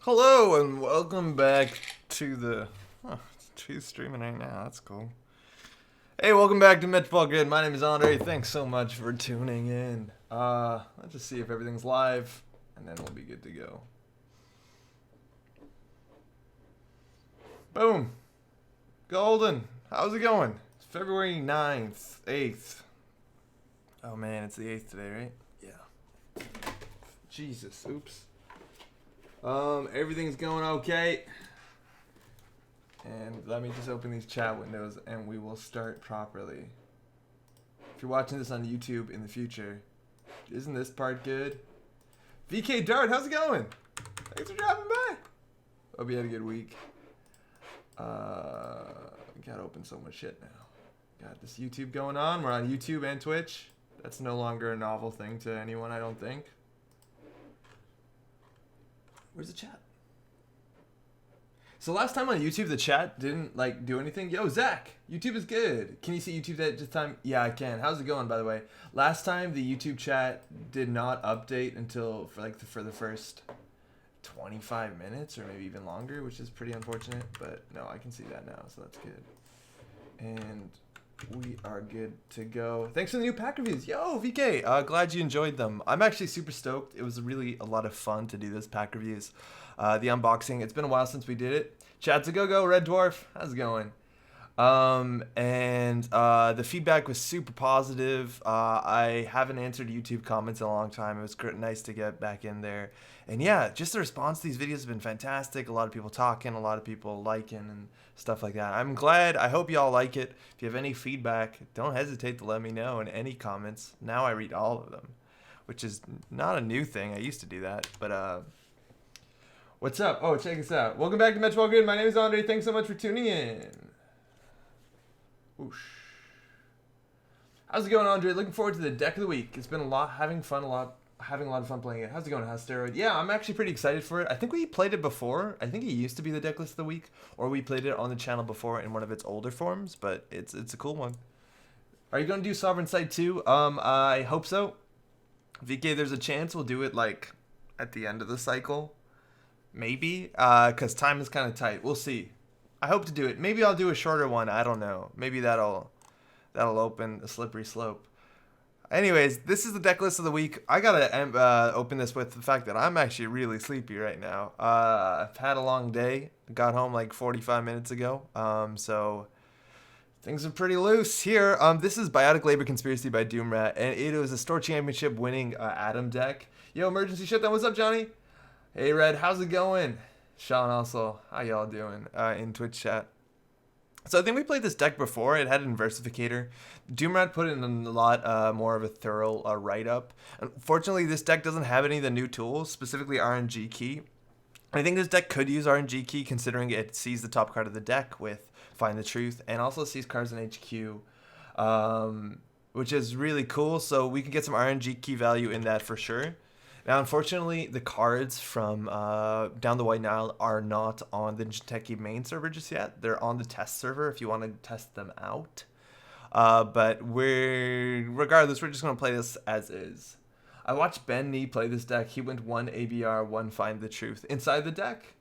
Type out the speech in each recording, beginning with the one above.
Hello and welcome back to the. Oh, she's streaming right now. That's cool. Hey, welcome back to Mitchball Good. My name is Andre. Thanks so much for tuning in. Let's just see if everything's live, and then we'll be good to go. Boom. Golden. How's it going? It's February 9th, 8th. Oh man, it's the 8th today, right? Yeah. Jesus. Oops. Everything's going okay. And let me just open these chat windows and we will start properly. If you're watching this on YouTube in the future, isn't this part good? VK Dart, how's it going? Thanks for dropping by. Hope you had a good week. Gotta open so much shit now. Got this YouTube going on. We're on YouTube and Twitch. That's no longer a novel thing to anyone, I don't think. Where's the chat? So last time on YouTube, the chat didn't do anything. Yo, Zach, YouTube is good. Can you see YouTube that this time? Yeah, I can. How's it going, by the way? Last time the YouTube chat did not update until for the first 25 minutes or maybe even longer, which is pretty unfortunate. But no, I can see that now, so that's good. And we are good to go. Thanks for the new pack reviews. Yo, VK, glad you enjoyed them. I'm actually super stoked. It was really a lot of fun to do this pack reviews. The unboxing, it's been a while since we did it. Chad's a go-go, Red Dwarf, how's it going? The feedback was super positive. I haven't answered YouTube comments in a long time. It was nice to get back in there. And yeah, just the response to these videos has been fantastic. A lot of people talking, a lot of people liking and stuff like that. I'm glad. I hope y'all like it. If you have any feedback, don't hesitate to let me know in any comments. Now I read all of them, which is not a new thing. I used to do that, but what's up? Oh, check this out. Welcome back to Metro Grid. My name is Andre. Thanks so much for tuning in. Whoosh. How's it going, Andre? Looking forward to the deck of the week. It's been having a lot of fun playing it. How's it going, House Steroid? Yeah, I'm actually pretty excited for it. I think we played it before. I think it used to be the deck list of the week, or we played it on the channel before in one of its older forms, but it's a cool one. Are you going to do Sovereign Sight too? I hope so. VK, there's a chance we'll do it at the end of the cycle. Maybe, because time is kind of tight. We'll see. I hope to do it. Maybe I'll do a shorter one. I don't know. Maybe that'll open a slippery slope. Anyways, this is the deck list of the week. I gotta open this with the fact that I'm actually really sleepy right now. I've had a long day. Got home 45 minutes ago. So things are pretty loose here. This is Biotic Labor Conspiracy by Doomrat, and it was a Store Championship winning Atom deck. Yo, Emergency Shutdown. What's up, Johnny? Hey, Red. How's it going? Sean also. How y'all doing in Twitch chat? So I think we played this deck before. It had an Versificator. Doomrat put in a lot more of a thorough write-up. Unfortunately, this deck doesn't have any of the new tools, specifically RNG Key. I think this deck could use RNG Key, considering it sees the top card of the deck with Find the Truth, and also sees cards in HQ, which is really cool. So we can get some RNG Key value in that for sure. Now, unfortunately, the cards from Down the White Nile are not on the Jinteki main server just yet. They're on the test server if you want to test them out. But regardless, we're just going to play this as is. I watched Ben Nee play this deck. He went 1 ABR, 1 Find the Truth inside the deck.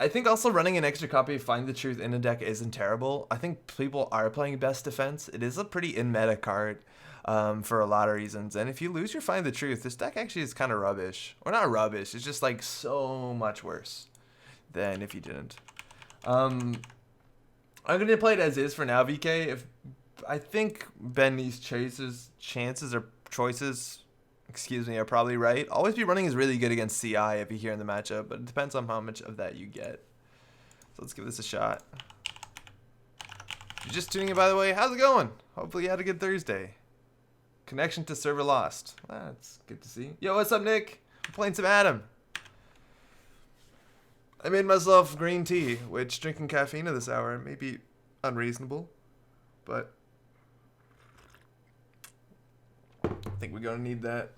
I think also running an extra copy of Find the Truth in a deck isn't terrible. I think people are playing Best Defense. It is a pretty in-meta card. For a lot of reasons, and if you lose your Find the Truth, this deck actually is kind of rubbish, or not rubbish, it's just so much worse than if you didn't. I'm gonna play it as is for now, VK. If I think Ben Nee's choices are probably right. Always Be Running is really good against CI if you hear in the matchup, but it depends on how much of that you get. So let's give this a shot. If you're just tuning in, by the way, how's it going? Hopefully you had a good Thursday. Connection to server lost. That's good to see. Yo, what's up, Nick? I'm playing some Atom. I made myself green tea, which drinking caffeine at this hour may be unreasonable, but I think we're gonna need that.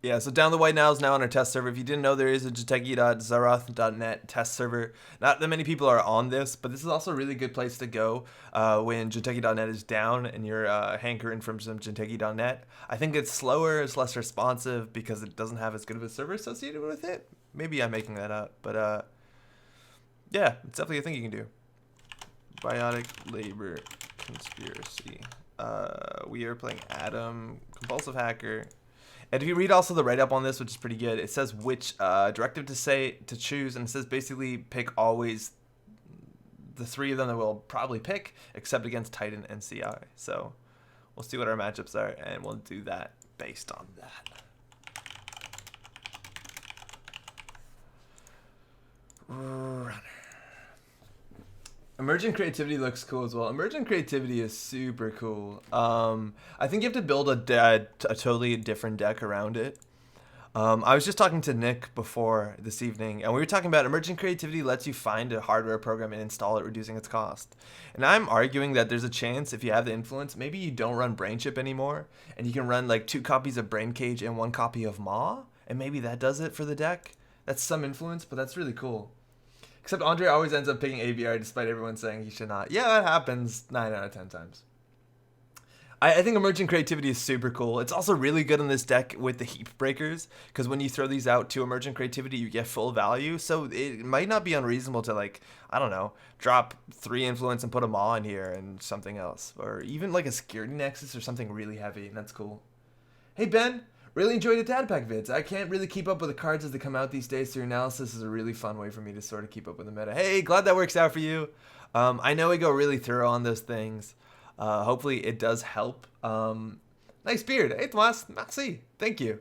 Yeah, so Down the White Nile is now on our test server. If you didn't know, there is a jiteki.zaroth.net test server. Not that many people are on this, but this is also a really good place to go when jiteki.net is down and you're hankering from some jiteki.net. I think it's slower, it's less responsive because it doesn't have as good of a server associated with it. Maybe I'm making that up, but yeah, it's definitely a thing you can do. Biotic labor conspiracy. We are playing Adam, compulsive hacker. And if you read also the write-up on this, which is pretty good, it says which directive to choose, and it says basically pick always the 3 of them that we'll probably pick, except against Titan and CI. So we'll see what our matchups are, and we'll do that based on that. Runner. Emergent creativity looks cool as well. Emergent creativity is super cool. I think you have to build a totally different deck around it. I was just talking to Nick before this evening, and we were talking about emergent creativity lets you find a hardware program and install it, reducing its cost. And I'm arguing that there's a chance if you have the influence, maybe you don't run Brain Chip anymore, and you can run like 2 copies of Brain Cage and 1 copy of Maw, and maybe that does it for the deck. That's some influence, but that's really cool. Except Andre always ends up picking ABR despite everyone saying he should not. Yeah, that happens 9 out of 10 times. I think emergent creativity is super cool. It's also really good in this deck with the heap breakers, because when you throw these out to emergent creativity, you get full value. So it might not be unreasonable to, like, I don't know, drop 3 influence and put a Maw in here and something else. Or even like a security nexus or something really heavy, and that's cool. Hey Ben, really enjoyed the dad pack vids. I can't really keep up with the cards as they come out these days, so your analysis is a really fun way for me to sort of keep up with the meta. Hey, glad that works out for you. I know we go really thorough on those things. Hopefully it does help. Nice beard. Hey, Tomas. Merci. Thank you.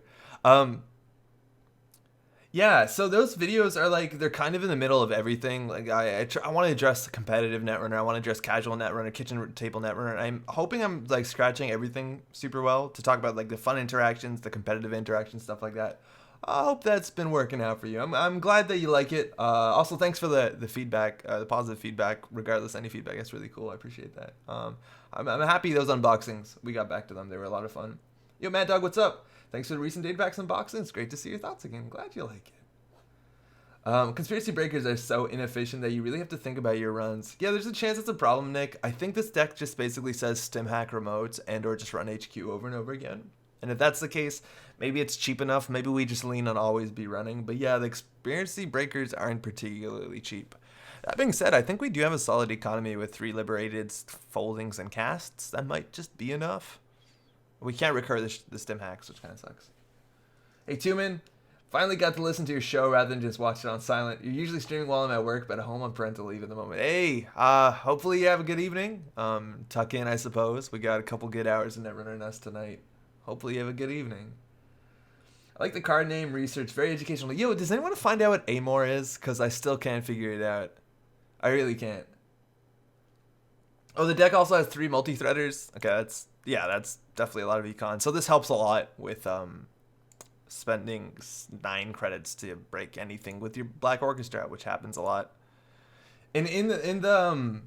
Yeah, so those videos are like, they're kind of in the middle of everything. Like I want to address the competitive Netrunner. I want to address casual Netrunner, kitchen table Netrunner. I'm hoping I'm like scratching everything super well to talk about like the fun interactions, the competitive interactions, stuff like that. I hope that's been working out for you. I'm glad that you like it. Also, thanks for the feedback, the positive feedback. Regardless, any feedback, that's really cool. I appreciate that. I'm happy those unboxings, we got back to them. They were a lot of fun. Yo, Mad Dog, what's up? Thanks for the recent data packs unboxing. It's great to see your thoughts again. Glad you like it. Conspiracy breakers are so inefficient that you really have to think about your runs. Yeah, there's a chance it's a problem, Nick. I think this deck just basically says stim hack remotes and or just run HQ over and over again. And if that's the case, maybe it's cheap enough. Maybe we just lean on always be running. But yeah, the conspiracy breakers aren't particularly cheap. That being said, I think we do have a solid economy with 3 liberated foldings and casts. That might just be enough. We can't recur the stim hacks, which kind of sucks. Hey, Tuman. Finally got to listen to your show rather than just watch it on silent. You're usually streaming while I'm at work, but at home on parental leave at the moment. Hey, hopefully you have a good evening. Tuck in, I suppose. We got a couple good hours in Netrunner Nest tonight. Hopefully you have a good evening. I like the card name, research, very educational. Yo, does anyone find out what Amor is? Because I still can't figure it out. I really can't. Oh, the deck also has 3 multi-threaders. Okay, that's definitely a lot of econ. So this helps a lot with spending 9 credits to break anything with your Black Orchestra, which happens a lot. And in the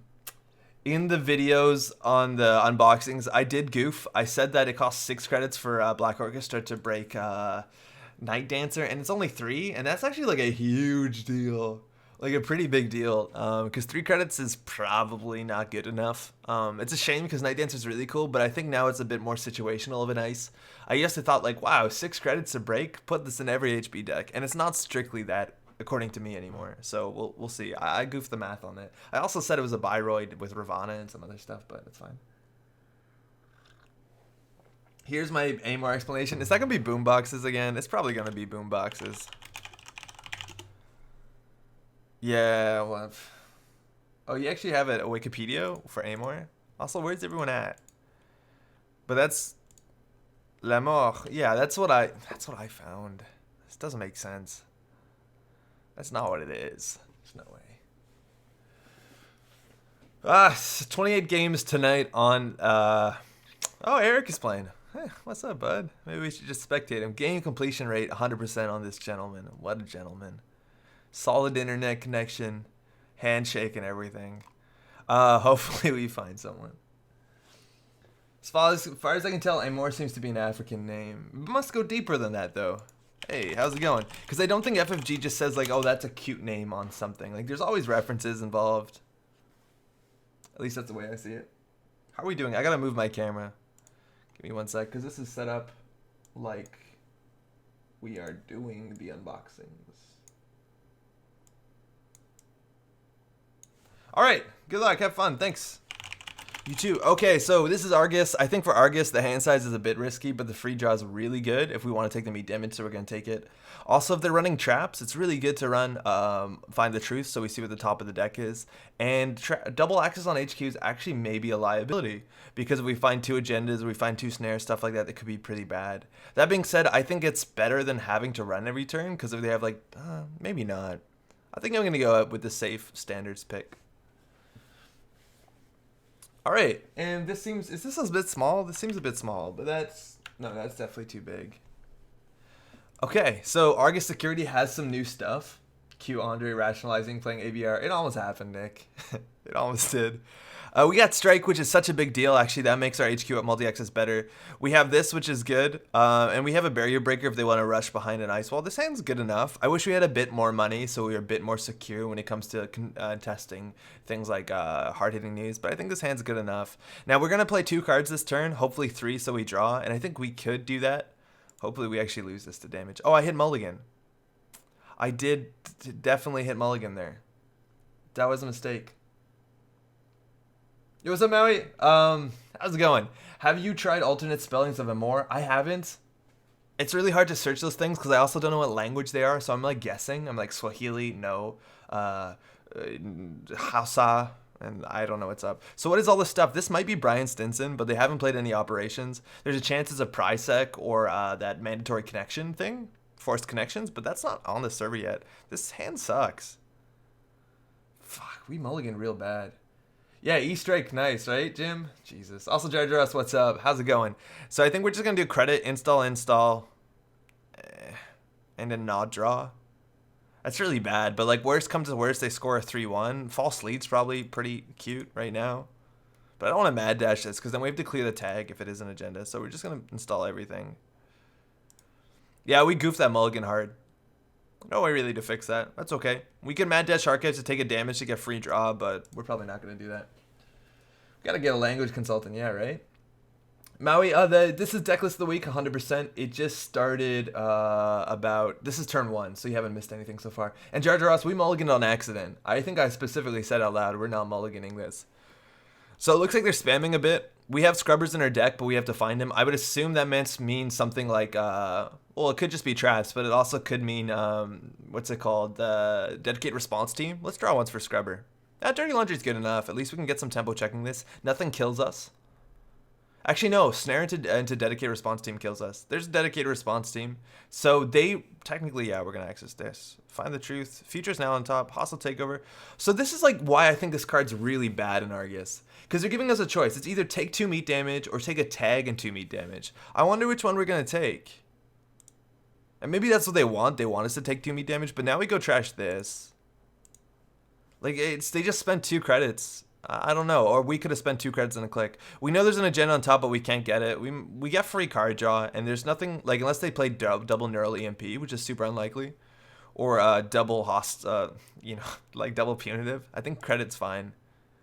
videos on the unboxings, I did goof. I said that it costs 6 credits for Black Orchestra to break Night Dancer, and it's only 3, and that's actually like a huge deal. Like a pretty big deal, because 3 credits is probably not good enough. It's a shame because Night Dancer is really cool, but I think now it's a bit more situational of an ice. I used to thought like, wow, 6 credits to break, put this in every HB deck, and it's not strictly that, according to me anymore. So we'll see. I goofed the math on it. I also said it was a Byroid with Ravana and some other stuff, but it's fine. Here's my Amor explanation. Is that gonna be boomboxes again? It's probably gonna be boomboxes. Yeah, well, oh, you actually have a Wikipedia for Amor? Also, where's everyone at? But that's La Mort. Yeah, that's what I found. This doesn't make sense. That's not what it is. There's no way. 28 games tonight on oh, Eric is playing. Hey, what's up, bud? Maybe we should just spectate him. Game completion rate 100% on this gentleman. What a gentleman. Solid internet connection, handshake and everything. Hopefully we find someone. As far as I can tell, Amor seems to be an African name. Must go deeper than that, though. Hey, how's it going? Because I don't think FFG just says, like, oh, that's a cute name on something. Like, there's always references involved. At least that's the way I see it. How are we doing? I gotta move my camera. Give me one sec, because this is set up like we are doing the unboxings. All right. Good luck. Have fun. Thanks. You too. Okay, so this is Argus. I think for Argus, the hand size is a bit risky, but the free draw is really good if we want to take the meat damage, so we're going to take it. Also, if they're running traps, it's really good to run Find the Truth, so we see what the top of the deck is. And double access on HQs actually may be a liability, because if we find 2 agendas, or we find 2 snares, stuff like that, that could be pretty bad. That being said, I think it's better than having to run every turn, because if they have like, maybe not. I think I'm going to go up with the safe standards pick. All right, and is this a bit small? This seems a bit small, but that's definitely too big. Okay, so Argus Security has some new stuff. Q Andre rationalizing, playing ABR. It almost happened, Nick. It almost did. We got Strike, which is such a big deal. Actually, that makes our HQ at multi-access better. We have this, which is good. And we have a Barrier Breaker if they want to rush behind an Ice Wall. This hand's good enough. I wish we had a bit more money so we were a bit more secure when it comes to testing things like hard-hitting knees. But I think this hand's good enough. Now, we're going to play 2 cards this turn, hopefully 3 so we draw. And I think we could do that. Hopefully, we actually lose this to damage. Oh, I hit Mulligan. I did definitely hit Mulligan there. That was a mistake. Yo, what's up, Maui? How's it going? Have you tried alternate spellings of Amor? I haven't. It's really hard to search those things because I also don't know what language they are, so I'm like guessing. I'm like Swahili, no. Hausa, and I don't know what's up. So what is all this stuff? This might be Brian Stinson, but they haven't played any operations. There's a chance it's a Prisec or that mandatory connection thing, forced connections, but that's not on the server yet. This hand sucks. Fuck, we mulligan real bad. Yeah, E-Strike, nice, right, Jim? Jesus. Also, Jarjaros, what's up? How's it going? So I think we're just going to do credit, install, and then not draw. That's really bad, but like worst comes to worst, they score a 3-1. False lead's probably pretty cute right now. But I don't want to mad dash this because then we have to clear the tag if it is an agenda. So we're just going to install everything. Yeah, we goofed that mulligan hard. No way really to fix that. That's okay. We can mad dash archives to take a damage to get free draw, but we're probably not going to do that. We got to get a language consultant, yeah, right? Maui, this is Decklist of the Week, 100%. It just started this is turn 1, so you haven't missed anything so far. And Jar Jar Ross, we mulliganed on accident. I think I specifically said out loud, we're not mulliganing this. So it looks like they're spamming a bit. We have scrubbers in our deck, but we have to find him. I would assume that means something like, well, it could just be traps, but it also could mean, what's it called? Dedicate response team. Let's draw once for scrubber. Dirty Laundry's good enough. At least we can get some tempo checking this. Nothing kills us. Actually, no. Snare into dedicated response team kills us. There's a dedicated response team. So they, technically, yeah, we're going to access this. Find the Truth. Future's now on top. Hostile Takeover. So this is like why I think this card's really bad in Argus. Because they're giving us a choice. It's either take 2 meat damage or take a tag and 2 meat damage. I wonder which one we're going to take. And maybe that's what they want. They want us to take 2 meat damage. But now we go trash this. Like, they just spent 2 credits. I don't know, or we could have spent 2 credits in a click. We know there's an agenda on top, but we can't get it. We get free card draw, and there's nothing, like, unless they play double neural EMP, which is super unlikely, or double host, like double punitive. I think credit's fine.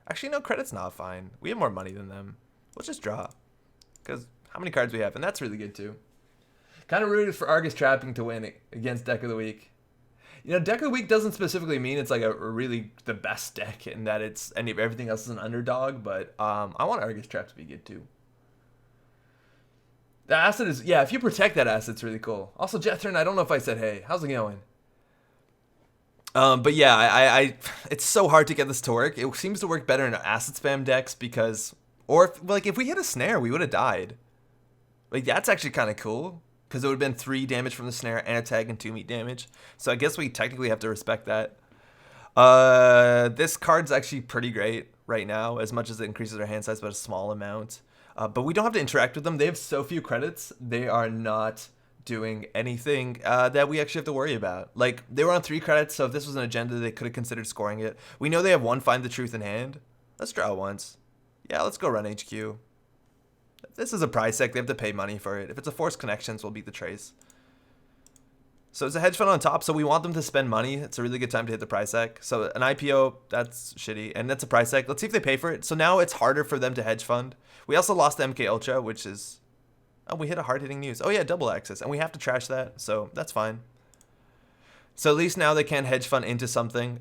Actually, no, credit's not fine. We have more money than them. Let's just draw, because how many cards we have, and that's really good too. Kind of rooted for Argus trapping to win against Deck of the Week. You know, Deck of the Week doesn't specifically mean it's like a really the best deck and that it's everything else is an underdog, but I want Argus Trap to be good too. The asset is, yeah, if you protect that asset, it's really cool. Also, Jethron, I don't know if I said hey. How's it going? But yeah, it's so hard to get this to work. It seems to work better in asset spam decks because, or if we hit a snare, we would have died. Like, that's actually kind of cool. Because it would have been 3 damage from the snare and a tag and 2 meat damage. So I guess we technically have to respect that. This card's actually pretty great right now, as much as it increases our hand size by a small amount. But we don't have to interact with them. They have so few credits. They are not doing anything that we actually have to worry about. Like, they were on 3 credits, so if this was an agenda, they could have considered scoring it. We know they have 1 Find the Truth in hand. Let's draw once. Yeah, let's go run HQ. If this is a Prisec, they have to pay money for it. If it's a Forced Connections, we'll beat the Trace. So it's a hedge fund on top, so we want them to spend money. It's a really good time to hit the Prisec. So an IPO, that's shitty. And that's a Prisec. Let's see if they pay for it. So now it's harder for them to hedge fund. We also lost the MK Ultra, which is... Oh, we hit a hard-hitting news. Oh, yeah, double access. And we have to trash that, so that's fine. So at least now they can hedge fund into something,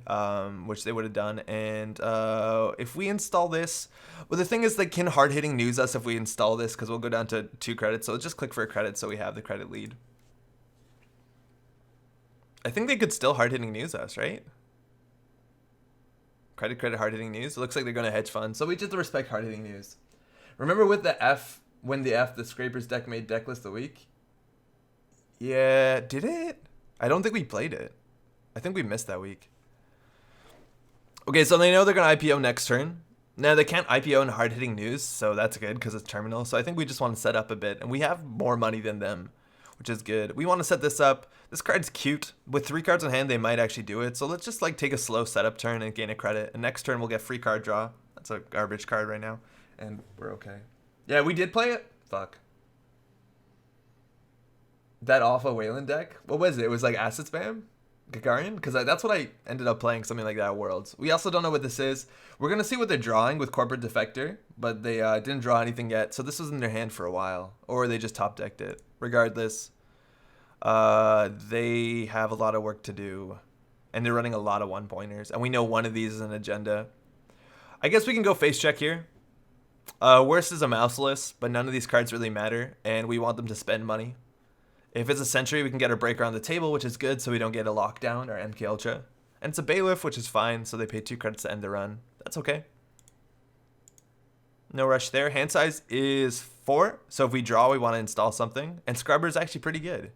which they would have done. And if we install this, well, the thing is they can hard-hitting news us if we install this because we'll go down to 2 credits. So let's just click for a credit so we have the credit lead. I think they could still hard-hitting news us, right? Credit, hard-hitting news. It looks like they're going to hedge fund. So we just have to respect hard-hitting news. Remember with the F, when the Scrapers deck made Decklist the week? Yeah, did it? I don't think we played it. I think we missed that week. Okay, so they know they're going to IPO next turn. Now, they can't IPO in hard-hitting news, so that's good because it's terminal. So I think we just want to set up a bit. And we have more money than them, which is good. We want to set this up. This card's cute. With 3 cards in hand, they might actually do it. So let's just like take a slow setup turn and gain a credit. And next turn, we'll get free card draw. That's a garbage card right now. And we're okay. Yeah, we did play it. Fuck. That Alpha Wayland deck? What was it? It was like Acid Spam? Gagarin? Because that's what I ended up playing, something like that at Worlds. We also don't know what this is. We're going to see what they're drawing with Corporate Defector, but they didn't draw anything yet. So this was in their hand for a while. Or they just top decked it. Regardless, they have a lot of work to do. And they're running a lot of 1-pointers. And we know one of these is an agenda. I guess we can go face check here. Worst is a Mouseless, but none of these cards really matter. And we want them to spend money. If it's a Sentry, we can get a breaker on the table, which is good, so we don't get a lockdown or MK Ultra. And it's a Bailiff, which is fine, so they pay 2 credits to end the run. That's okay. No rush there. Hand size is 4, so if we draw, we want to install something. And Scrubber is actually pretty good.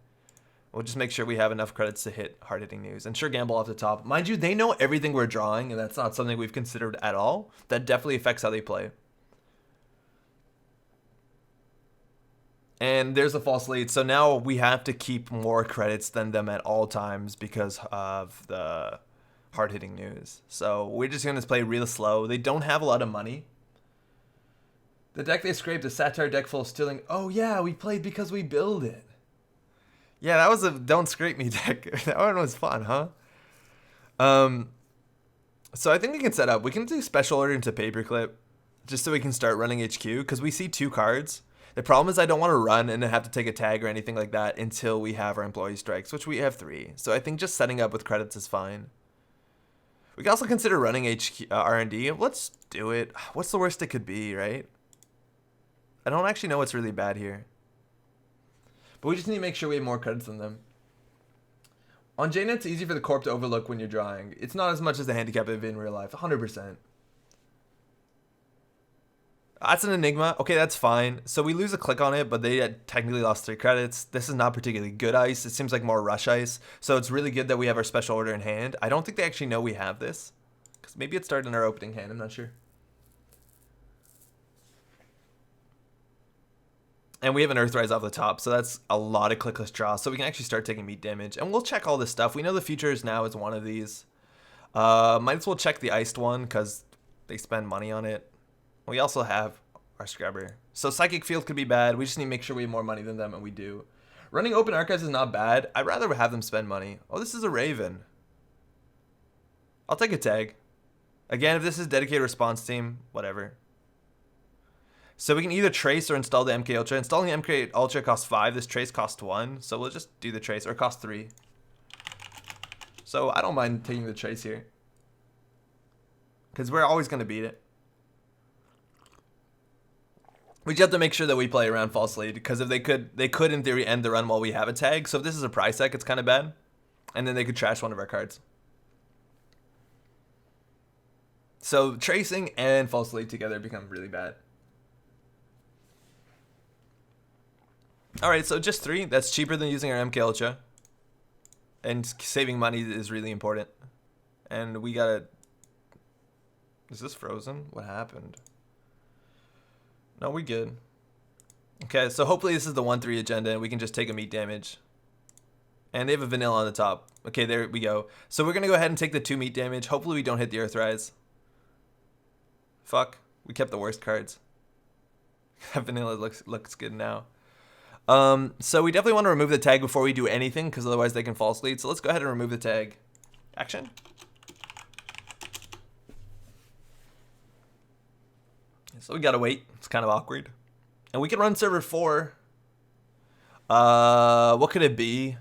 We'll just make sure we have enough credits to hit hard-hitting news. And sure, gamble off the top. Mind you, they know everything we're drawing, and that's not something we've considered at all. That definitely affects how they play. And there's a false lead. So now we have to keep more credits than them at all times because of the hard-hitting news. So we're just going to play real slow. They don't have a lot of money. The deck they scraped, a Satire deck full of Stealing. Oh, yeah, we played because we build it. Yeah, that was a Don't Scrape Me deck. That one was fun, huh? So I think we can set up. We can do special order into Paperclip just so we can start running HQ because we see 2 cards. The problem is I don't want to run and then have to take a tag or anything like that until we have our employee strikes, which we have 3. So I think just setting up with credits is fine. We can also consider running HQ R&D. Let's do it. What's the worst it could be, right? I don't actually know what's really bad here. But we just need to make sure we have more credits than them. On JNet, it's easy for the corp to overlook when you're drawing. It's not as much as the handicap of in real life, 100%. That's an enigma. Okay, that's fine. So we lose a click on it, but they had technically lost 3 credits. This is not particularly good ice. It seems like more rush ice. So it's really good that we have our special order in hand. I don't think they actually know we have this. Because maybe it started in our opening hand. I'm not sure. And we have an Earthrise off the top. So that's a lot of clickless draw. So we can actually start taking meat damage. And we'll check all this stuff. We know the futures now is one of these. Might as well check the iced one because they spend money on it. We also have our Scrubber. So Psychic Field could be bad. We just need to make sure we have more money than them, and we do. Running Open Archives is not bad. I'd rather have them spend money. Oh, this is a Raven. I'll take a tag. Again, if this is dedicated response team, whatever. So we can either trace or install the MK Ultra. Installing the MK Ultra costs 5. This trace costs 1. So we'll just do the trace, or cost 3. So I don't mind taking the trace here. Because we're always going to beat it. We just have to make sure that we play around false lead, because if they could in theory end the run while we have a tag. So if this is a prize deck, it's kind of bad, and then they could trash one of our cards. So tracing and false lead together become really bad. All right, so just 3. That's cheaper than using our MK Ultra, and saving money is really important. And we gotta. Is this frozen? What happened? No, we good. Okay, so hopefully this is the 1-3 agenda and we can just take a meat damage. And they have a vanilla on the top. Okay, there we go. So we're going to go ahead and take the 2 meat damage. Hopefully we don't hit the Earthrise. Fuck. We kept the worst cards. That vanilla looks good now. So we definitely want to remove the tag before we do anything, because otherwise they can false lead. So let's go ahead and remove the tag. Action. So we gotta wait. It's kind of awkward. And we can run server 4. What could it be?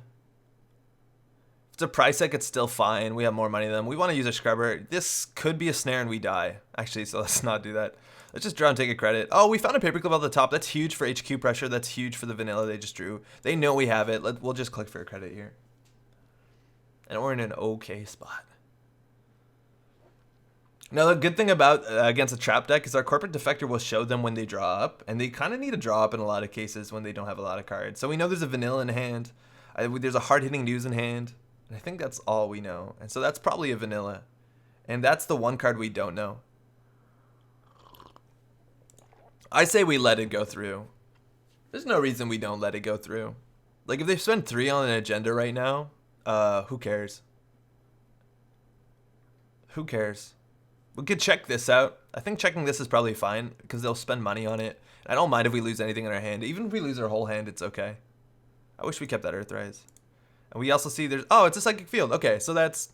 It's a price tag, it's still fine. We have more money than them. We want to use a scrubber. This could be a snare and we die. Actually, so let's not do that. Let's just draw and take a credit. Oh, we found a paperclip on the top. That's huge for HQ pressure. That's huge for the vanilla they just drew. They know we have it. We'll just click for a credit here. And we're in an okay spot. Now, the good thing about against a trap deck is our corporate defector will show them when they draw up. And they kind of need to draw up in a lot of cases when they don't have a lot of cards. So we know there's a vanilla in hand. There's a hard-hitting news in hand. And I think that's all we know. And so that's probably a vanilla. And that's the one card we don't know. I say we let it go through. There's no reason we don't let it go through. Like, if they spend 3 on an agenda right now, who cares? Who cares? We could check this out. I think checking this is probably fine, because they'll spend money on it. I don't mind if we lose anything in our hand. Even if we lose our whole hand, it's okay. I wish we kept that Earthrise. And we also see there's... Oh, it's a Psychic Field. Okay, so that's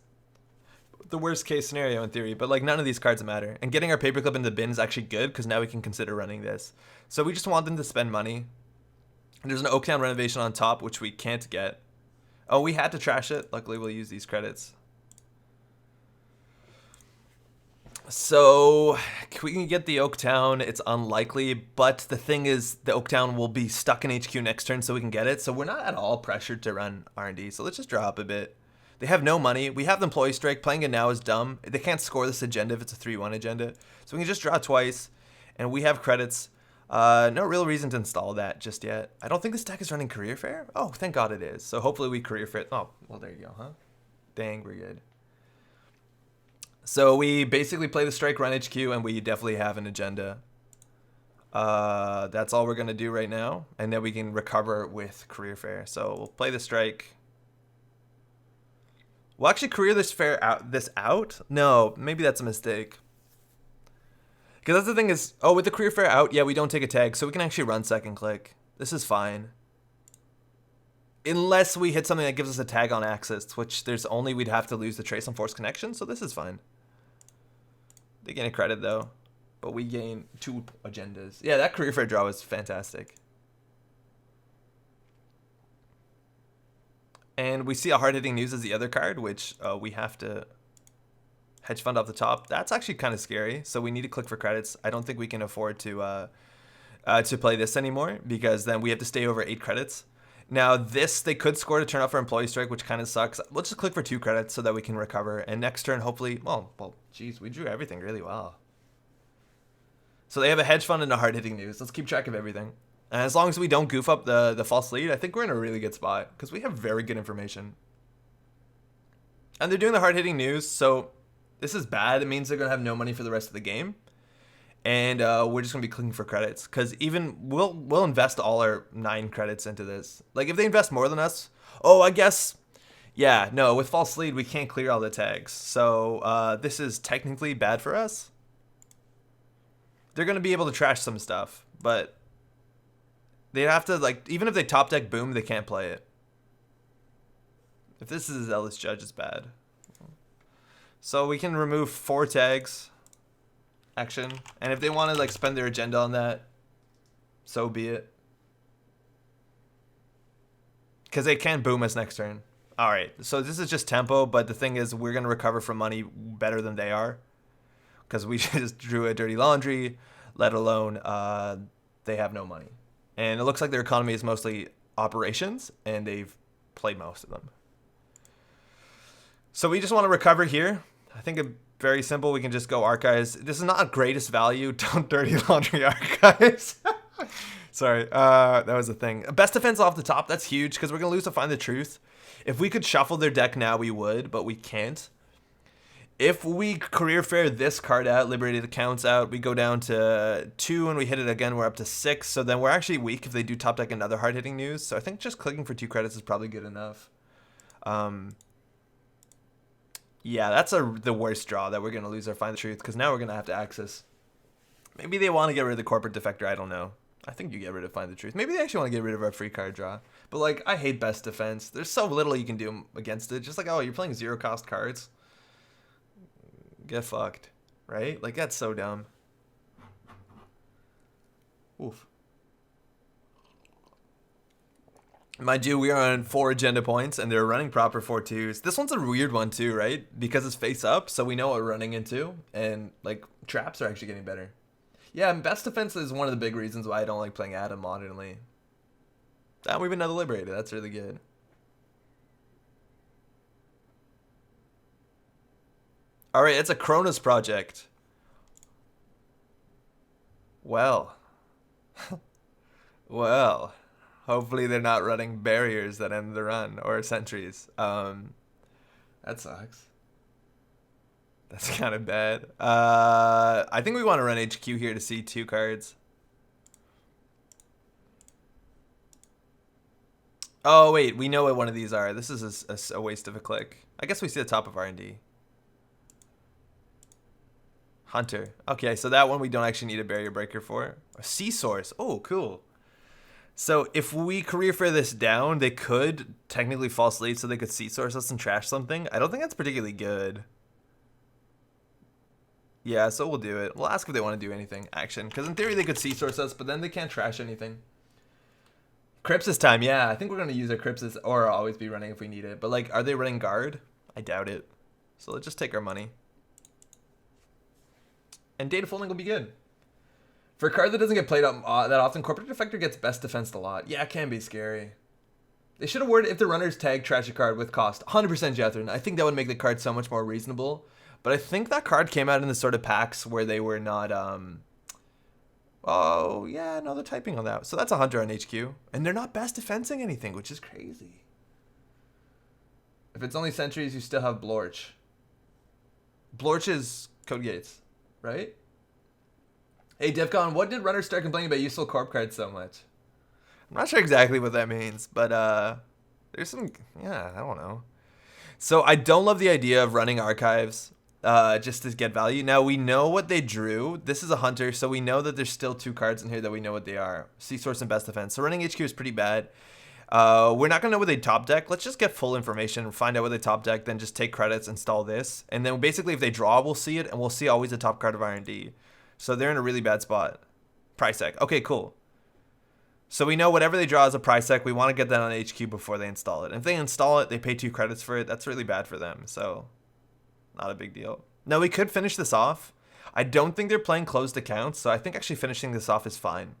the worst case scenario in theory, but like none of these cards matter. And getting our paperclip in the bin is actually good because now we can consider running this. So we just want them to spend money. And there's an Oaktown renovation on top, which we can't get. Oh, we had to trash it. Luckily, we'll use these credits. So we can get the Oaktown. It's unlikely, but the thing is the Oaktown will be stuck in HQ next turn so we can get it. So we're not at all pressured to run R&D. So let's just draw up a bit. They have no money. We have the Employee Strike. Playing it now is dumb. They can't score this agenda if it's a 3-1 agenda. So we can just draw twice, and we have credits. No real reason to install that just yet. I don't think this deck is running Career Fair. Oh, thank God it is. So hopefully we Career Fair. Oh, well, there you go, huh? Dang, we're good. So we basically play the Strike, run HQ, and we definitely have an agenda. That's all we're going to do right now. And then we can recover with Career Fair. So we'll play the Strike. We'll actually career this out? No, maybe that's a mistake. Because that's the thing is, oh, with the Career Fair out, yeah, we don't take a tag, so we can actually run second click. This is fine. Unless we hit something that gives us a tag on Axis, which there's only we'd have to lose the Trace on Force Connection, so this is fine. They gain a credit, though, but we gain 2 agendas. Yeah, that Career Fair draw was fantastic. And we see a hard-hitting news as the other card, which we have to hedge fund off the top. That's actually kind of scary, so we need to click for credits. I don't think we can afford to play this anymore, because then we have to stay over 8 credits. Now, this, they could score to turn off our Employee Strike, which kind of sucks. Let's just click for 2 credits so that we can recover. And next turn, hopefully, well, geez, we drew everything really well. So they have a hedge fund and a hard-hitting news. Let's keep track of everything. And as long as we don't goof up the false lead, I think we're in a really good spot because we have very good information. And they're doing the hard-hitting news, so this is bad. It means they're going to have no money for the rest of the game. And we're just going to be clicking for credits because even we'll invest all our 9 credits into this. Like if they invest more than us, oh, I guess, yeah, no, with false lead, we can't clear all the tags. So this is technically bad for us. They're going to be able to trash some stuff, but they have to, like, even if they top deck Boom, they can't play it. If this is a Zealous Judge, it's bad. So we can remove 4 tags. Action. And if they want to, like, spend their agenda on that, so be it. Because they can Boom us next turn. Alright, so this is just tempo, but the thing is, we're going to recover from money better than they are. Because we just drew a Dirty Laundry, let alone they have no money. And it looks like their economy is mostly operations, and they've played most of them. So we just want to recover here. I think it's very simple. We can just go Archives. This is not greatest value. Don't Dirty Laundry Archives. Sorry, that was a thing. Best defense off the top. That's huge, because we're going to lose to Find the Truth. If we could shuffle their deck now, we would, but we can't. If we Career Fair this card out, Liberated Accounts out, we go down to 2 and we hit it again, we're up to 6. So then we're actually weak if they do top deck another hard-hitting news. So I think just clicking for 2 credits is probably good enough. Yeah, that's the worst draw that we're going to lose our Find the Truth, because now we're going to have to Axis. Maybe they want to get rid of the Corporate Defector, I don't know. I think you get rid of Find the Truth. Maybe they actually want to get rid of our free card draw. But, like, I hate Best Defense. There's so little you can do against it. Just like, oh, you're playing 0-cost cards. Get fucked, right? Like, that's so dumb. Oof. Mind you, we are on 4 agenda points, and they're running proper 4-2s. This one's a weird one too, right? Because it's face up, so we know what we're running into, and like traps are actually getting better. Yeah, and best defense is one of the big reasons why I don't like playing Adam modernly. Ah, we've been another liberated. That's really good. All right, it's a Cronus project. Well, well. Hopefully they're not running barriers that end the run or sentries. That sucks. That's kind of bad. I think we want to run HQ here to see 2 cards. Oh wait, we know what one of these are. This is a waste of a click. I guess we see the top of R&D. Hunter. Okay, so that one we don't actually need a barrier breaker for. A sea source. Oh, cool. So if we career for this down, they could technically false lead so they could sea source us and trash something. I don't think that's particularly good. Yeah, so we'll do it. We'll ask if they want to do anything. Action. Because in theory they could sea source us, but then they can't trash anything. Crypsis time. Yeah, I think we're going to use our Crypsis or always be running if we need it. But like, are they running guard? I doubt it. So let's just take our money. And data folding will be good. For a card that doesn't get played that often, Corporate Defector gets best defensed a lot. Yeah, it can be scary. They should have worded if the runners tag trash a card with cost. 100% Jethrin. I think that would make the card so much more reasonable. But I think that card came out in the sort of packs where they were not... Oh, yeah, no, they're typing on that. So that's a Hunter on HQ. And they're not best defensing anything, which is crazy. If it's only sentries, you still have Blorch. Blorch is Code Gates, right? Hey, Defcon, what did runners start complaining about useful corp cards so much? I'm not sure exactly what that means, but there's some, yeah, I don't know. So I don't love the idea of running archives just to get value. Now we know what they drew. This is a Hunter, so we know that there's still 2 cards in here that we know what they are. Sea Source and Best Defense. So running HQ is pretty bad. We're not going to know what they top deck. Let's just get full information, find out what they top deck, then just take credits, install this. And then basically if they draw, we'll see it, and we'll see always the top card of R&D. So they're in a really bad spot. Price deck. Okay, cool. So we know whatever they draw is a price deck. We want to get that on HQ before they install it. And if they install it, they pay 2 credits for it. That's really bad for them. So not a big deal. Now we could finish this off. I don't think they're playing closed accounts. So I think actually finishing this off is fine.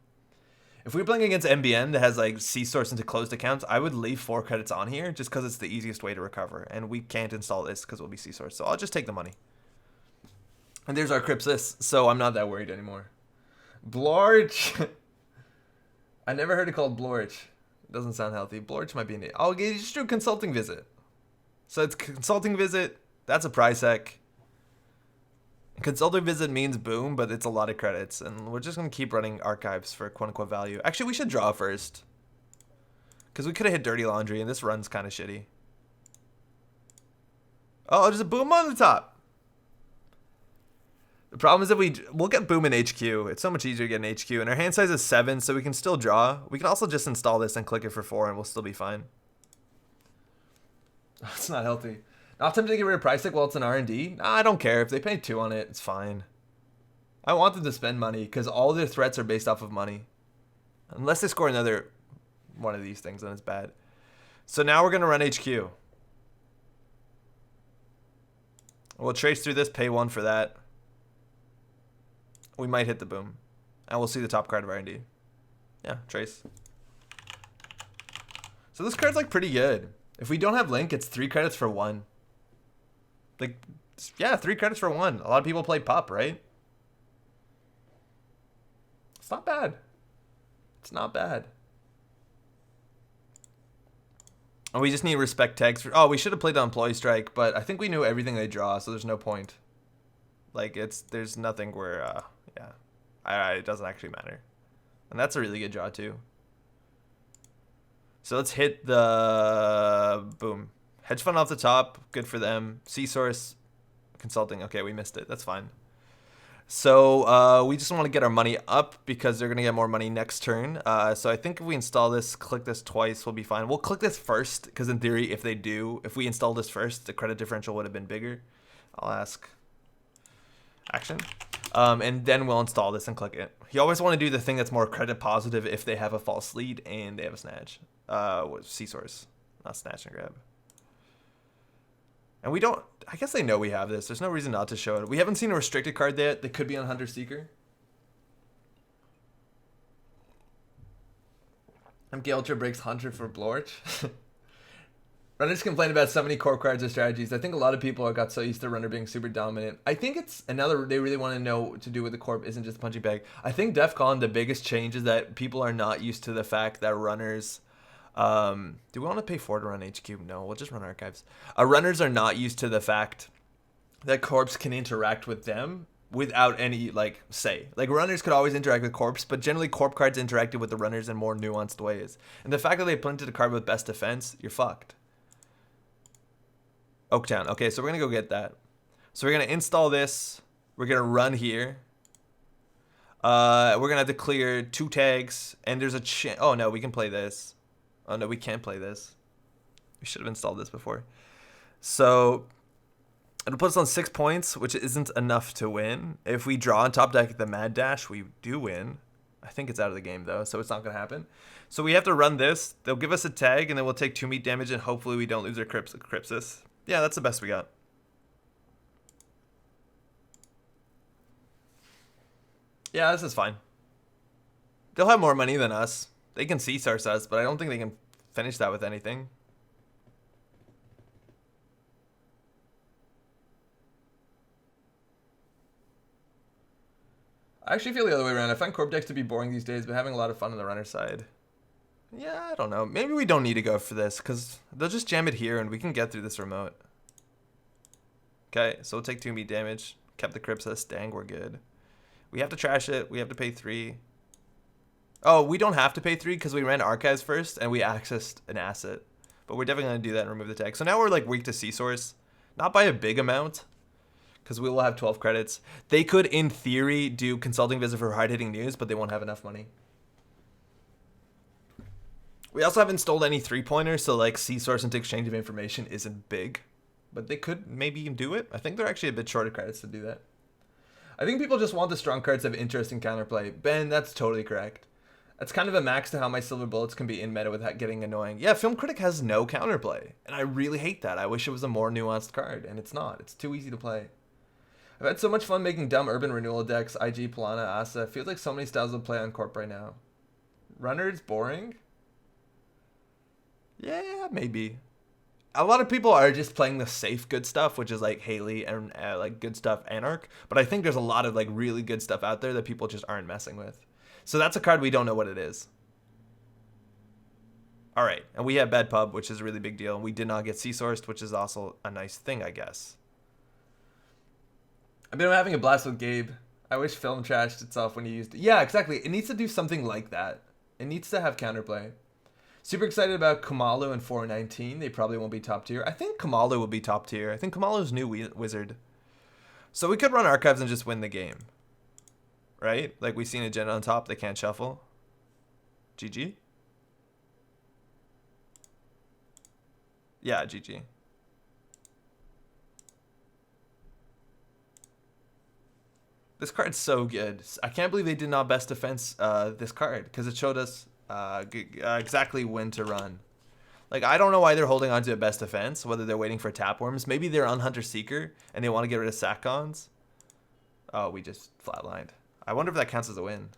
If we're playing against MBN that has like C source into closed accounts, I would leave 4 credits on here just because it's the easiest way to recover. And we can't install this because we'll be C source. So I'll just take the money. And there's our Crypsis, so I'm not that worried anymore. Blorch. I never heard it called Blorch. It doesn't sound healthy. Blorch might be an... Oh, you just do a consulting visit. So it's consulting visit. That's a price deck. Consulting visit means boom, but it's a lot of credits. And we're just going to keep running archives for quote-unquote value. Actually, we should draw first. Because we could have hit Dirty Laundry, and this run's kind of shitty. Oh, there's a boom on the top. The problem is that we'll get boom in HQ. It's so much easier to get an HQ. And our hand size is 7, so we can still draw. We can also just install this and click it for 4, and we'll still be fine. It's not healthy. Not tempted to get rid of price tag while it's an R&D? Nah, I don't care. If they pay 2 on it, it's fine. I want them to spend money, because all their threats are based off of money. Unless they score another one of these things, then it's bad. So now we're going to run HQ. We'll trace through this, pay 1 for that. We might hit the boom. And we'll see the top card of R&D. Yeah, trace. So this card's like pretty good. If we don't have Link, it's 3 credits for 1. Like, yeah, 3 credits for 1. A lot of people play Pup, right? It's not bad. It's not bad. And we just need respect tags for... Oh, we should have played on Employee Strike, but I think we knew everything they draw, so there's no point. Like, there's nothing where... yeah, it doesn't actually matter. And that's a really good draw too. So let's hit the boom. Hedge fund off the top, good for them. C source, consulting. Okay, we missed it. That's fine. So we just want to get our money up because they're gonna get more money next turn. So I think if we install this, click this twice, we'll be fine. We'll click this first because in theory, if we install this first, the credit differential would have been bigger. I'll ask. Action. And then we'll install this and click it. You always want to do the thing that's more credit positive if they have a false lead and they have a snatch. C-Source, not Snatch and Grab. And we don't, I guess they know we have this. There's no reason not to show it. We haven't seen a restricted card yet that could be on Hunter Seeker. MK Ultra breaks Hunter for Blorch. Runners complain about so many core cards or strategies. I think a lot of people got so used to Runner being super dominant. I think it's another, they really want to know what to do with the Corp isn't just a punching bag. I think DEF CON, the biggest change is that people are not used to the fact that runners, do we want to pay 4 to run HQ? No, we'll just run archives. Runners are not used to the fact that Corps can interact with them without any, like, say. Like, runners could always interact with Corps, but generally Corp cards interacted with the runners in more nuanced ways. And the fact that they printed a card with best defense, you're fucked. Oaktown. Okay, so we're going to go get that. So we're going to install this. We're going to run here. We're going to have to clear 2 tags. And there's a oh, no, we can play this. Oh, no, we can't play this. We should have installed this before. So it'll put us on 6 points, which isn't enough to win. If we draw on top deck at the Mad Dash, we do win. I think it's out of the game, though, so it's not going to happen. So we have to run this. They'll give us a tag, and then we'll take 2 meat damage, and hopefully we don't lose our Crypsis. Yeah, that's the best we got. Yeah, this is fine. They'll have more money than us. They can C-Source us, but I don't think they can finish that with anything. I actually feel the other way around. I find Corp decks to be boring these days, but having a lot of fun on the runner side. Yeah, I don't know. Maybe we don't need to go for this, because they'll just jam it here, and we can get through this remote. Okay, so we'll take 2 meat damage. Kept the Crypsis. Dang, we're good. We have to trash it. We have to pay 3. Oh, we don't have to pay 3, because we ran Archives first, and we accessed an asset. But we're definitely going to do that and remove the tag. So now we're, like, weak to C-Source. Not by a big amount, because we will have 12 credits. They could, in theory, do Consulting Visit for hard-hitting news, but they won't have enough money. We also haven't installed any 3-pointers, so like C-Source into exchange of information isn't big. But they could maybe do it. I think they're actually a bit short of credits to do that. I think people just want the strong cards to have interesting counterplay. Ben, that's totally correct. That's kind of a max to how my silver bullets can be in meta without getting annoying. Yeah, Film Critic has no counterplay, and I really hate that. I wish it was a more nuanced card, and it's not. It's too easy to play. I've had so much fun making dumb urban renewal decks, IG, Polana, Asa. Feels like so many styles of play on Corp right now. Runner's boring? Yeah, maybe. A lot of people are just playing the safe good stuff, which is like Haley and like good stuff Anarch. But I think there's a lot of like really good stuff out there that people just aren't messing with. So that's a card we don't know what it is. All right, and we have Bad Pub, which is a really big deal. We did not get C-Sourced, which is also a nice thing, I guess. I've been having a blast with Gabe. I wish Film trashed itself when you used it. Yeah, exactly. It needs to do something like that. It needs to have counterplay. Super excited about Kamalu and 419. They probably won't be top tier. I think Kamalu will be top tier. I think Kamalu's new wizard. So we could run Archives and just win the game. Right? Like we've seen a gen on top. They can't shuffle. GG. Yeah, GG. This card's so good. I can't believe they did not best defense this card because it showed us exactly when to run. Like, I don't know why they're holding on to a best defense, whether they're waiting for Tapworms. Maybe they're on Hunter Seeker and they want to get rid of Sackons. Oh, we just flatlined. I wonder if that counts as a win.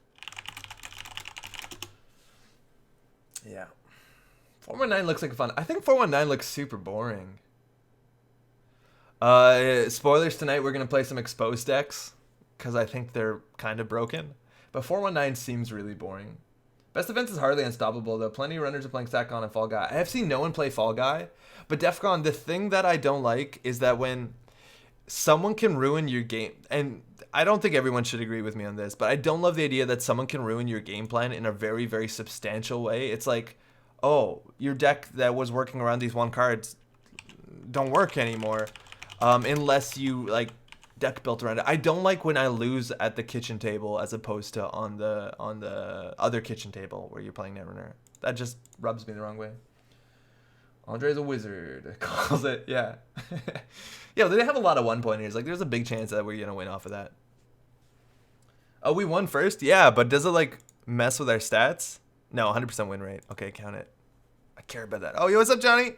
Yeah. 419 looks like fun. I think 419 looks super boring. Spoilers tonight, we're going to play some exposed decks because I think they're kind of broken. But 419 seems really boring. Best defense is hardly unstoppable, though. Plenty of runners are playing Sackon and Fall Guy. I have seen no one play Fall Guy. But DEFCON, the thing that I don't like is that when someone can ruin your game, and I don't think everyone should agree with me on this, but I don't love the idea that someone can ruin your game plan in a very, very substantial way. It's like, oh, your deck that was working around these 1 cards don't work anymore unless you, like, deck built around it. I don't like when I lose at the kitchen table as opposed to on the other kitchen table where you're playing Netrunner. That just rubs me the wrong way. Andre's a wizard. Calls it, yeah. Yeah, they have a lot of 1-pointers. Like, there's a big chance that we're going to win off of that. Oh, we won first? Yeah, but does it, like, mess with our stats? No, 100% win rate. Okay, count it. I care about that. Oh, yo, what's up, Johnny?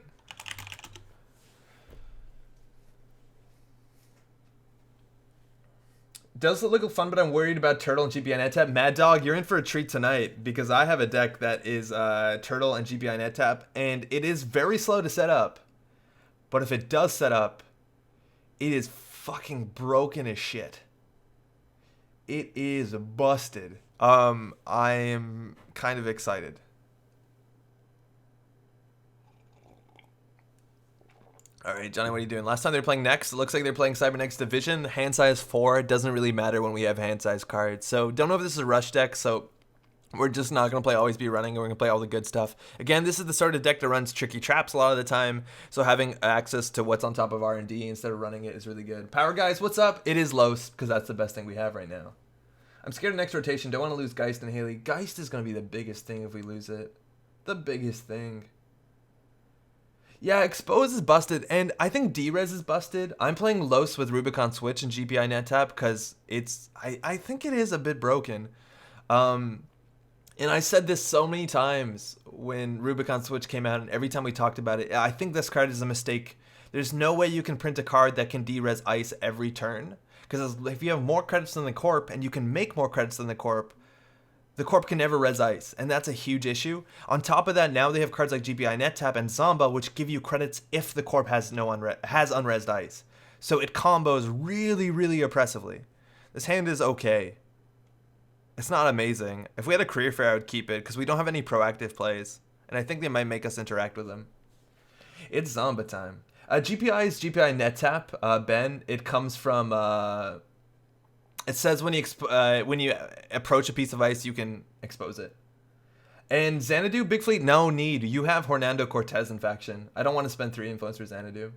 Does look fun, but I'm worried about Turtle and GPI Net Tap. Mad Dog, you're in for a treat tonight because I have a deck that is Turtle and GPI Net Tap, and it is very slow to set up. But if it does set up, it is fucking broken as shit. It is busted. I am kind of excited. All right, Johnny, what are you doing? Last time they were playing Next, it looks like they're playing Cybernetics Division. Hand size 4. It doesn't really matter when we have hand size cards. So don't know if this is a rush deck, so we're just not going to play Always Be Running, and we're going to play all the good stuff. Again, this is the sort of deck that runs tricky traps a lot of the time, so having access to what's on top of R&D instead of running it is really good. Power Guys, what's up? It is Los, because that's the best thing we have right now. I'm scared of next rotation. Don't want to lose Geist and Haley. Geist is going to be the biggest thing if we lose it. The biggest thing. Yeah, Expose is busted, and I think D-rez is busted. I'm playing Los with Rubicon Switch and GPI Net Tap because it's I think it is a bit broken. And I said this so many times when Rubicon Switch came out, and every time we talked about it, I think this card is a mistake. There's no way you can print a card that can D-rez ice every turn, because if you have more credits than the Corp, and you can make more credits than the Corp can never res ice, and that's a huge issue. On top of that, now they have cards like GPI Net Tap and Zamba, which give you credits if the Corp has unresed ice. So it combos really, really oppressively. This hand is okay. It's not amazing. If we had a career fair, I would keep it, because we don't have any proactive plays, and I think they might make us interact with them. It's Zamba time. GPI is GPI Net Tap, Ben. It comes from... It says when you approach a piece of ice, you can expose it. And Xanadu, Big Fleet, no need. You have Hernando Cortez in faction. I don't want to spend 3 influence for Xanadu.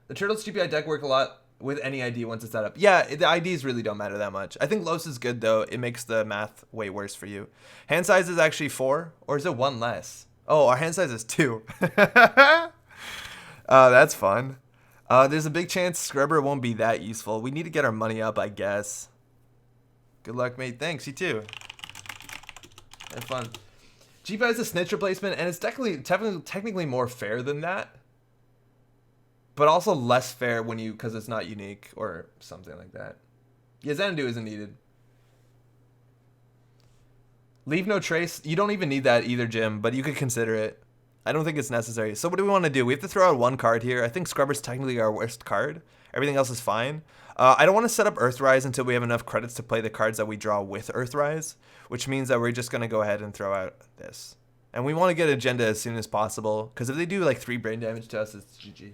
The Turtles GPI deck work a lot with any ID once it's set up. Yeah, the IDs really don't matter that much. I think Los is good, though. It makes the math way worse for you. Hand size is actually 4, or is it 1 less? Oh, our hand size is 2. That's fun. There's a big chance Scrubber won't be that useful. We need to get our money up, I guess. Good luck, mate. Thanks, you too. Have fun. GPI is a snitch replacement, and it's technically more fair than that. But also less fair because it's not unique or something like that. Yeah, Xanadu isn't needed. Leave no trace. You don't even need that either, Jim, but you could consider it. I don't think it's necessary. So what do we want to do? We have to throw out 1 card here. I think Scrubber's technically our worst card. Everything else is fine. I don't want to set up Earthrise until we have enough credits to play the cards that we draw with Earthrise, which means that we're just going to go ahead and throw out this. And we want to get Agenda as soon as possible, because if they do like 3 brain damage to us, it's GG.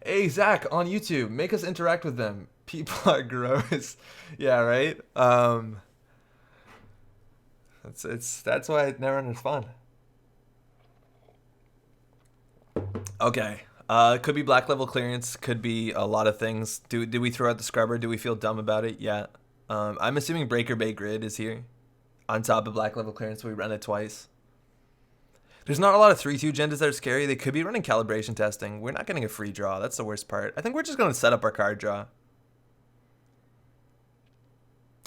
Hey, Zach, on YouTube, make us interact with them. People are gross. Yeah, right? That's why Netrunner's fun. Okay. Could be black level clearance. Could be a lot of things. Do we throw out the Scrubber? Do we feel dumb about it? Yeah. I'm assuming Breaker Bay Grid is here. On top of black level clearance, so we run it twice. There's not a lot of 3-2 agendas that are scary. They could be running calibration testing. We're not getting a free draw. That's the worst part. I think we're just going to set up our card draw.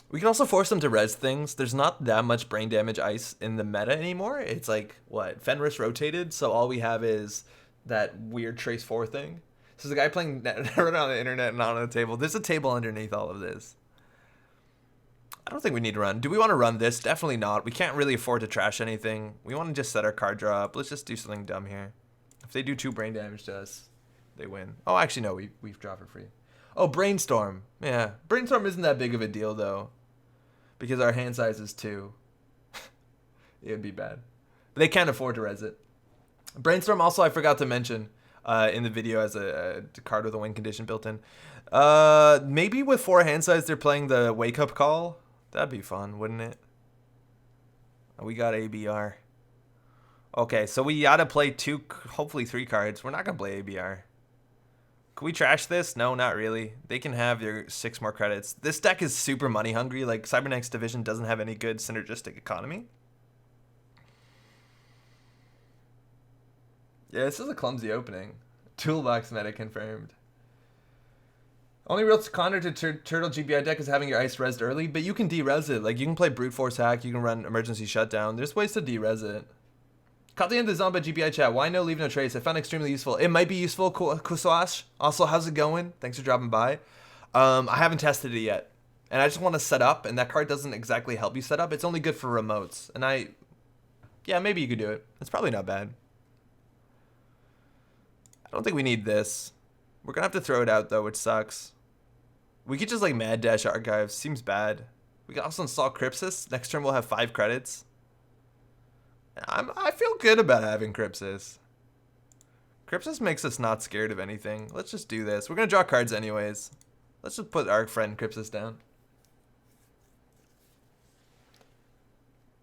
We can also force them to res things. There's not that much brain damage ice in the meta anymore. It's like, what? Fenris rotated, so all we have is that weird Trace 4 thing. So there's a guy playing Netrunner on the internet and not on the table. There's a table underneath all of this. I don't think we need to run. Do we want to run this? Definitely not. We can't really afford to trash anything. We want to just set our card draw up. Let's just do something dumb here. If they do 2 brain damage to us, they win. Oh, actually, no. We've draw for free. Oh, Brainstorm. Yeah. Brainstorm isn't that big of a deal, though, because our hand size is 2. It would be bad. But they can't afford to res it. Brainstorm also, I forgot to mention in the video, as a card with a win condition built in. Maybe with 4 hand size, they're playing the Wake Up Call. That'd be fun, wouldn't it? We got ABR. Okay, so we gotta play 2, hopefully 3 cards. We're not gonna play ABR. Can we trash this? No, not really. They can have your 6 more credits. This deck is super money hungry. Like, Cybernetics Division doesn't have any good synergistic economy. Yeah, this is a clumsy opening. Toolbox meta confirmed. Only real counter to Turtle GBI deck is having your ice rezzed early, but you can D-rez it. Like, you can play Brute Force Hack, you can run Emergency Shutdown. There's ways to D-rez it. Caught the end of the Zamba GBI chat. Why no Leave No Trace? I found it extremely useful. It might be useful, Kusash. Also, how's it going? Thanks for dropping by. I haven't tested it yet. And I just want to set up, and that card doesn't exactly help you set up. It's only good for remotes. And yeah, maybe you could do it. It's probably not bad. I don't think we need this. We're going to have to throw it out, though, which sucks. We could just, like, mad dash archives. Seems bad. We can also install Crypsis. Next turn, we'll have 5 credits. I feel good about having Crypsis. Crypsis makes us not scared of anything. Let's just do this. We're going to draw cards anyways. Let's just put our friend Crypsis down.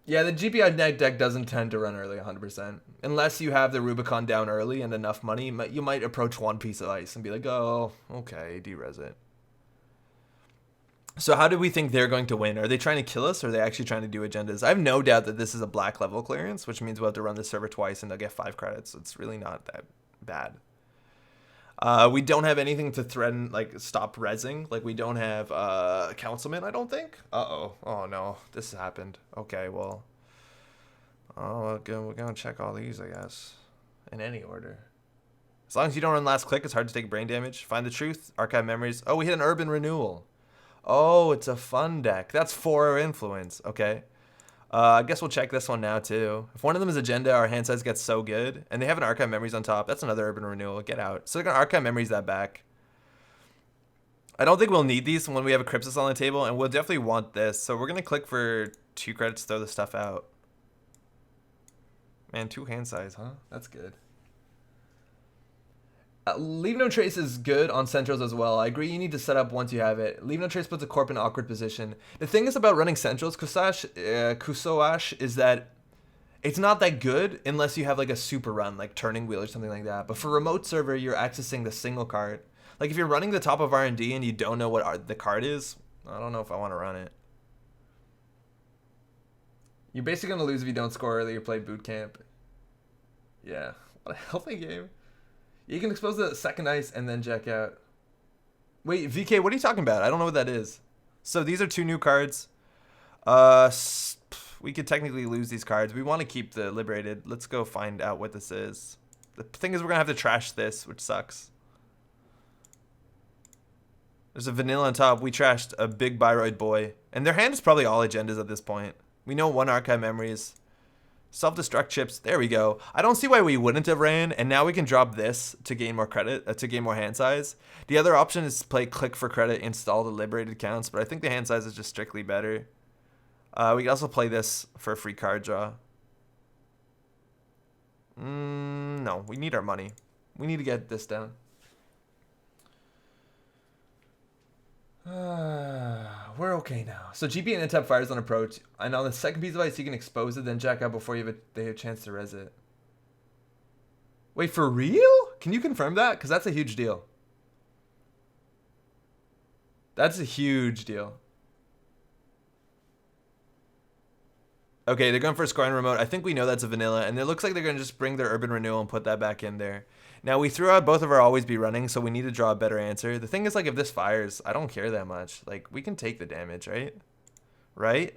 Yeah, the GPI deck doesn't tend to run early 100%. Unless you have the Rubicon down early and enough money, you might approach one piece of ice and be like, oh, okay, D-rez it. So how do we think they're going to win? Are they trying to kill us, or are they actually trying to do agendas? I have no doubt that this is a black level clearance, which means we'll have to run this server twice and they'll get 5 credits. So it's really not that bad. We don't have anything to threaten, like, stop rezzing. Like, we don't have Councilman, I don't think. Uh-oh. Oh, no. This happened. Okay, well. Oh, we're going to check all these, I guess. In any order. As long as you don't run last click, it's hard to take brain damage. Find the truth. Archive memories. Oh, we hit an urban renewal. Oh, it's a fun deck. That's 4 influence. Okay. I guess we'll check this one now, too. If one of them is agenda, our hand size gets so good. And they have an archive memories on top. That's another urban renewal. Get out. So they're going to archive memories that back. I don't think we'll need these when we have a Crypsis on the table. And we'll definitely want this. So we're going to click for 2 credits to throw the stuff out. Man, 2 hand size, huh? That's good. Leave No Trace is good on Centrals as well. I agree you need to set up once you have it. Leave No Trace puts a corp in an awkward position. The thing is about running Centrals, Kusoash, is that it's not that good unless you have like a super run, like Turning Wheel or something like that. But for remote server, you're accessing the single card. Like if you're running the top of R&D and you don't know what the card is, I don't know if I want to run it. You're basically going to lose if you don't score early or play boot camp. Yeah, what a healthy game. You can expose the second ice and then jack out. Wait, VK, what are you talking about? I don't know what that is. So these are 2 new cards. We could technically lose these cards. We want to keep the Liberated. Let's go find out what this is. The thing is we're going to have to trash this, which sucks. There's a vanilla on top. We trashed a big Biroid boy. And their hand is probably all agendas at this point. We know 1 archive memories. Self-destruct chips. There we go. I don't see why we wouldn't have ran, and now we can drop this to gain more credit, to gain more hand size. The other option is to play click for credit, install the liberated counts, but I think the hand size is just strictly better. We can also play this for a free card draw. No, we need our money. We need to get this down. We're okay now. So GP and N-type fires on approach, and on the second piece of ice you can expose it, then jack out before they have a chance to res it. Wait, for real? Can you confirm that? Because that's a huge deal. That's a huge deal. Okay, they're going for a scoring remote. I think we know that's a vanilla, and it looks like they're going to just bring their urban renewal and put that back in there. Now, we threw out both of our always be running, so we need to draw a better answer. The thing is, like, if this fires, I don't care that much. Like, we can take the damage, right? Right?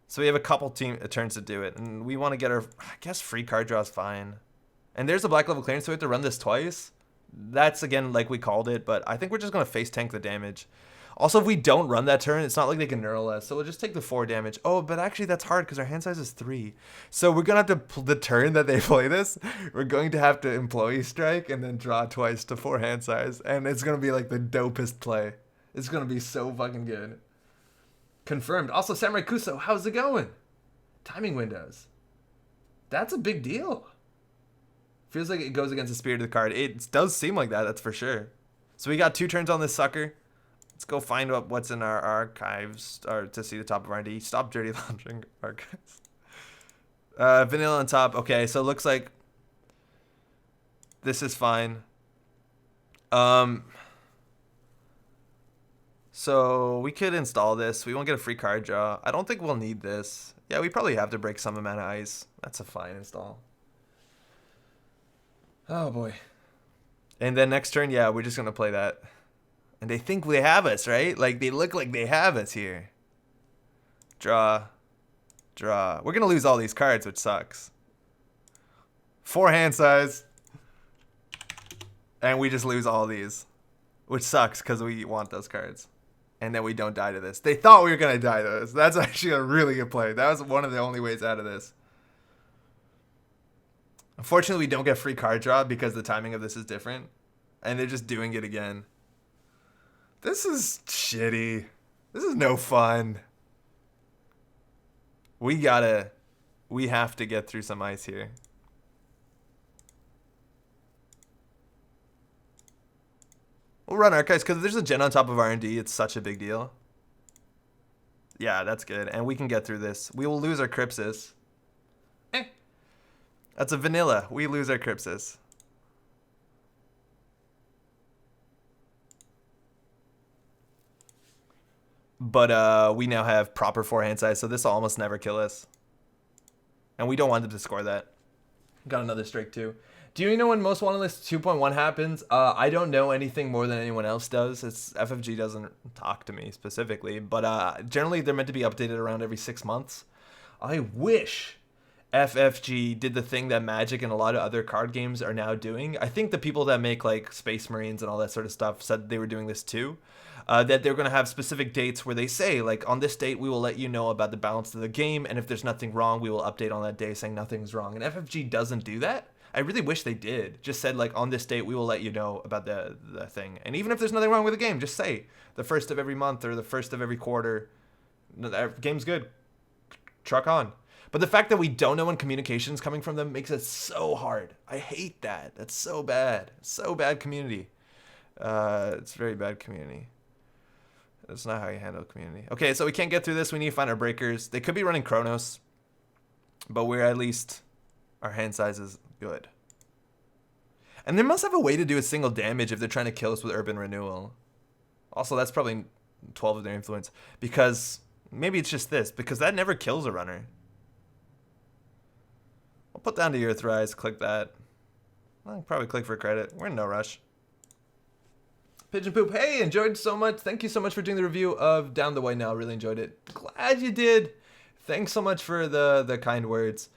So we have a couple turns to do it, and we want to get our, I guess, free card draw is fine. And there's a black level clearance, so we have to run this twice. That's, again, like we called it, but I think we're just going to face tank the damage. Also, if we don't run that turn, it's not like they can neural us, so we'll just take the 4 damage. Oh, but actually that's hard because our hand size is 3. So we're going to have to, the turn that they play this, we're going to have to employee strike and then draw twice to 4 hand size. And it's going to be like the dopest play. It's going to be so fucking good. Confirmed. Also, Samurai Kuso, how's it going? Timing windows. That's a big deal. Feels like it goes against the spirit of the card. It does seem like that, that's for sure. So we got 2 turns on this sucker. Let's go find what's in our archives or to see the top of R&D. Stop dirty laundering archives. Vanilla on top. Okay, so it looks like this is fine. So we could install this. We won't get a free card draw. I don't think we'll need this. Yeah, we probably have to break some amount of ice. That's a fine install. Oh boy. And then next turn, yeah, we're just going to play that. And they think they have us, right? Like, they look like they have us here. Draw. Draw. We're going to lose all these cards, which sucks. 4 hand size. And we just lose all these. Which sucks, because we want those cards. And then we don't die to this. They thought we were going to die to this. That's actually a really good play. That was one of the only ways out of this. Unfortunately, we don't get free card draw because the timing of this is different. And they're just doing it again. This is shitty. This is no fun. We have to get through some ice here. We'll run archives because there's a gen on top of R&D. It's such a big deal. Yeah, that's good. And we can get through this. We will lose our Crypsis. That's a vanilla. We lose our Crypsis. But we now have proper 4 hand size, so this will almost never kill us. And we don't want them to score that. Got another strike too. Do you know when Most Wanted List 2.1 happens? I don't know anything more than anyone else does. FFG doesn't talk to me specifically, but generally they're meant to be updated around every 6 months. I wish FFG did the thing that Magic and a lot of other card games are now doing. I think the people that make like Space Marines and all that sort of stuff said they were doing this too. That they're going to have specific dates where they say, like, on this date, we will let you know about the balance of the game, and if there's nothing wrong, we will update on that day saying nothing's wrong. And FFG doesn't do that. I really wish they did. Just said, like, on this date, we will let you know about the thing. And even if there's nothing wrong with the game, just say the first of every month or the first of every quarter. No, that game's good. Truck on. But the fact that we don't know when communication's coming from them makes it so hard. I hate that. That's so bad. So bad community. It's very bad community. That's not how you handle community. Okay, so we can't get through this. We need to find our breakers. They could be running Chronos, but we're at least, our hand size is good. And they must have a way to do a single damage if they're trying to kill us with Urban Renewal. Also, that's probably 12 of their influence. Because, maybe it's just this, because that never kills a runner. I'll put down to Earthrise, click that. I'll probably click for credit. We're in no rush. Pigeon Poop, hey, enjoyed so much. Thank you so much for doing the review of Down the Way Now. Really enjoyed it. Glad you did. Thanks so much for the kind words.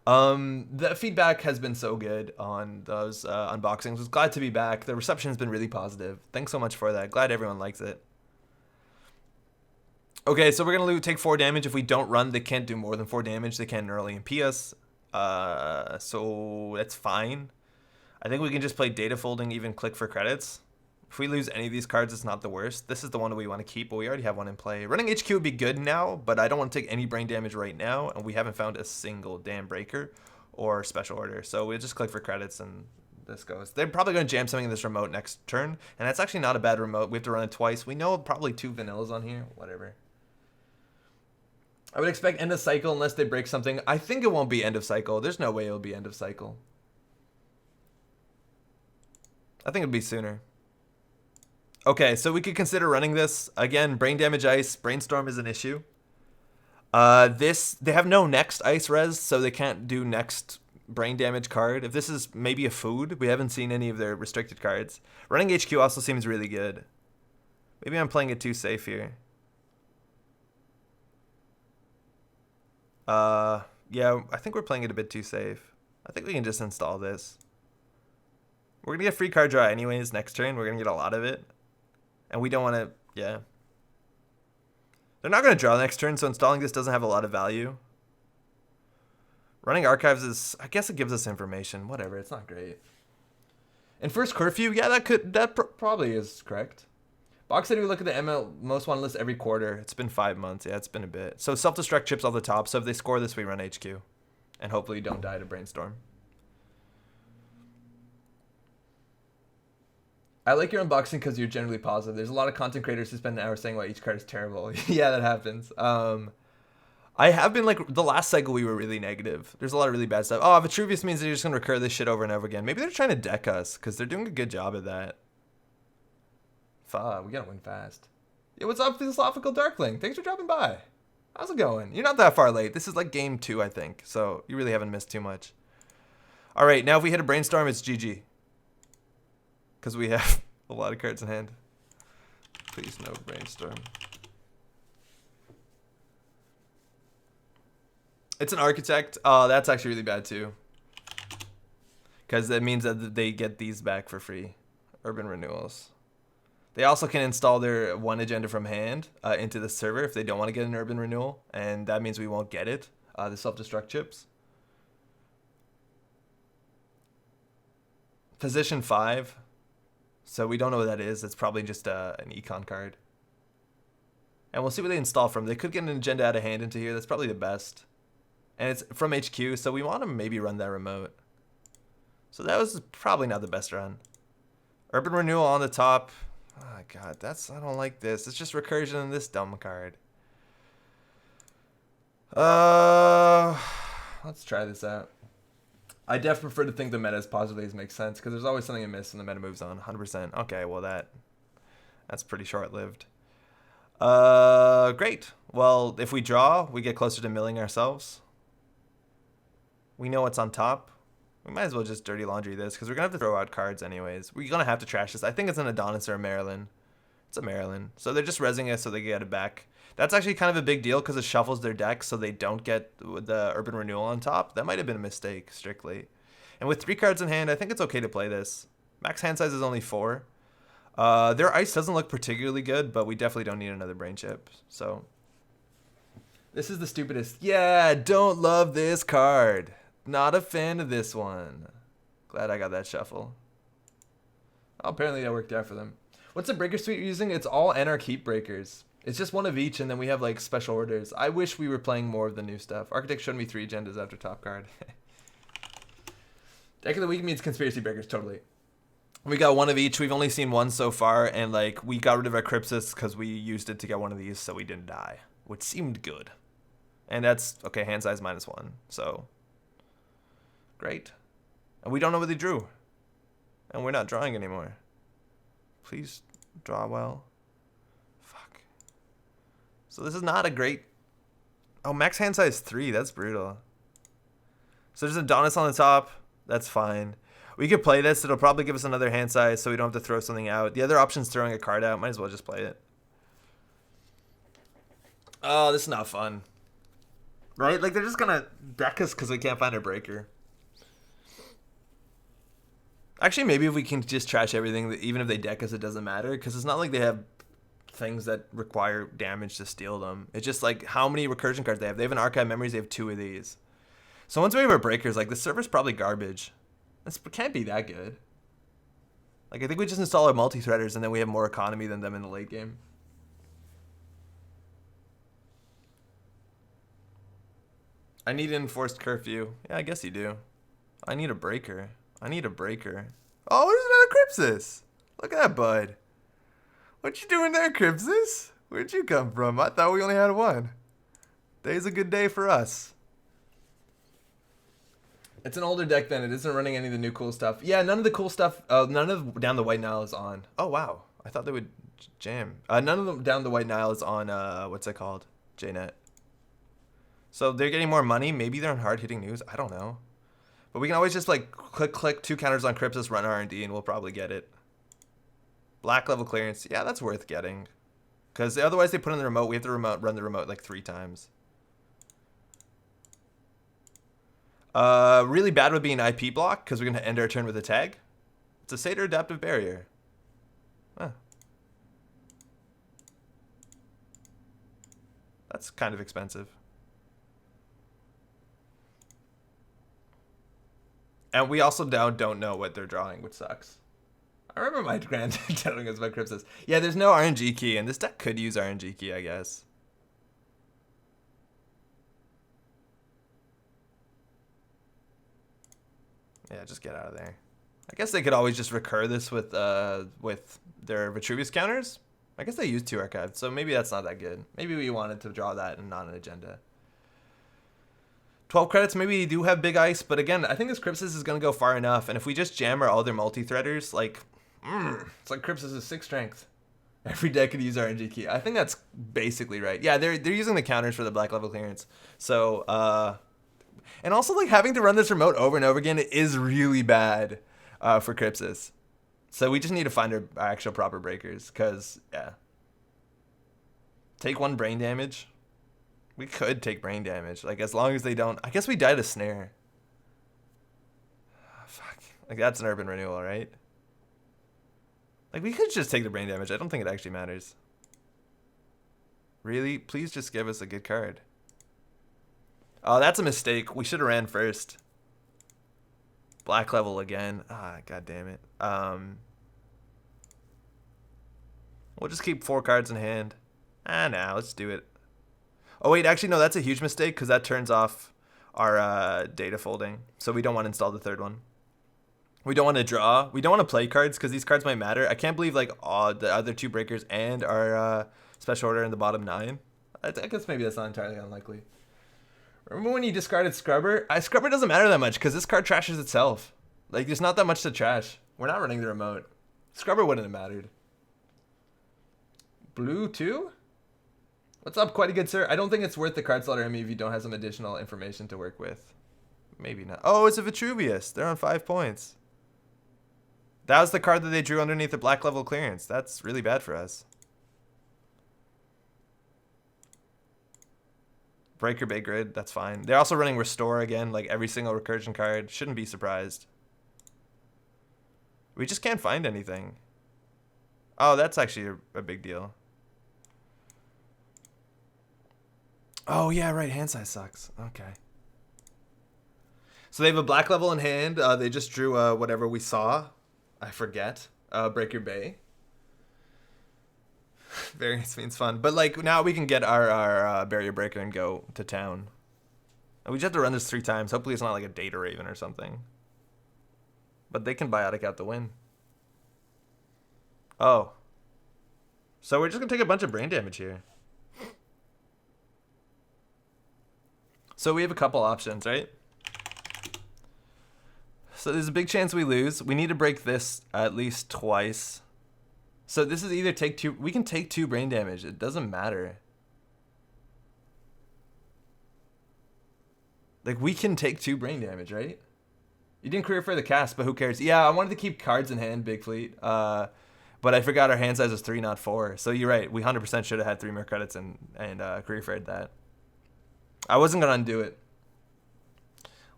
The feedback has been so good on those unboxings. Was glad to be back. The reception has been really positive. Thanks so much for that. Glad everyone likes it. Okay, so we're going to take 4 damage. If we don't run, they can't do more than 4 damage. They can't early EMP us. So that's fine. I think we can just play data folding, even click for credits. If we lose any of these cards, it's not the worst. This is the one that we want to keep, but we already have one in play. Running HQ would be good now, but I don't want to take any brain damage right now, and we haven't found a single damn breaker or special order. So we'll just click for credits, and this goes. They're probably going to jam something in this remote next turn, and that's actually not a bad remote. We have to run it twice. We know probably 2 vanillas on here. Whatever. I would expect end of cycle unless they break something. I think it won't be end of cycle. There's no way it'll be end of cycle. I think it'll be sooner. Okay, so we could consider running this. Again, brain damage ice. Brainstorm is an issue. They have no next ice res, so they can't do next brain damage card. If this is maybe a food, we haven't seen any of their restricted cards. Running HQ also seems really good. Maybe I'm playing it too safe here. Yeah, I think we're playing it a bit too safe. I think we can just install this. We're gonna get free card draw anyways next turn. We're gonna get a lot of it. And we don't want to, yeah. They're not going to draw next turn, so installing this doesn't have a lot of value. Running archives is, I guess it gives us information. Whatever, it's not great. And first curfew, yeah, that probably is correct. Box City, we look at the ML most wanted list every quarter. It's been 5 months. Yeah, it's been a bit. So self-destruct chips on the top. So if they score this, we run HQ. And hopefully don't die to Brainstorm. I like your unboxing because you're generally positive. There's a lot of content creators who spend an hour saying why each card is terrible. Yeah, that happens. I have been, like, the last cycle we were really negative. There's a lot of really bad stuff. Oh, Vitruvius means they're just going to recur this shit over and over again. Maybe they're trying to deck us because they're doing a good job of that. Fuck, we got to win fast. Yeah, what's up, Philosophical Darkling? Thanks for dropping by. How's it going? You're not that far late. This is like game 2, I think. So you really haven't missed too much. All right, now if we hit a Brainstorm, it's GG. because we have a lot of cards in hand. Please no brainstorm. It's an architect. Oh, that's actually really bad too. Because that means that they get these back for free. Urban renewals. They also can install their one agenda from hand into the server if they don't want to get an urban renewal. And that means we won't get it. The self-destruct chips. Position 5. So we don't know what that is. It's probably just an econ card. And we'll see what they install from. They could get an agenda out of hand into here. That's probably the best. And it's from HQ, so we want to maybe run that remote. So that was probably not the best run. Urban renewal on the top. Oh god, I don't like this. It's just recursion in this dumb card. Let's try this out. I definitely prefer to think the meta as positively as makes sense, because there's always something I miss when the meta moves on. 100%. Okay, well that's pretty short-lived. Great. Well, if we draw, we get closer to milling ourselves. We know what's on top. We might as well just dirty laundry this, because we're going to have to throw out cards anyways. We're going to have to trash this. I think it's an Adonis or a Maryland. It's a Maryland. So they're just rezzing it so they get it back. That's actually kind of a big deal because it shuffles their deck so they don't get the Urban Renewal on top. That might have been a mistake, strictly. And with 3 cards in hand, I think it's okay to play this. Max hand size is only 4. Their ice doesn't look particularly good, but we definitely don't need another brain chip. So this is the stupidest. Yeah, don't love this card. Not a fan of this one. Glad I got that shuffle. Oh, apparently that worked out for them. What's the breaker suite you're using? It's all Anarch Heat breakers. It's just one of each, and then we have like special orders. I wish we were playing more of the new stuff. Architect showed me 3 agendas after top card. Deck of the week means conspiracy breakers, totally. We got one of each. We've only seen one so far, and like we got rid of our Crypsis because we used it to get one of these, so we didn't die, which seemed good. And that's okay. Hand size -1, so great. And we don't know what they drew, and we're not drawing anymore. Please draw well. Fuck. So this is not a great. Oh, max hand size 3. That's brutal. So there's Adonis on the top. That's fine. We could play this. It'll probably give us another hand size so we don't have to throw something out. The other option is throwing a card out. Might as well just play it. Oh, this is not fun. Right? Like, they're just going to deck us because we can't find our breaker. Actually, maybe if we can just trash everything, even if they deck us, it doesn't matter. Because it's not like they have things that require damage to steal them. It's just like how many recursion cards they have. They have an Archive Memories. They have 2 of these. So once we have our breakers, like, the server's probably garbage. This can't be that good. Like, I think we just install our multi-threaders and then we have more economy than them in the late game. I need an enforced curfew. Yeah, I guess you do. I need a breaker. I need a breaker. Oh, there's another Crypsis. Look at that, bud. What you doing there, Crypsis? Where'd you come from? I thought we only had 1. Today's a good day for us. It's an older deck then. It isn't running any of the new cool stuff. Yeah, none of the cool stuff. None of Down the White Nile is on. Oh, wow. I thought they would jam. None of them Down the White Nile is on, what's it called? JNet. So they're getting more money. Maybe they're on hard-hitting news. I don't know. But we can always just, like, click 2 counters on Crypsis, run R&D, and we'll probably get it. Black level clearance. Yeah, that's worth getting. Because otherwise they put in the remote. We have to run the remote, like, 3 times. Really bad would be an IP block because we're going to end our turn with a tag. It's a Satyr Adaptive Barrier. Huh. That's kind of expensive. And we also don't know what they're drawing, which sucks. I remember my grand telling us about Crypsis. Yeah, there's no RNG key, and this deck could use RNG key, I guess. Yeah, just get out of there. I guess they could always just recur this with their Vitruvius counters. I guess they used 2 archives, so maybe that's not that good. Maybe we wanted to draw that and not an agenda. 12 credits, maybe they do have big ice, but again, I think this Crypsis is going to go far enough, and if we just jam our other multi-threaders, like, it's like Crypsis is 6 strength. Every deck could use RNG key. I think that's basically right. Yeah, they're using the counters for the black level clearance. So, and also, like, having to run this remote over and over again is really bad for Crypsis. So we just need to find our actual proper breakers, because, yeah. Take 1 brain damage. We could take brain damage, like, as long as they don't... I guess we died a snare. Oh, fuck. Like, that's an urban renewal, right? Like, we could just take the brain damage. I don't think it actually matters. Really? Please just give us a good card. Oh, that's a mistake. We should have ran first. Black level again. Ah, god damn it. We'll just keep 4 cards in hand. Nah, let's do it. Oh, wait, actually, no, that's a huge mistake, because that turns off our data folding. So we don't want to install the 3rd one. We don't want to draw. We don't want to play cards, because these cards might matter. I can't believe, like, the other 2 breakers and our special order in the bottom 9. I guess maybe that's not entirely unlikely. Remember when you discarded Scrubber? Scrubber doesn't matter that much, because this card trashes itself. Like, there's not that much to trash. We're not running the remote. Scrubber wouldn't have mattered. Blue 2? What's up, quite a good sir? I don't think it's worth the card slot or if you don't have some additional information to work with. Maybe not. Oh, it's a Vitruvius. They're on 5 points. That was the card that they drew underneath the black level clearance. That's really bad for us. Breaker Bay Grid, that's fine. They're also running Restore again, like every single recursion card. Shouldn't be surprised. We just can't find anything. Oh, that's actually a big deal. Oh, yeah, right. Hand size sucks. Okay. So they have a black level in hand. They just drew whatever we saw. I forget. Breaker Bay. Variance means fun. But, like, now we can get our Barrier Breaker and go to town. And we just have to run this 3 times. Hopefully it's not like a Data Raven or something. But they can Biotic out the win. Oh. So we're just going to take a bunch of brain damage here. So we have a couple options, right? So there's a big chance we lose. We need to break this at least twice. So this is either take 2. We can take 2 brain damage. It doesn't matter. Like, we can take 2 brain damage, right? You didn't clear for the cast, but who cares? Yeah, I wanted to keep cards in hand, Big Fleet. But I forgot our hand size was 3, not 4. So you're right. We 100% should have had 3 more credits and career fared that. I wasn't going to undo it.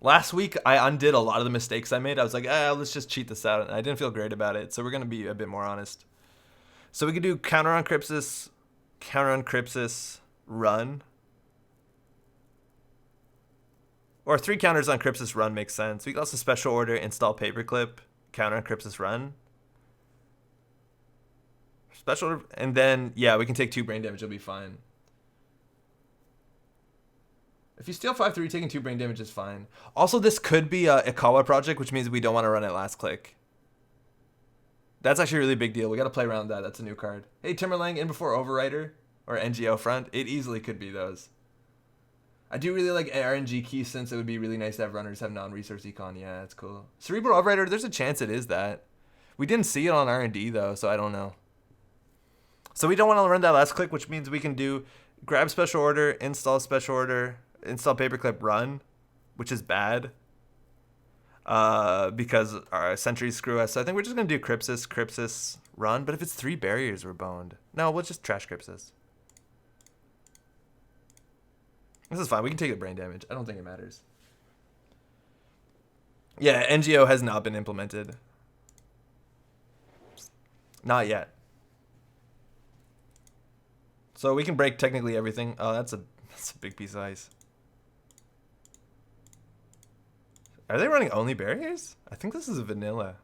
Last week, I undid a lot of the mistakes I made. I was like, let's just cheat this out. And I didn't feel great about it. So we're going to be a bit more honest. So we could do counter on Crypsis, run. Or 3 counters on Crypsis, run makes sense. We could also special order, install Paperclip, counter on Crypsis, run. Special order, and then, yeah, we can take 2 brain damage. It'll be fine. If you steal 5-3, taking 2 brain damage is fine. Also, this could be a Ikawa project, which means we don't want to run it last click. That's actually a really big deal. We got to play around that. That's a new card. Hey, Timberlang, in before Overwriter or NGO front. It easily could be those. I do really like RNG keys, since it would be really nice to have runners have non-resource econ. Yeah, that's cool. Cerebral Overwriter, there's a chance it is that. We didn't see it on R&D, though, so I don't know. So we don't want to run that last click, which means we can do grab special order, install special order, install Paperclip, run, which is bad because our sentries screw us. So I think we're just going to do Crypsis, run. But if it's 3 barriers, we're boned. No, we'll just trash Crypsis. This is fine. We can take the brain damage. I don't think it matters. Yeah, NGO has not been implemented. Not yet. So we can break technically everything. Oh, that's a big piece of ice. Are they running only barriers? I think this is a vanilla.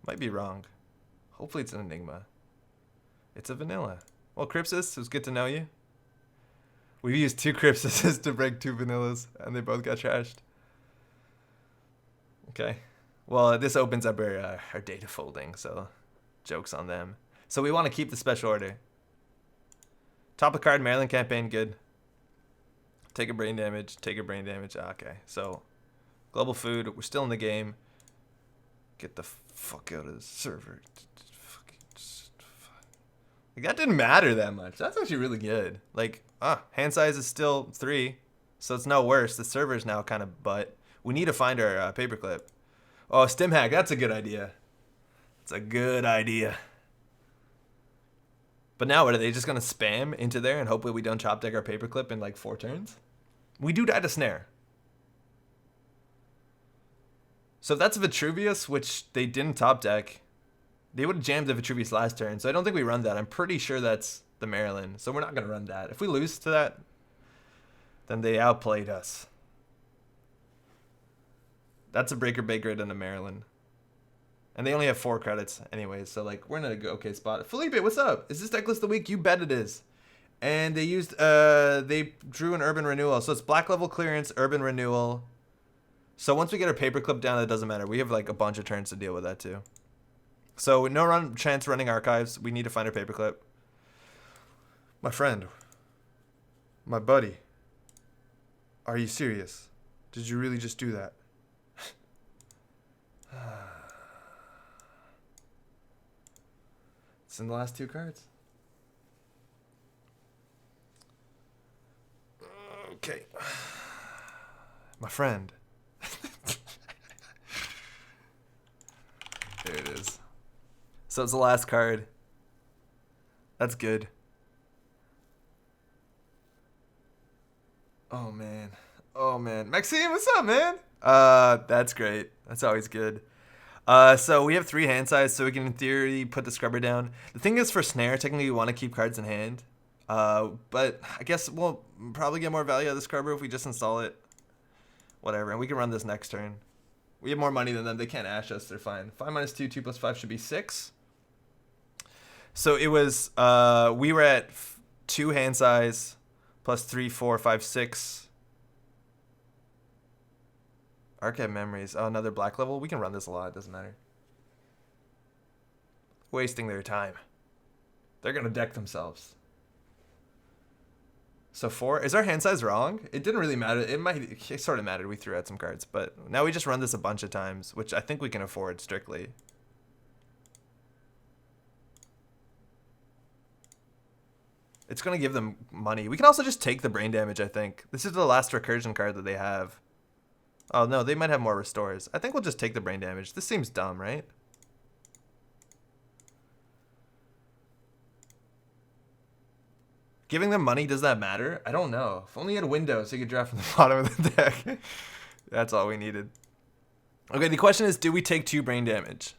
Might be wrong. Hopefully it's an enigma. It's a vanilla. Well, Crypsis, it was good to know you. We've used 2 Crypsises to break 2 vanillas, and they both got trashed. Okay. Well, this opens up our data folding, so joke's on them. So we want to keep the special order. Top of card, Maryland campaign, good. Take a brain damage, take a brain damage. Okay, so global food, we're still in the game. Get the fuck out of the server. Like, that didn't matter that much. That's actually really good. Like, hand size is still 3, so it's no worse. The server's now kind of butt. We need to find our Paperclip. Oh, stim hack, that's a good idea. It's a good idea. But now what, are they just going to spam into there and hopefully we don't chop deck our paperclip in like 4 turns? We do die to snare. So if that's Vitruvius, which they didn't top deck, they would have jammed the Vitruvius last turn. So I don't think we run that. I'm pretty sure that's the Maryland. So we're not going to run that. If we lose to that, then they outplayed us. That's a breaker baker and a Maryland. And they only have 4 credits anyways, so like we're in a okay spot. Felipe, what's up? Is this Decklist of the week? You bet it is. And they used they drew an urban renewal. So it's black level clearance, urban renewal. So once we get our paperclip down, it doesn't matter. We have like a bunch of turns to deal with that too. So no chance running archives. We need to find our paperclip. My friend. My buddy. Are you serious? Did you really just do that? It's in the last 2 cards. Okay. My friend. There it is. So it's the last card. That's good. Oh, man. Oh, man. Maxime, what's up, man? That's great. That's always good. So we have 3 hand size, so we can in theory put the scrubber down. The thing is, for snare, technically we want to keep cards in hand. But I guess we'll probably get more value out of the scrubber if we just install it. Whatever, and we can run this next turn. We have more money than them. They can't ash us. They're fine. 5 minus 2, 2 plus 5 should be 6. So it was, we were at 2 hand size plus 3, 4, 5, 6. Archive memories. Oh, another black level. We can run this a lot. It doesn't matter. Wasting their time. They're going to deck themselves. So 4. Is our hand size wrong? It didn't really matter. It sort of mattered. We threw out some cards. But now we just run this a bunch of times, which I think we can afford strictly. It's going to give them money. We can also just take the brain damage, I think. This is the last recursion card that they have. Oh, no, they might have more restores. I think we'll just take the brain damage. This seems dumb, right? Giving them money, does that matter? I don't know. If only you had windows so you could draft from the bottom of the deck. That's all we needed. Okay, the question is, do we take 2 brain damage?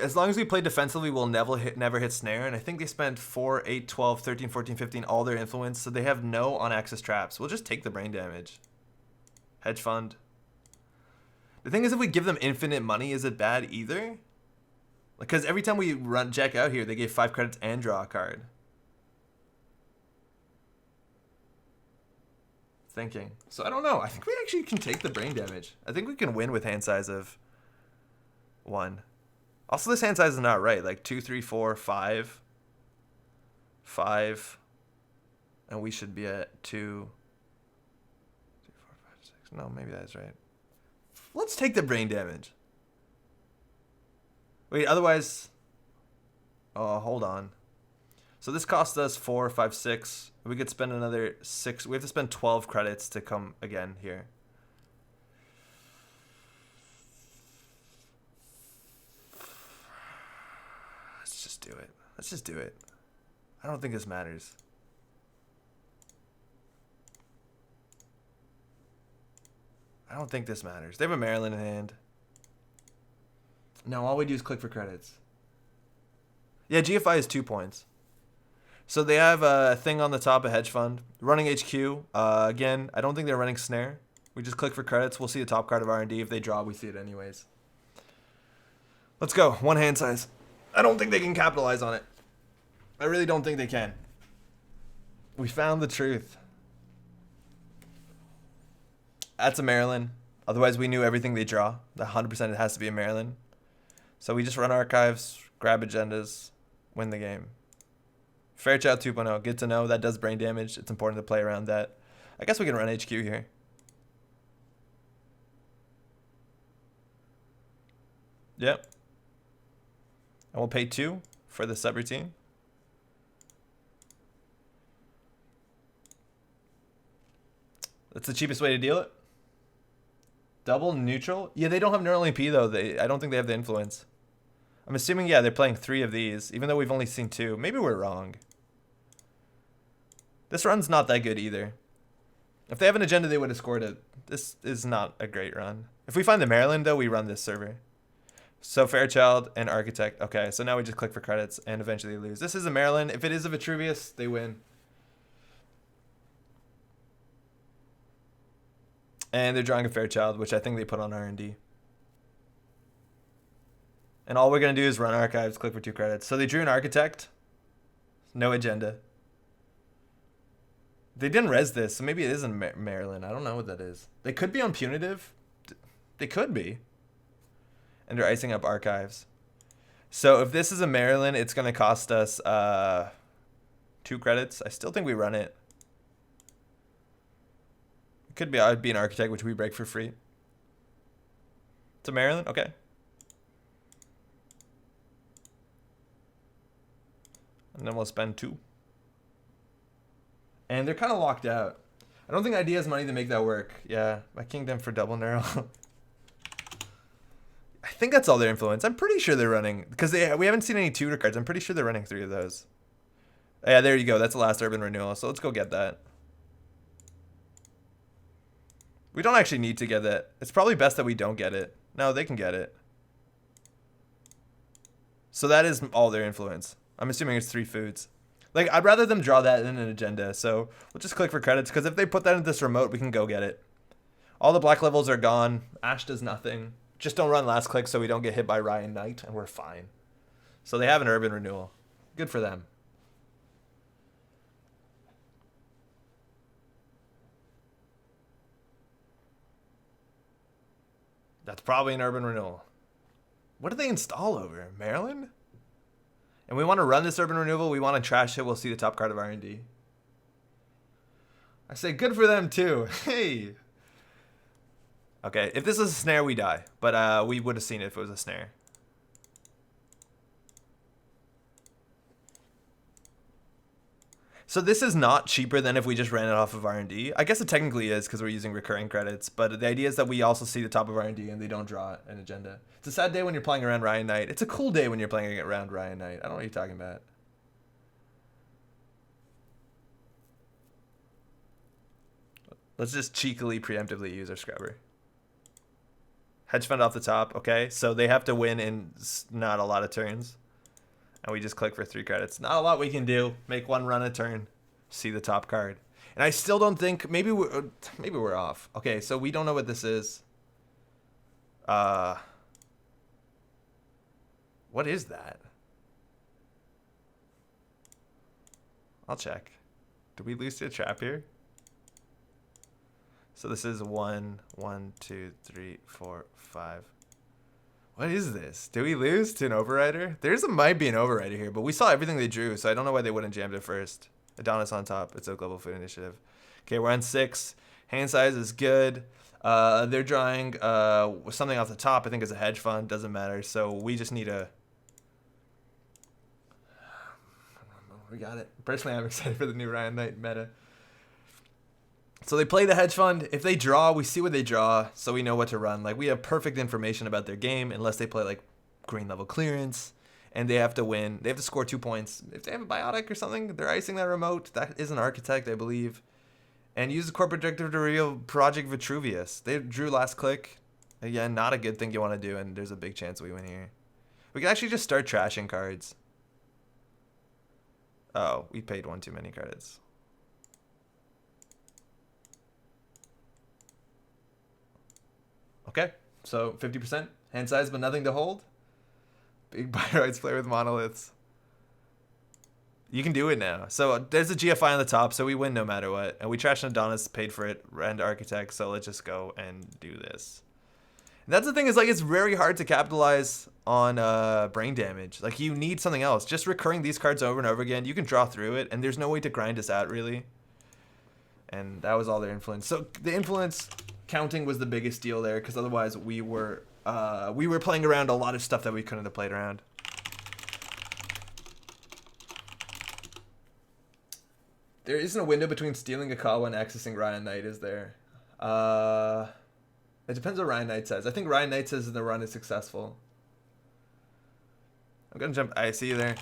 As long as we play defensively, we'll never hit snare. And I think they spent 4, 8, 12, 13, 14, 15, all their influence. So they have no on-axis traps. We'll just take the brain damage. Hedge fund. The thing is, if we give them infinite money, is it bad either? Because every time we run Jack out here, they gave 5 credits and draw a card. Thinking. So I don't know. I think we actually can take the brain damage. I think we can win with hand size of 1. Also, this hand size is not right. Like 2, 3, 4, 5. 5. And we should be at 2. 3, 4, 5, 6. No, maybe that's right. Let's take the brain damage. Wait, otherwise... Oh, hold on. So this cost us 4, 5, 6. We could spend another 6. We have to spend 12 credits to come again here. Let's just do it. Let's just do it. I don't think this matters. I don't think this matters. They have a Maryland in hand. No, all we do is click for credits. Yeah, GFI is 2 points. So they have a thing on the top, a hedge fund. Running HQ. Again, I don't think they're running snare. We just click for credits. We'll see the top card of R&D. If they draw, we see it anyways. Let's go. 1 hand size. I don't think they can capitalize on it. I really don't think they can. We found the truth. That's a Maryland. Otherwise, we knew everything they draw. 100% it has to be a Maryland. So we just run archives, grab agendas, win the game. Fairchild 2.0. Good to know. That does brain damage. It's important to play around that. I guess we can run HQ here. Yep. And we'll pay 2 for the subroutine. That's the cheapest way to deal it. Double neutral? Yeah, they don't have neural AP though. I don't think they have the influence. I'm assuming, yeah, they're playing 3 of these, even though we've only seen 2. Maybe we're wrong. This run's not that good either. If they have an agenda, they would have scored it. This is not a great run. If we find the Maryland, though, we run this server. So Fairchild and Architect. Okay, so now we just click for credits and eventually lose. This is a Maryland. If it is a Vitruvius, they win. And they're drawing a Fairchild, which I think they put on R&D. And all we're going to do is run archives, click for 2 credits. So they drew an Architect. No agenda. They didn't res this, so maybe it is in Maryland. I don't know what that is. They could be on Punitive. They could be. And they're icing up archives. So if this is a Maryland, it's going to cost us 2 credits. I still think we run it. It could be, I'd be an Architect, which we break for free. It's a Maryland? Okay. And then we'll spend 2. And they're kind of locked out. I don't think ID has money to make that work. Yeah, my Kingdom for double neural. I think that's all their influence. I'm pretty sure they're running, because we haven't seen any tutor cards. I'm pretty sure they're running 3 of those. Yeah, there you go. That's the last urban renewal. So let's go get that. We don't actually need to get that. It's probably best that we don't get it. No, they can get it. So that is all their influence. I'm assuming it's 3 foods. Like, I'd rather them draw that than an agenda. So we'll just click for credits, because if they put that in this remote, we can go get it. All the black levels are gone. Ash does nothing. Just don't run last click so we don't get hit by Ryan Knight, and we're fine. So they have an urban renewal. Good for them. That's probably an urban renewal. What did they install over? Maryland? And we want to run this urban renewal. We want to trash it. We'll see the top card of R&D. I say good for them too. Hey. Okay, if this is a snare, we die. But we would have seen it if it was a snare. So this is not cheaper than if we just ran it off of R&D. I guess it technically is because we're using recurring credits. But the idea is that we also see the top of R&D and they don't draw an agenda. It's a sad day when you're playing around Ryan Knight. It's a cool day when you're playing around Ryan Knight. I don't know what you're talking about. Let's just cheekily, preemptively use our scrubber. Hedge fund off the top. Okay, so they have to win in not a lot of turns. And we just click for 3 credits. Not a lot we can do. Make 1 run a turn. See the top card. And I still don't think... Maybe we're off. Okay, so we don't know what this is. What is that? I'll check. Did we lose to a trap here? So this is 1, 2, 3, 4, 5. What is this? Did we lose to an overrider? Might be an overrider here, but we saw everything they drew, so I don't know why they wouldn't jam it first. Adonis on top. It's a global food initiative. Okay, we're on 6. Hand size is good. They're drawing something off the top. I think it's a hedge fund. Doesn't matter. So we just need a... We got it. Personally, I'm excited for the new Ryan Knight meta. So they play the hedge fund. If they draw, we see what they draw, so we know what to run. Like, we have perfect information about their game, unless they play, like, green level clearance, and they have to win. They have to score 2 points. If they have a biotic or something, they're icing that remote. That is an Architect, I believe. And use the corporate directive to reveal Project Vitruvius. They drew last click. Again, not a good thing you want to do, and there's a big chance we win here. We can actually just start trashing cards. Oh, we paid 1 too many credits. Okay, so 50%. Hand size, but nothing to hold. Big Byrides player with monoliths. You can do it now. So there's a GFI on the top, so we win no matter what. And we trashed Adonis, paid for it, and Architect, so let's just go and do this. And that's the thing, is like, it's very hard to capitalize on brain damage. Like, you need something else. Just recurring these cards over and over again, you can draw through it, and there's no way to grind us out, really. And that was all their influence. So the influence counting was the biggest deal there, because otherwise we were playing around a lot of stuff that we couldn't have played around. There isn't a window between stealing a Kawa and accessing Ryan Knight, is there? It depends what Ryan Knight says. I think Ryan Knight says the run is successful. I'm gonna jump. I see you there.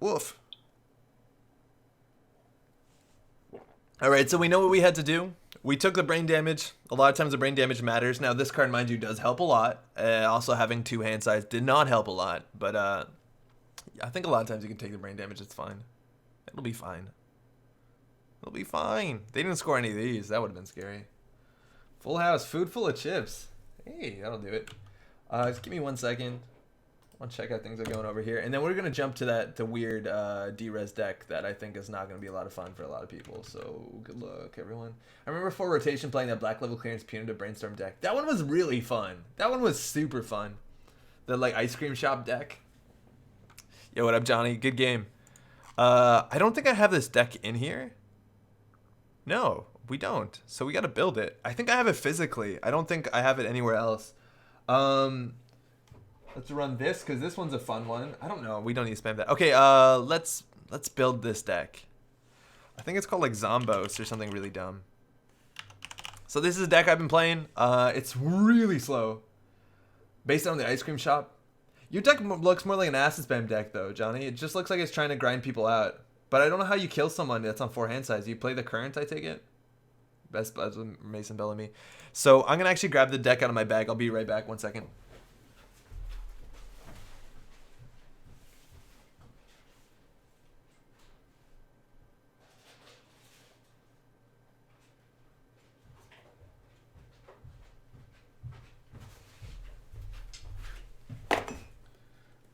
Woof. Alright, so we know what we had to do. We took the brain damage. A lot of times the brain damage matters. Now this card, mind you, does help a lot. Also having 2 hand size did not help a lot. But I think a lot of times you can take the brain damage. It's fine. It'll be fine. It'll be fine. They didn't score any of these. That would have been scary. Full house. Food full of chips. Hey, that'll do it. Just give me 1 second. I want to check how things are going over here. And then we're going to jump to the weird D-rez deck that I think is not going to be a lot of fun for a lot of people. So good luck, everyone. I remember 4 rotation playing that black level clearance punitive brainstorm deck. That one was really fun. That one was super fun. The like ice cream shop deck. Yo, what up, Johnny? Good game. I don't think I have this deck in here. No, we don't. So we got to build it. I think I have it physically. I don't think I have it anywhere else. Let's run this because this one's a fun one. I don't know. We don't need to spam that. Okay, let's build this deck. I think it's called like Zombos or something really dumb. So this is a deck I've been playing. It's really slow. Based on the ice cream shop. Your deck looks more like an acid spam deck though, Johnny. It just looks like it's trying to grind people out. But I don't know how you kill someone that's on 4 hand size. You play the current, I take it? Best buds with Mason Bellamy. So I'm going to actually grab the deck out of my bag. I'll be right back. 1 second.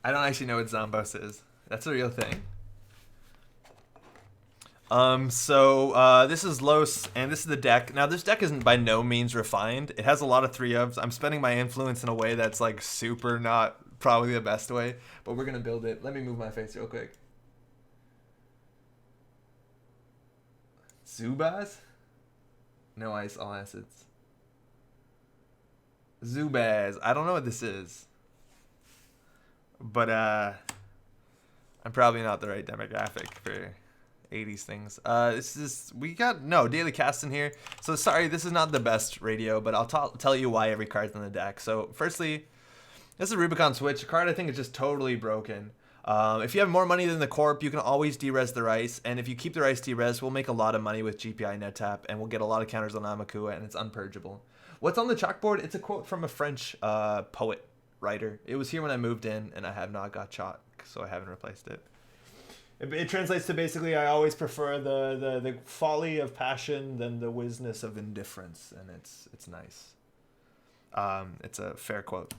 I don't actually know what Zambos is. That's a real thing. This is Los, and this is the deck. Now, this deck isn't by no means refined. It has a lot of 3-ofs. I'm spending my influence in a way that's, like, super not probably the best way. But we're going to build it. Let me move my face real quick. Zubaz? No ice, all acids. Zubaz. I don't know what this is. But, I'm probably not the right demographic for 80s things. We got daily cast in here. So sorry, this is not the best radio, but I'll tell you why every card's in the deck. So firstly, this is Rubicon Switch. A card I think is just totally broken. If you have more money than the corp, you can always D-rez the rice, and if you keep the rice D-rez, we'll make a lot of money with GPI net tap, and we'll get a lot of counters on Amakua, and it's unpurgeable. What's on the chalkboard? It's a quote from a French poet writer. It was here when I moved in, and I have not got chalk, so I haven't replaced it. It translates to basically, I always prefer the folly of passion than the wisness of indifference, and it's nice. It's a fair quote.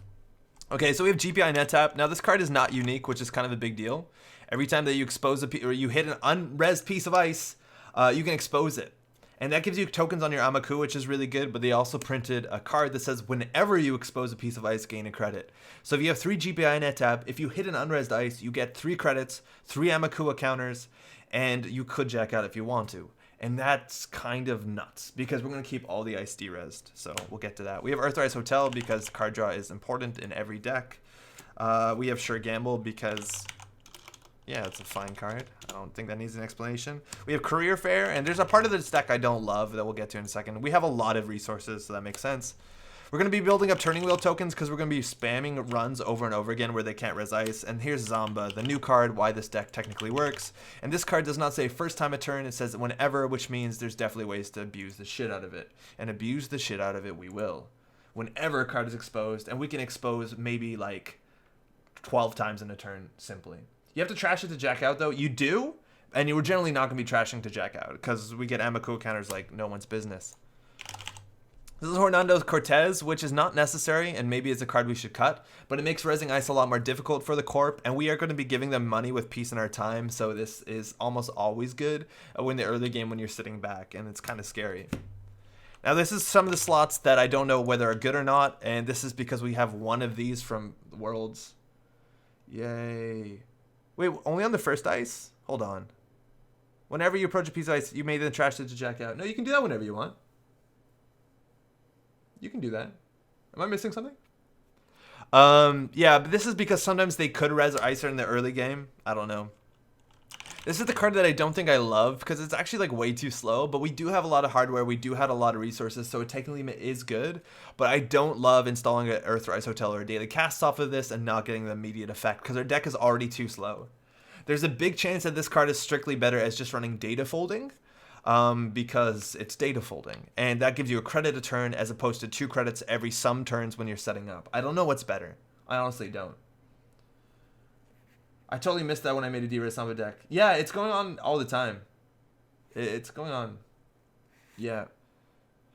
Okay, so we have GPI net tap. Now this card is not unique, which is kind of a big deal. Every time that you expose or you hit an unrezzed piece of ice, you can expose it. And that gives you tokens on your Amaku, which is really good, but they also printed a card that says whenever you expose a piece of ice, gain a credit. So if you have 3 GPI net tap, if you hit an unrezzed ice, you get 3 credits, 3 Amakua counters, and you could jack out if you want to. And that's kind of nuts, because we're going to keep all the ice D-rezzed, so we'll get to that. We have Earthrise Hotel, because card draw is important in every deck. We have Sure Gamble, because... yeah, it's a fine card. I don't think that needs an explanation. We have Career Fair, and there's a part of this deck I don't love that we'll get to in a second. We have a lot of resources, so that makes sense. We're going to be building up Turning Wheel tokens because we're going to be spamming runs over and over again where they can't res ice. And here's Zamba, the new card, why this deck technically works. And this card does not say first time a turn, it says whenever, which means there's definitely ways to abuse the shit out of it. And abuse the shit out of it we will. Whenever a card is exposed, and we can expose maybe like 12 times in a turn simply. You have to trash it to jack out, though. You do, and you were generally not going to be trashing to jack out because we get Amakua counters like no one's business. This is Hernando Cortez, which is not necessary, and maybe it's a card we should cut, but it makes rezzing ice a lot more difficult for the corp, and we are going to be giving them money with peace in our time, so this is almost always good in the early game when you're sitting back, and it's kind of scary. Now, this is some of the slots that I don't know whether are good or not, and this is because we have one of these from Worlds. Yay. Wait, only on the first ice? Hold on. Whenever you approach a piece of ice, you may then trash it to jack out. No, you can do that whenever you want. You can do that. Am I missing something? Yeah, but this is because sometimes they could res or ice her in the early game. I don't know. This is the card that I don't think I love because it's actually like way too slow, but we do have a lot of hardware, we do have a lot of resources, so it technically is good, but I don't love installing an Earthrise Hotel or a Daily Casts off of this and not getting the immediate effect because our deck is already too slow. There's a big chance that this card is strictly better as just running data folding because it's data folding, and that gives you a credit a turn as opposed to 2 credits every some turns when you're setting up. I don't know what's better. I honestly don't. I totally missed that when I made a D-rez Zamba deck. Yeah, it's going on all the time. It's going on. Yeah.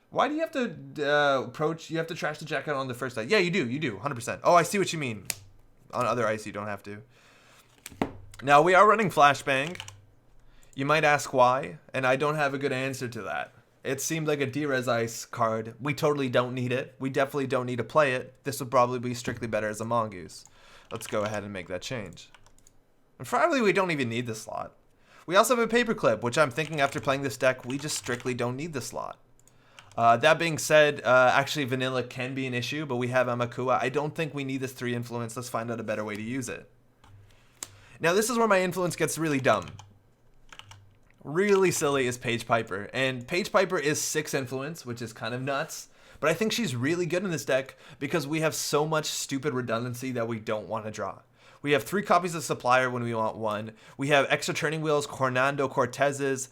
Why do you have to approach? You have to trash the jack out on the first ice. Yeah, you do. You do. 100%. Oh, I see what you mean. On other ice, you don't have to. Now, we are running Flashbang. You might ask why, and I don't have a good answer to that. It seemed like a D-rez ice card. We totally don't need it. We definitely don't need to play it. This would probably be strictly better as a Mongoose. Let's go ahead and make that change. And probably we don't even need this slot. We also have a Paperclip, which I'm thinking after playing this deck, we just strictly don't need the slot. That being said, actually Vanilla can be an issue, but we have Amakua. I don't think we need this 3 influence. Let's find out a better way to use it. Now this is where my influence gets really dumb. Really silly is Page Piper. And Page Piper is 6 influence, which is kind of nuts. But I think she's really good in this deck because we have so much stupid redundancy that we don't want to draw. We have 3 copies of Supplier when we want 1. We have extra turning wheels, Cornando Cortezes.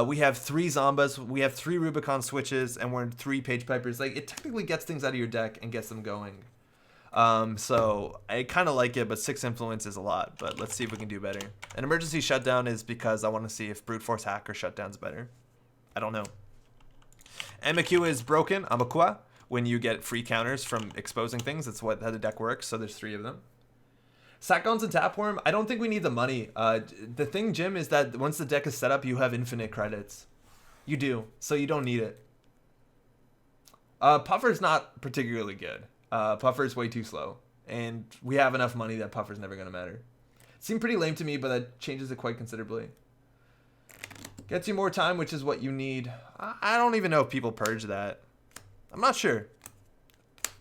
We have 3 Zambas. We have 3 Rubicon switches, and we're in 3 Page Pipers. Like, it technically gets things out of your deck and gets them going. So I kind of like it, but 6 influence is a lot. But let's see if we can do better. An emergency shutdown is because I want to see if brute force hack or shutdown's better. I don't know. Amakua is broken. Amakua. When you get free counters from exposing things, that's how the deck works. So there's 3 of them. Sackons and Tapworm, I don't think we need the money. The thing, Jim, is that once the deck is set up, you have infinite credits. You do, so you don't need it. Puffer's not particularly good. Puffer's way too slow, and we have enough money that Puffer's never going to matter. Seemed pretty lame to me, but that changes it quite considerably. Gets you more time, which is what you need. I don't even know if people purge that. I'm not sure.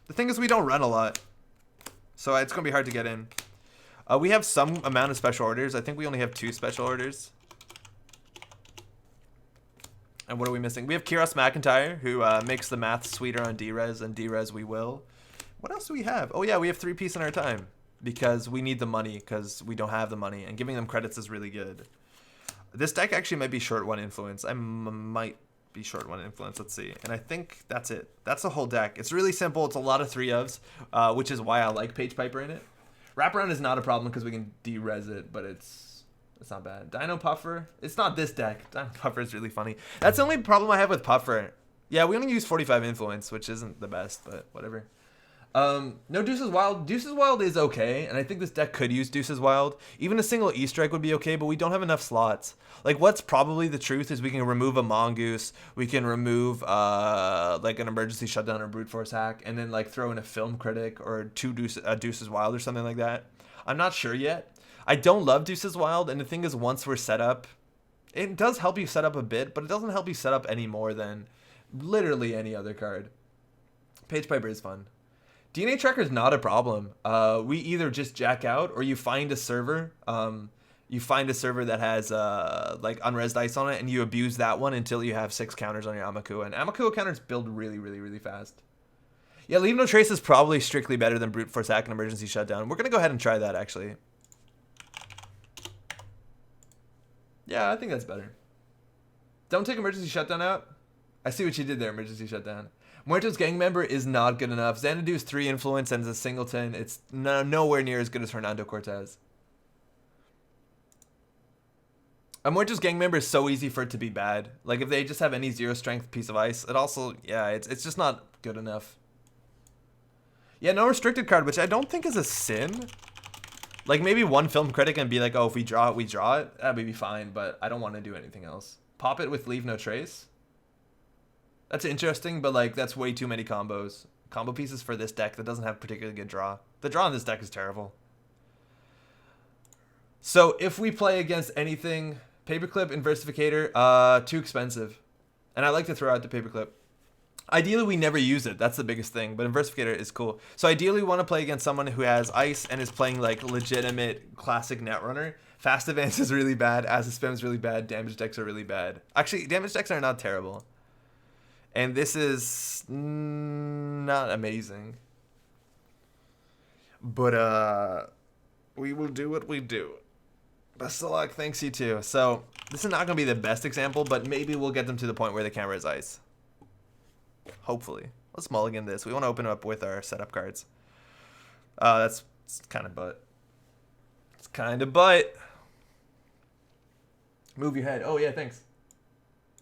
The thing is, we don't run a lot, so it's going to be hard to get in. We have some amount of special orders. I think we only have 2 special orders. And what are we missing? We have Kiros McIntyre, who makes the math sweeter on D-rez, and D-rez we will. What else do we have? Oh yeah, we have 3 piece in our time. Because we need the money, because we don't have the money. And giving them credits is really good. This deck actually might be short 1 influence. I might be short 1 influence. Let's see. And I think that's it. That's the whole deck. It's really simple. It's a lot of 3-ofs, which is why I like Page Piper in it. Wraparound is not a problem because we can D-rez it, but it's not bad. Dino Puffer, it's not this deck. Dino Puffer is really funny. That's the only problem I have with Puffer. Yeah, we only use 45 influence, which isn't the best, but whatever. No Deuces Wild. Deuces Wild is okay, and I think this deck could use Deuces Wild. Even a single Easter egg would be okay, but we don't have enough slots. Like, what's probably the truth is we can remove a Mongoose, we can remove, like, an emergency shutdown or brute force hack, and then, like, throw in a film critic or 2 Deuces Wild or something like that. I'm not sure yet. I don't love Deuces Wild, and the thing is, once we're set up, it does help you set up a bit, but it doesn't help you set up any more than literally any other card. Page Piper is fun. DNA Tracker is not a problem. We either just jack out or you find a server. You find a server that has like unres dice on it, and you abuse that one until you have 6 counters on your Amakua. And Amakua counters build really, really, really fast. Yeah, Leave No Trace is probably strictly better than Brute Force Hack and Emergency Shutdown. We're going to go ahead and try that, actually. Yeah, I think that's better. Don't take Emergency Shutdown out. I see what you did there, Emergency Shutdown. Muerto's Gang Member is not good enough. Xanadu's 3 influence and is a singleton. It's nowhere near as good as Fernando Cortez. A Muerto's Gang Member is so easy for it to be bad. Like, if they just have any 0 strength piece of ice, it also, yeah, it's just not good enough. Yeah, no restricted card, which I don't think is a sin. Like, maybe 1 film critic and be like, oh, if we draw it, we draw it. That would be fine, but I don't want to do anything else. Pop it with Leave No Trace. That's interesting, but, like, that's way too many combos. Combo pieces for this deck that doesn't have particularly good draw. The draw on this deck is terrible. So, if we play against anything, Paperclip, Inversificator, too expensive. And I like to throw out the Paperclip. Ideally, we never use it. That's the biggest thing, but Inversificator is cool. So, ideally, we want to play against someone who has ice and is playing, like, legitimate classic Netrunner. Fast advance is really bad. Acid spam is really bad. Damage decks are really bad. Actually, damage decks are not terrible. And this is not amazing. But we will do what we do. Best of luck. Thanks, you too. So this is not going to be the best example, but maybe we'll get them to the point where they can't res ice. Hopefully. Let's mulligan this. We want to open up with our setup cards. That's kind of butt. It's kind of butt. Move your head. Oh, yeah, thanks.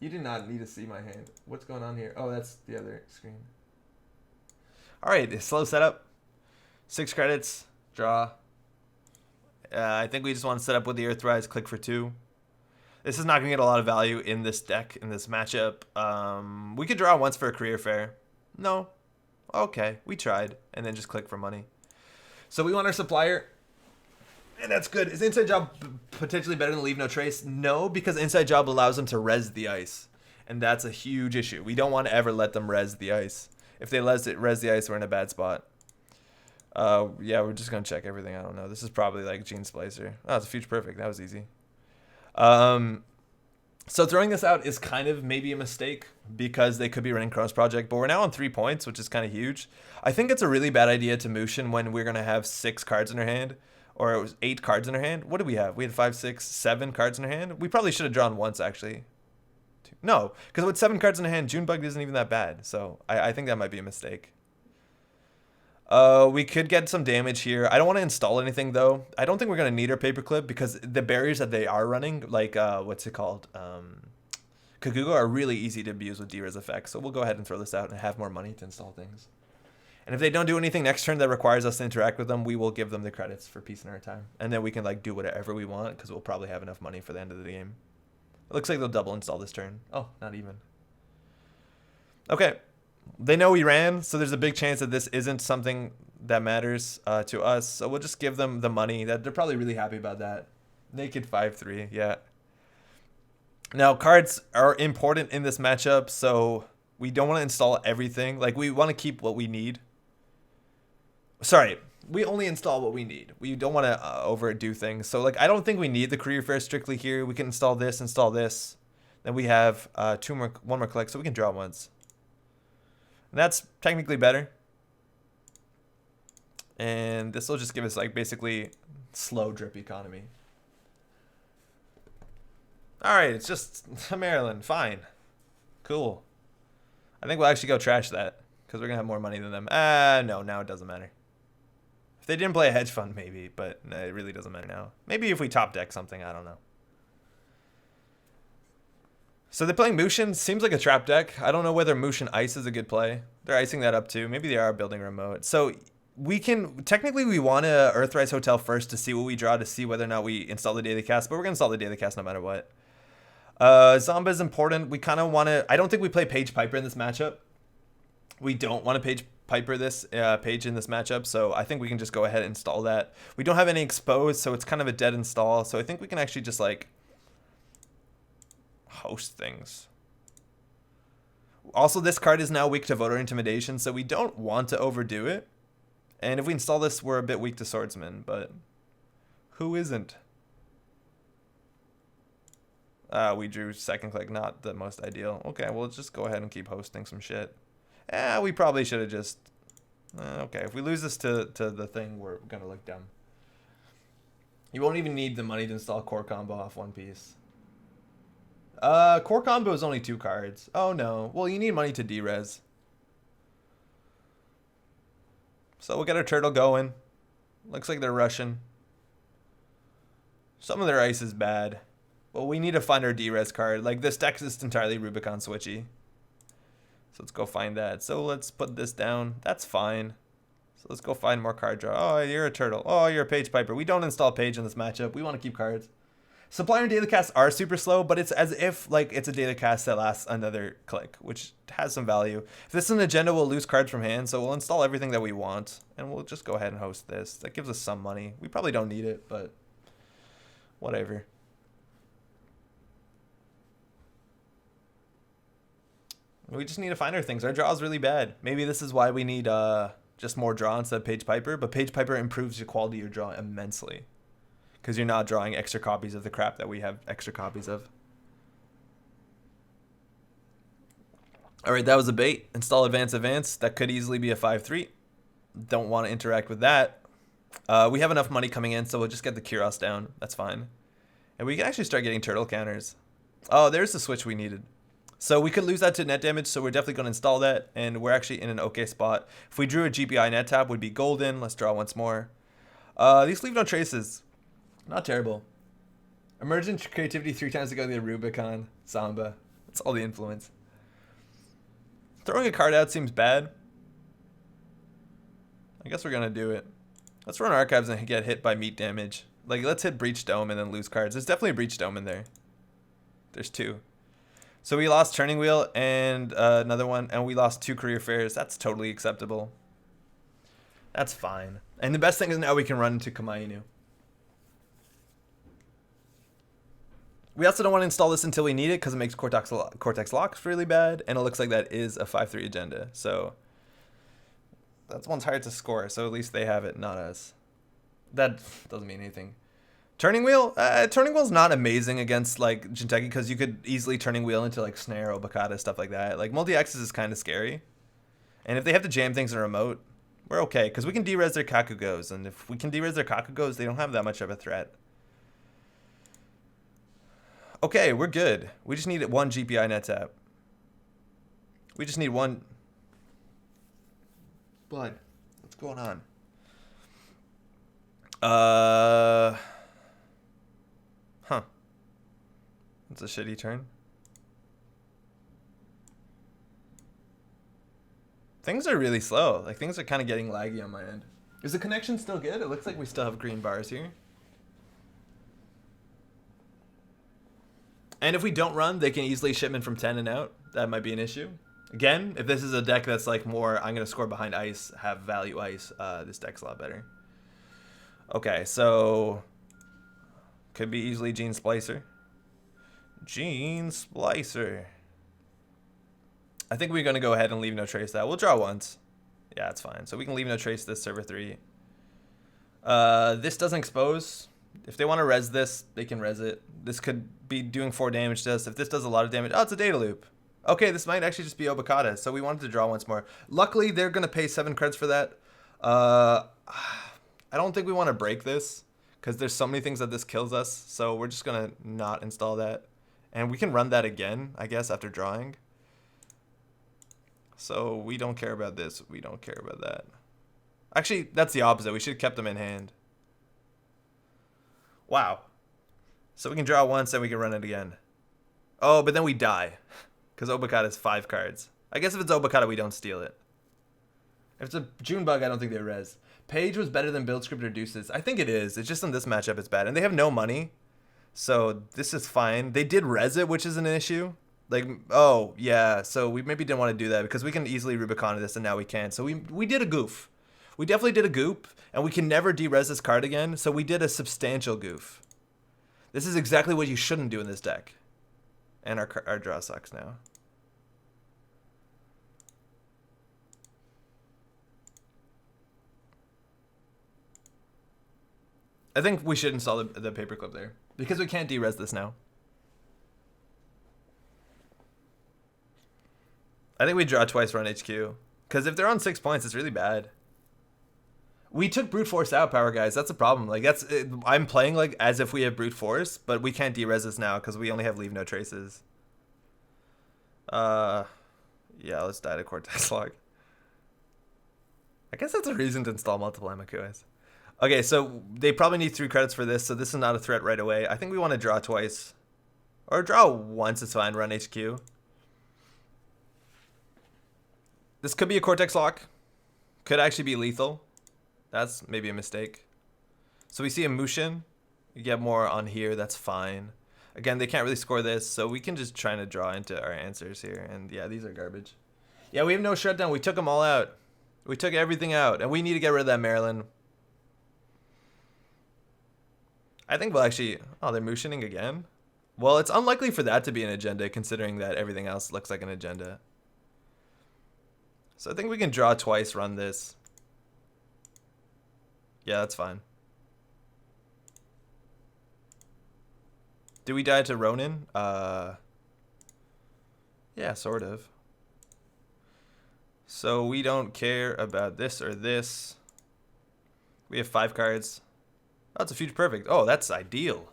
You did not need to see my hand. What's going on here? Oh, that's the other screen. All right, slow setup. 6 credits. Draw. I think we just want to set up with the Earthrise, click for 2. This is not going to get a lot of value in this deck, in this matchup. We could draw once for a career fair. No. Okay, we tried. And then just click for money. So we want our supplier. And that's good. Is Inside Job potentially better than Leave No Trace? No, because Inside Job allows them to res the ice. And that's a huge issue. We don't want to ever let them res the ice. If they res the ice, we're in a bad spot. Yeah, we're just going to check everything. I don't know. This is probably like Gene Splicer. Oh, it's a Future Perfect. That was easy. So throwing this out is kind of maybe a mistake because they could be running Chronos Project, but we're now on 3 points, which is kind of huge. I think it's a really bad idea to Mushin when we're going to have 6 cards in our hand, or it was 8 cards in our hand. What did we have? We had 5, 6, 7 cards in our hand. We probably should have drawn once, actually. No, because with 7 cards in our hand, Junebug isn't even that bad. So I think that might be a mistake. We could get some damage here. I don't want to install anything, though. I don't think we're going to need our paperclip because the barriers that they are running, like, what's it called? Kaguga, are really easy to abuse with D-rez effects. So we'll go ahead and throw this out and have more money to install things. And if they don't do anything next turn that requires us to interact with them, we will give them the credits for peace in our time. And then we can, like, do whatever we want because we'll probably have enough money for the end of the game. It looks like they'll double install this turn. Oh, not even. Okay. They know we ran, so there's a big chance that this isn't something that matters to us. So we'll just give them the money. That they're probably really happy about that. Naked 5-3, yeah. Now, cards are important in this matchup, so we don't want to install everything. Like, we want to keep what we need. Sorry, we only install what we need. We don't want to overdo things. So, like, I don't think we need the career fair strictly here. We can install this. Then we have one more click, so we can draw once. And that's technically better. And this will just give us, like, basically slow drip economy. All right, it's just Maryland. Fine. Cool. I think we'll actually go trash that because we're going to have more money than them. No, now it doesn't matter. If they didn't play a hedge fund, maybe, but no, it really doesn't matter now. Maybe if we top deck something, I don't know. So they're playing Mushin. Seems like a trap deck. I don't know whether Mushin Ice is a good play. They're icing that up too. Maybe they are building remote. So we can, technically we want to Earthrise Hotel first to see what we draw, to see whether or not we install the Daily Cast, but we're going to install the Daily Cast no matter what. Zamba is important. We kind of want to, I don't think we play Page Piper in this matchup. We don't want to Page Piper this page in this matchup, so I think we can just go ahead and install that. We don't have any exposed, so it's kind of a dead install, so I think we can actually just like host things. Also, this card is now weak to Voter Intimidation, so we don't want to overdo it. And if we install this, we're a bit weak to Swordsman, but who isn't? We drew second click, not the most ideal. Okay, we'll just go ahead and keep hosting some shit. We probably should have just... okay, if we lose this to the thing, we're going to look dumb. You won't even need the money to install Core Combo off one piece. Core Combo is only 2 cards. Oh, no. Well, you need money to D-rez. So we'll get our turtle going. Looks like they're rushing. Some of their ice is bad. Well, we need to find our D-rez card. Like, this deck is entirely Rubicon switchy. So let's go find that. So let's put this down. That's fine. So let's go find more card draw. Oh, you're a turtle. Oh, you're a Page Piper. We don't install Page in this matchup. We want to keep cards. Supplier and Data Casts are super slow, but it's as if like it's a Data Cast that lasts another click, which has some value. If this is an agenda, we'll lose cards from hand, so we'll install everything that we want, and we'll just go ahead and host this. That gives us some money. We probably don't need it, but whatever. We just need to find our things. Our draw is really bad. Maybe this is why we need just more draw instead of Page Piper, but Page Piper improves your quality of your draw immensely. because you're not drawing extra copies of the crap that we have extra copies of. All right, that was a bait. Install advance. That could easily be a 5-3. Don't want to interact with that. We have enough money coming in, so we'll just get the Kuros down. That's fine. And we can actually start getting turtle counters. Oh, there's the switch we needed. So we could lose that to net damage, so we're definitely going to install that, and we're actually in an okay spot. If we drew a GPI net tap, would be golden. Let's draw once more. These leave no traces. Not terrible. Emergent creativity 3 times ago, the Rubicon. Zamba. That's all the influence. Throwing a card out seems bad. I guess we're going to do it. Let's run archives and get hit by meat damage. Like, let's hit Breach Dome and then lose cards. There's definitely a Breach Dome in there. There's 2. So we lost Turning Wheel and another one, and we lost 2 Career Fairs. That's totally acceptable. That's fine. And the best thing is now we can run into Kamainu. We also don't want to install this until we need it because it makes Cortex Locks really bad, and it looks like that is a 5-3 agenda. So that's one's hard to score, so at least they have it, not us. That doesn't mean anything. Turning Wheel? Turning Wheel's not amazing against like Jinteki because you could easily Turning Wheel into like Snare, Obakata, stuff like that. Like multi-axis is kind of scary. And if they have to jam things in remote, we're okay because we can D-rez their Kakugos, and if we can D-rez their Kakugos, they don't have that much of a threat. Okay, we're good. We just need 1 GPI net tap. We just need 1. Blood. What's going on? Huh. It's a shitty turn. Things are really slow. Like, things are kind of getting laggy on my end. Is the connection still good? It looks like we still have green bars here. And if we don't run, they can easily shipment from 10 and out. That might be an issue. Again, if this is a deck that's like more, I'm going to score behind ice, have value ice, this deck's a lot better. Okay, so could be easily Gene Splicer. Gene Splicer. I think we're going to go ahead and leave no trace that. We'll draw once. Yeah, it's fine. So we can leave no trace this server 3. This doesn't expose. If they want to res this, they can res it. This could be doing 4 damage to us. If this does a lot of damage, oh, it's a data loop. Okay, this might actually just be Obakata. So we wanted to draw once more. Luckily, they're going to pay 7 credits for that. I don't think we want to break this because there's so many things that this kills us. So we're just going to not install that. And we can run that again, I guess, after drawing. So we don't care about this. We don't care about that. Actually, that's the opposite. We should have kept them in hand. Wow. So we can draw once, then we can run it again. Oh, but then we die. Because Obakata is 5 cards. I guess if it's Obakata, we don't steal it. If it's a Junebug, I don't think they res. Page was better than Build Script or Deuces. I think it is. It's just in this matchup it's bad. And they have no money. So this is fine. They did res it, which is an issue. Like, oh, yeah. So we maybe didn't want to do that because we can easily Rubicon this and now we can't. So we did a goof. We definitely did a goop, and we can never de-res this card again, so we did a substantial goof. This is exactly what you shouldn't do in this deck. And our draw sucks now. I think we should install the paperclip there, because we can't de-res this now. I think we draw twice, run HQ. Because if they're on 6 points, it's really bad. We took brute force out, power guys. That's a problem. Like I'm playing like as if we have brute force, but we can't de-res this now because we only have leave no traces. Yeah, let's die to Cortex Log. I guess that's a reason to install multiple Amakuas. Okay, so they probably need 3 credits for this, so this is not a threat right away. I think we want to draw twice, or draw once. It's fine. Run HQ. This could be a Cortex Lock. Could actually be lethal. That's maybe a mistake. So we see a Mushin. We get more on here. That's fine. Again, they can't really score this, so we can just try to draw into our answers here. And yeah, these are garbage. Yeah, we have no shutdown. We took them all out. We took everything out, and we need to get rid of that Maryland. I think we'll actually... Oh, they're Mushining again? Well, it's unlikely for that to be an agenda, considering that everything else looks like an agenda. So I think we can draw twice, run this. Yeah, that's fine. Did we die to Ronin? Yeah, sort of. So we don't care about this or this. We have 5 cards. Oh, it's a future perfect. Oh, that's ideal.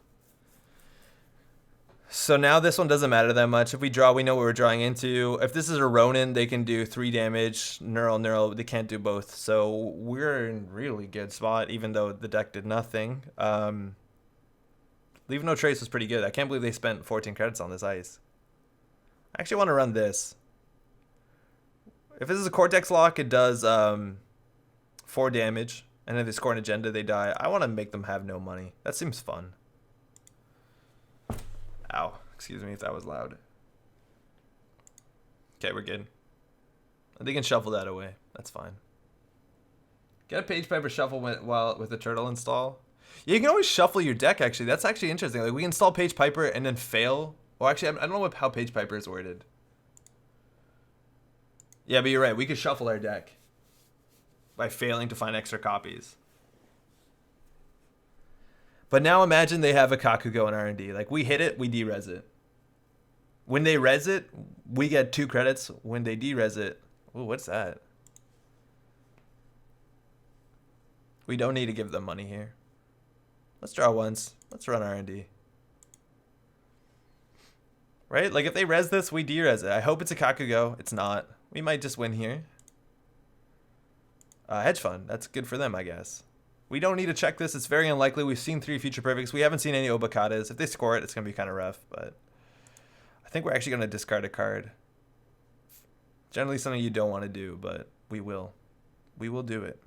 So now this one doesn't matter that much. If we draw, we know what we're drawing into. If this is a Ronin, they can do 3 damage. Neural, they can't do both. So we're in really good spot, even though the deck did nothing. Leave No Trace was pretty good. I can't believe they spent 14 credits on this ice. I actually want to run this. If this is a Cortex lock, it does 4 damage. And if they score an agenda, they die. I want to make them have no money. That seems fun. Ow. Excuse me if that was loud. Okay, we're good. They can shuffle that away. That's fine. Get a Page Piper shuffle with the turtle install. Yeah, you can always shuffle your deck, actually. That's actually interesting. Like, we install Page Piper and then fail. Well, actually, I don't know how Page Piper is worded. Yeah, but you're right. We could shuffle our deck by failing to find extra copies. But now imagine they have a Kakugo in R&D. Like, we hit it, we D-rez it. When they res it, we get 2 credits. When they D-rez it, ooh, what's that? We don't need to give them money here. Let's draw once. Let's run R&D. Right? Like, if they res this, we D-rez it. I hope it's a Kakugo. It's not. We might just win here. Hedge fund. That's good for them, I guess. We don't need to check this. It's very unlikely. We've seen 3 future perfects. We haven't seen any Obakatas. If they score it, it's going to be kind of rough, but I think we're actually going to discard a card. Generally something you don't want to do, but we will. We will do it.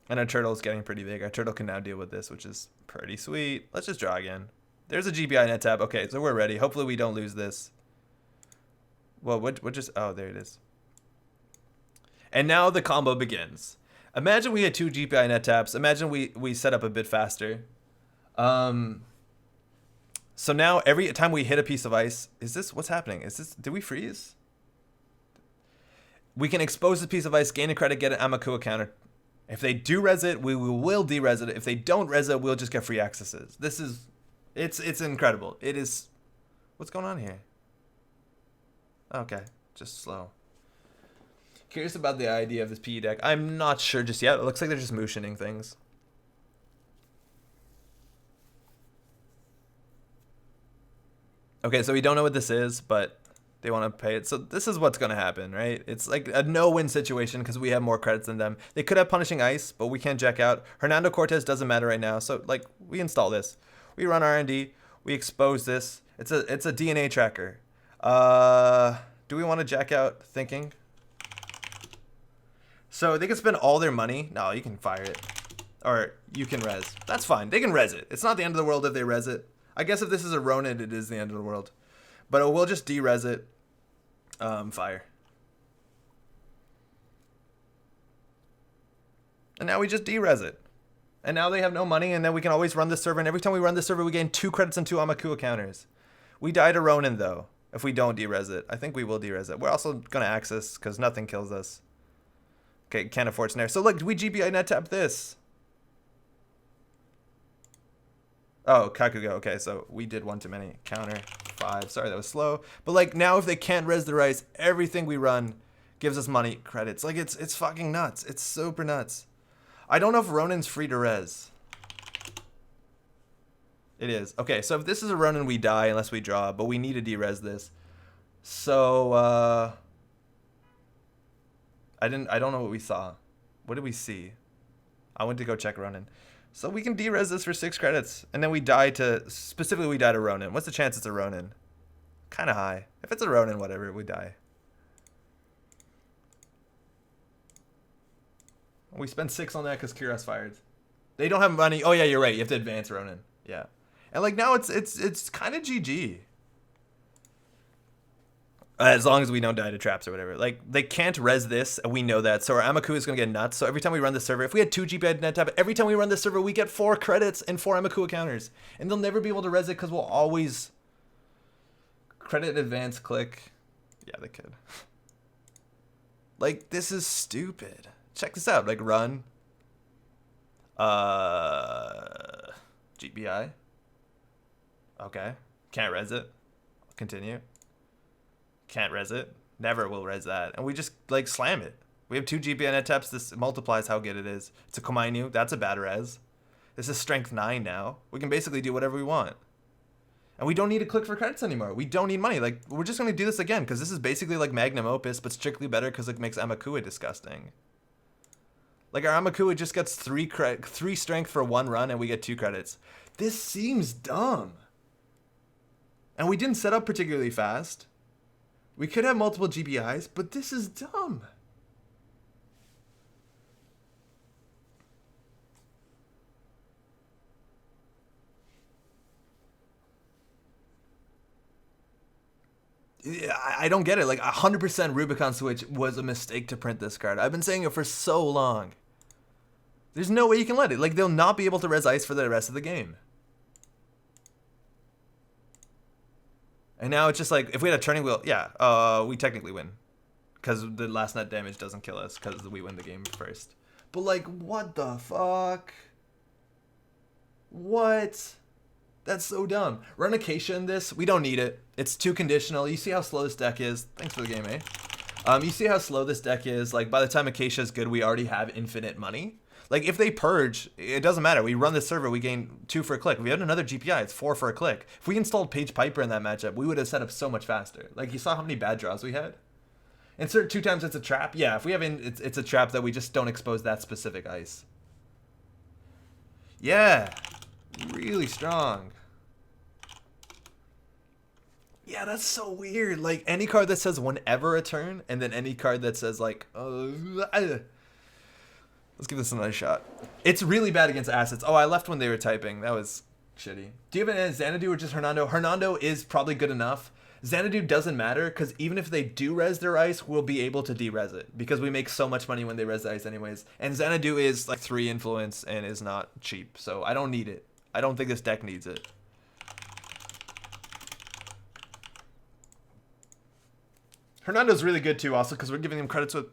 And our turtle is getting pretty big. Our turtle can now deal with this, which is pretty sweet. Let's just draw again. There's a GPI net tab. Okay, so we're ready. Hopefully we don't lose this. Well, what just... Oh, there it is. And now the combo begins. Imagine we had 2 GPI net taps. Imagine we set up a bit faster. So now every time we hit a piece of ice, is this what's happening? Is this, did we freeze? We can expose the piece of ice, gain a credit, get an Amakua counter. If they do res it, we will de-res it. If they don't res it, we'll just get free accesses. This is, it's incredible. It is, what's going on here? Okay, just slow. Curious about the idea of this PE deck. I'm not sure just yet. It looks like they're just motioning things. Okay, so we don't know what this is, but they want to pay it. So this is what's going to happen, right? It's like a no-win situation because we have more credits than them. They could have Punishing Ice, but we can't jack out. Hernando Cortez doesn't matter right now. So, like, we install this. We run R&D. We expose this. It's a DNA tracker. Do we want to jack out thinking? So they can spend all their money. No, you can fire it. Or you can res. That's fine. They can res it. It's not the end of the world if they res it. I guess if this is a Ronin, it is the end of the world. But we'll just de-res it. Fire. And now we just de-res it. And now they have no money, and then we can always run this server. And every time we run this server, we gain 2 credits and 2 Amakua counters. We die to Ronin, though, if we don't de-res it. I think we will de-res it. We're also going to access, because nothing kills us. Okay, can't afford snare. So look, we GBI net tap this. Oh, Kakugo. Okay, so we did 1 too many. Counter 5. Sorry, that was slow. But like now, if they can't res the rice, everything we run gives us money credits. Like it's fucking nuts. It's super nuts. I don't know if Ronin's free to res. It is. Okay, so if this is a Ronin, we die unless we draw, but we need to de-res this. So I don't know what we saw. What did we see? I went to go check Ronin. So we can de-res this for 6 credits. And then we die to, specifically we die to Ronin. What's the chance it's a Ronin? Kind of high. If it's a Ronin, whatever, we die. We spend 6 on that because Kira's fired. They don't have money. Oh yeah, you're right. You have to advance Ronin. Yeah. And like now it's kind of GG. As long as we don't die to traps or whatever. Like, they can't res this, and we know that. So our Amakua is going to get nuts. So every time we run this server, if we had 2 GPI net tap, every time we run this server, we get 4 credits and 4 Amakua counters. And they'll never be able to res it because we'll always credit advance click. Yeah, they could. Like, this is stupid. Check this out. Like, run. GBI. Okay. Can't res it. Continue. Can't res it. Never will res that. And we just, like, slam it. We have 2 GBI net taps. This multiplies how good it is. It's a Komainu. That's a bad res. This is strength 9 now. We can basically do whatever we want. And we don't need to click for credits anymore. We don't need money. Like, we're just going to do this again because this is basically like Magnum Opus, but strictly better because it makes Amakua disgusting. Like, our Amakua just gets 3 strength for 1 run and we get 2 credits. This seems dumb. And we didn't set up particularly fast. We could have multiple GBIs, but this is dumb. Yeah, I don't get it. Like, 100% Rubicon Switch was a mistake to print this card. I've been saying it for so long. There's no way you can let it. Like, they'll not be able to res ice for the rest of the game. And now it's just like, if we had a turning wheel, yeah, we technically win. Because the last net damage doesn't kill us, because we win the game first. But, like, what the fuck? What? That's so dumb. Run Acacia in this. We don't need it. It's too conditional. You see how slow this deck is. Thanks for the game, eh? You see how slow this deck is. Like, by the time Acacia is good, we already have infinite money. Like, if they purge, it doesn't matter. We run the server, we gain 2 for a click. If we had another GPI, it's 4 for a click. If we installed Page Piper in that matchup, we would have set up so much faster. Like, you saw how many bad draws we had? Insert 2 times it's a trap. Yeah, if we have it's a trap that we just don't expose that specific ice. Yeah. Really strong. Yeah, that's so weird. Like, any card that says whenever a turn, and then any card that says, like, let's give this another shot. It's really bad against assets. Oh, I left when they were typing. That was shitty. Do you have an Xanadu or just Hernando? Hernando is probably good enough. Xanadu doesn't matter, because even if they do res their ice, we'll be able to de-res it, because we make so much money when they res the ice anyways. And Xanadu is, like, 3 influence and is not cheap, so I don't need it. I don't think this deck needs it. Hernando's really good too, also, because we're giving him credits with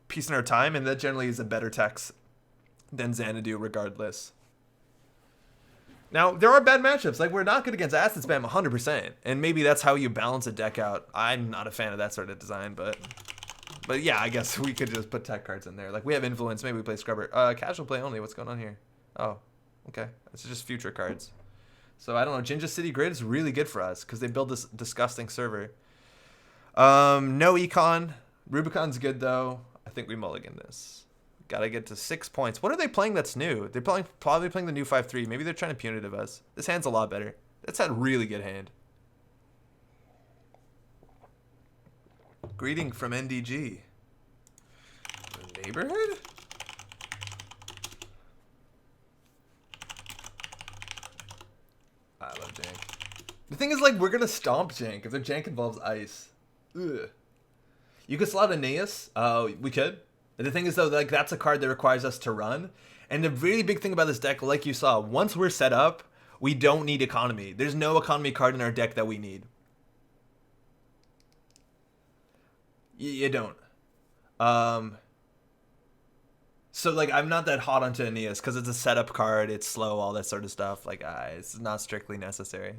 Peace in Our Time, and that generally is a better text than Xanadu regardless. Now, there are bad matchups. Like, we're not good against Acid Spam 100%, and maybe that's how you balance a deck out. I'm not a fan of that sort of design, but yeah, I guess we could just put tech cards in there. Like, we have Influence, maybe we play Scrubber. Casual play only, what's going on here? Oh, okay. It's just future cards. So, I don't know, Jinja City Grid is really good for us, because they build this disgusting server. No Econ. Rubicon's good, though. I think we mulligan this. Gotta get to 6 points. What are they playing that's new? They're probably playing the new 5-3. Maybe they're trying to punitive us. This hand's a lot better. That's a really good hand. Greeting from NDG. The neighborhood? I love Jank. The thing is, like, we're gonna stomp Jank if their Jank involves ice. Ugh. You could slot Aeneas. We could. And the thing is, though, like, that's a card that requires us to run. And the really big thing about this deck, like you saw, once we're set up, we don't need economy. There's no economy card in our deck that we need. You don't. So, like, I'm not that hot onto Aeneas because it's a setup card. It's slow, all that sort of stuff. Like, it's not strictly necessary.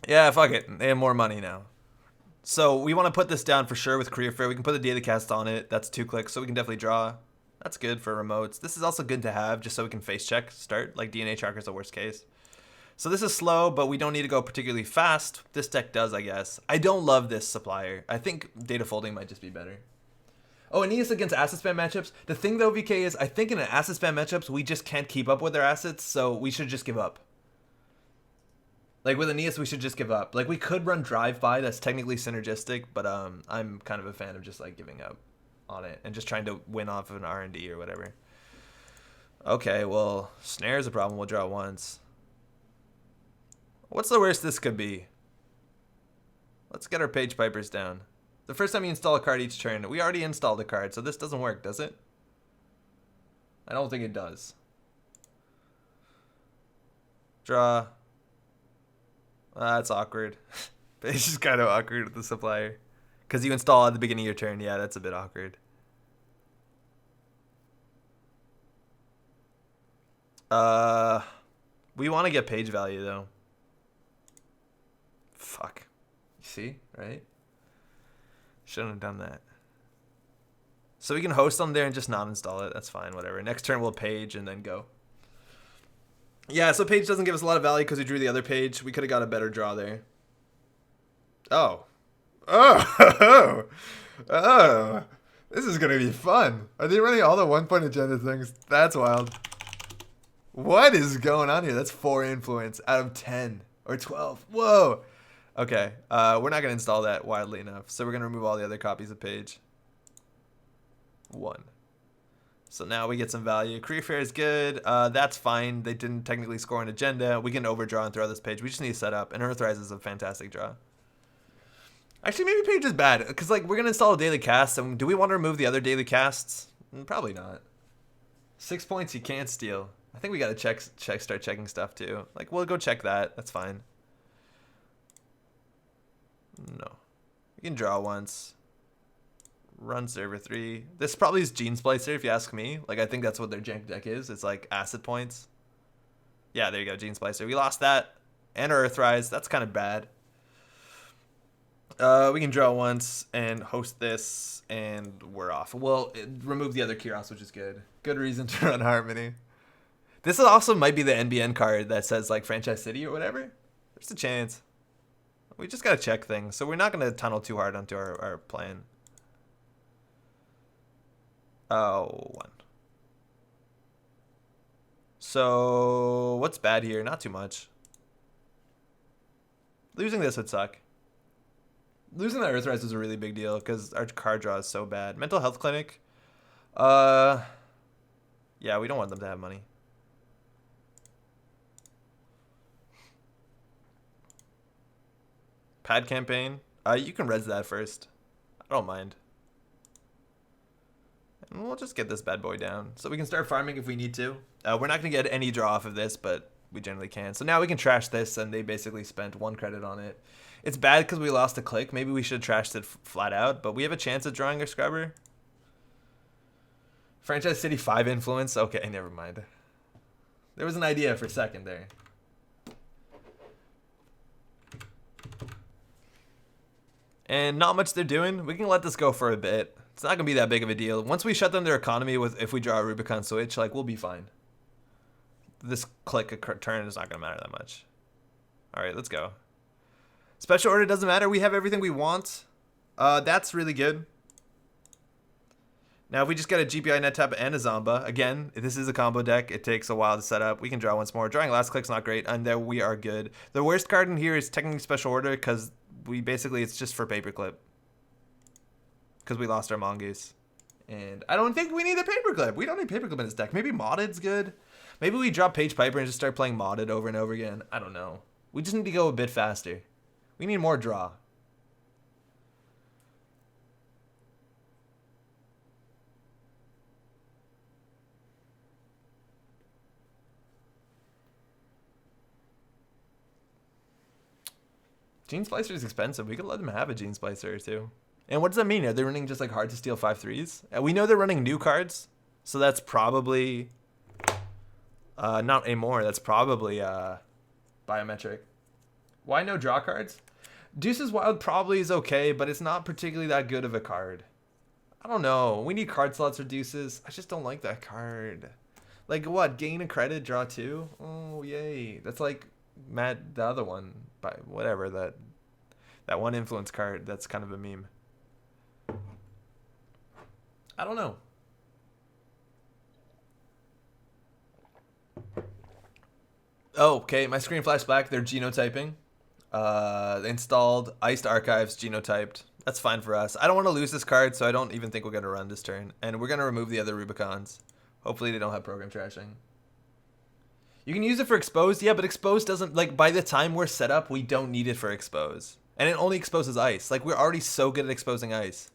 Yeah, fuck it. They have more money now. So we want to put this down for sure with Career Fair. We can put the Daily Cast on it. That's 2 clicks, so we can definitely draw. That's good for remotes. This is also good to have just so we can face check start. Like, DNA Tracker is the worst case. So this is slow, but we don't need to go particularly fast. This deck does, I guess. I don't love this supplier. I think Data Folding might just be better. Oh, Aeneas against asset spam matchups. The thing, though, VK, is I think in an asset spam matchups, we just can't keep up with their assets, so we should just give up. Like, with Aeneas, we should just give up. Like, we could run Drive-By, that's technically synergistic, but I'm kind of a fan of just, like, giving up on it and just trying to win off of an R&D or whatever. Okay, well, Snare's a problem. We'll draw once. What's the worst this could be? Let's get our Page Pipers down. The first time you install a card each turn, we already installed a card, so this doesn't work, does it? I don't think it does. Draw. That's awkward. It's just kind of awkward with the supplier. Because you install at the beginning of your turn. Yeah, that's a bit awkward. We want to get page value, though. Fuck. You see, right? Shouldn't have done that. So we can host them there and just not install it. That's fine, whatever. Next turn we'll page and then go. Yeah, so page doesn't give us a lot of value because we drew the other page. We could have got a better draw there. Oh. Oh. Oh. This is going to be fun. Are they running all the 1-point agenda things? That's wild. What is going on here? That's 4 influence out of 10 or 12. Whoa. Okay. We're not going to install that wildly enough. So we're going to remove all the other copies of page. 1. So now we get some value. Career fair is good. That's fine. They didn't technically score an agenda. We can overdraw and throw this page. We just need to set up. And Earthrise is a fantastic draw. Actually, maybe page is bad. Because, like, we're going to install a daily cast. And do we want to remove the other daily casts? Probably not. 6 points you can't steal. I think we got to start checking stuff, too. Like, we'll go check that. That's fine. No. We can draw once. Run server 3. This probably is Gene Splicer, if you ask me. Like, I think that's what their jank deck is. It's like acid points. Yeah, there you go, Gene Splicer. We lost that. And our Earthrise. That's kind of bad. We can draw once and host this, and we're off. Well, remove the other Kiros, which is good. Good reason to run Harmony. This also might be the NBN card that says, like, Franchise City or whatever. There's a chance. We just got to check things. So we're not going to tunnel too hard onto our plan. Oh, 1. So what's bad here? Not too much. Losing this would suck. Losing that Earthrise is a really big deal because our card draw is so bad. Mental health clinic. Yeah, we don't want them to have money. Pad campaign. You can res that first. I don't mind. And we'll just get this bad boy down. So we can start farming if we need to. We're not going to get any draw off of this, but we generally can. So now we can trash this, and they basically spent 1 credit on it. It's bad because we lost a click. Maybe we should have trashed it flat out, but we have a chance at drawing our scrubber. Franchise City 5 influence. Okay, never mind. There was an idea for a second there. And not much they're doing. We can let this go for a bit. It's not going to be that big of a deal. Once we shut down their economy with if we draw a Rubicon switch, like, we'll be fine. This click a turn is not going to matter that much. All right, let's go. Special order doesn't matter. We have everything we want. That's really good. Now, if we just get a GPI net tap and a Zamba, again, this is a combo deck. It takes a while to set up. We can draw once more. Drawing last click's not great, and there we are good. The worst card in here is technically special order because we basically, it's just for paperclip. Because we lost our Mongoose. And I don't think we need a paperclip. We don't need paperclip in this deck. Maybe modded's good. Maybe we drop Page Piper and just start playing modded over and over again. I don't know. We just need to go a bit faster. We need more draw. Gene Splicer is expensive. We could let them have a Gene Splicer or two. And what does that mean? Are they running just like hard to steal 5/3s? We know they're running new cards, so that's probably not a more. That's probably biometric. Why no draw cards? Deuce's Wild probably is okay, but it's not particularly that good of a card. I don't know. We need card slots for Deuces. I just don't like that card. Like what? Gain a credit, draw 2? Oh, yay. That's like Matt, the other one. By whatever, that one influence card. That's kind of a meme. I don't know. Oh, okay. My screen flashed back. They're genotyping. They installed Iced Archives genotyped. That's fine for us. I don't want to lose this card, so I don't even think we're going to run this turn. And we're going to remove the other Rubicons. Hopefully they don't have program trashing. You can use it for Expose. Yeah, but Expose doesn't... Like, by the time we're set up, we don't need it for Expose. And it only exposes Ice. Like, we're already so good at exposing Ice.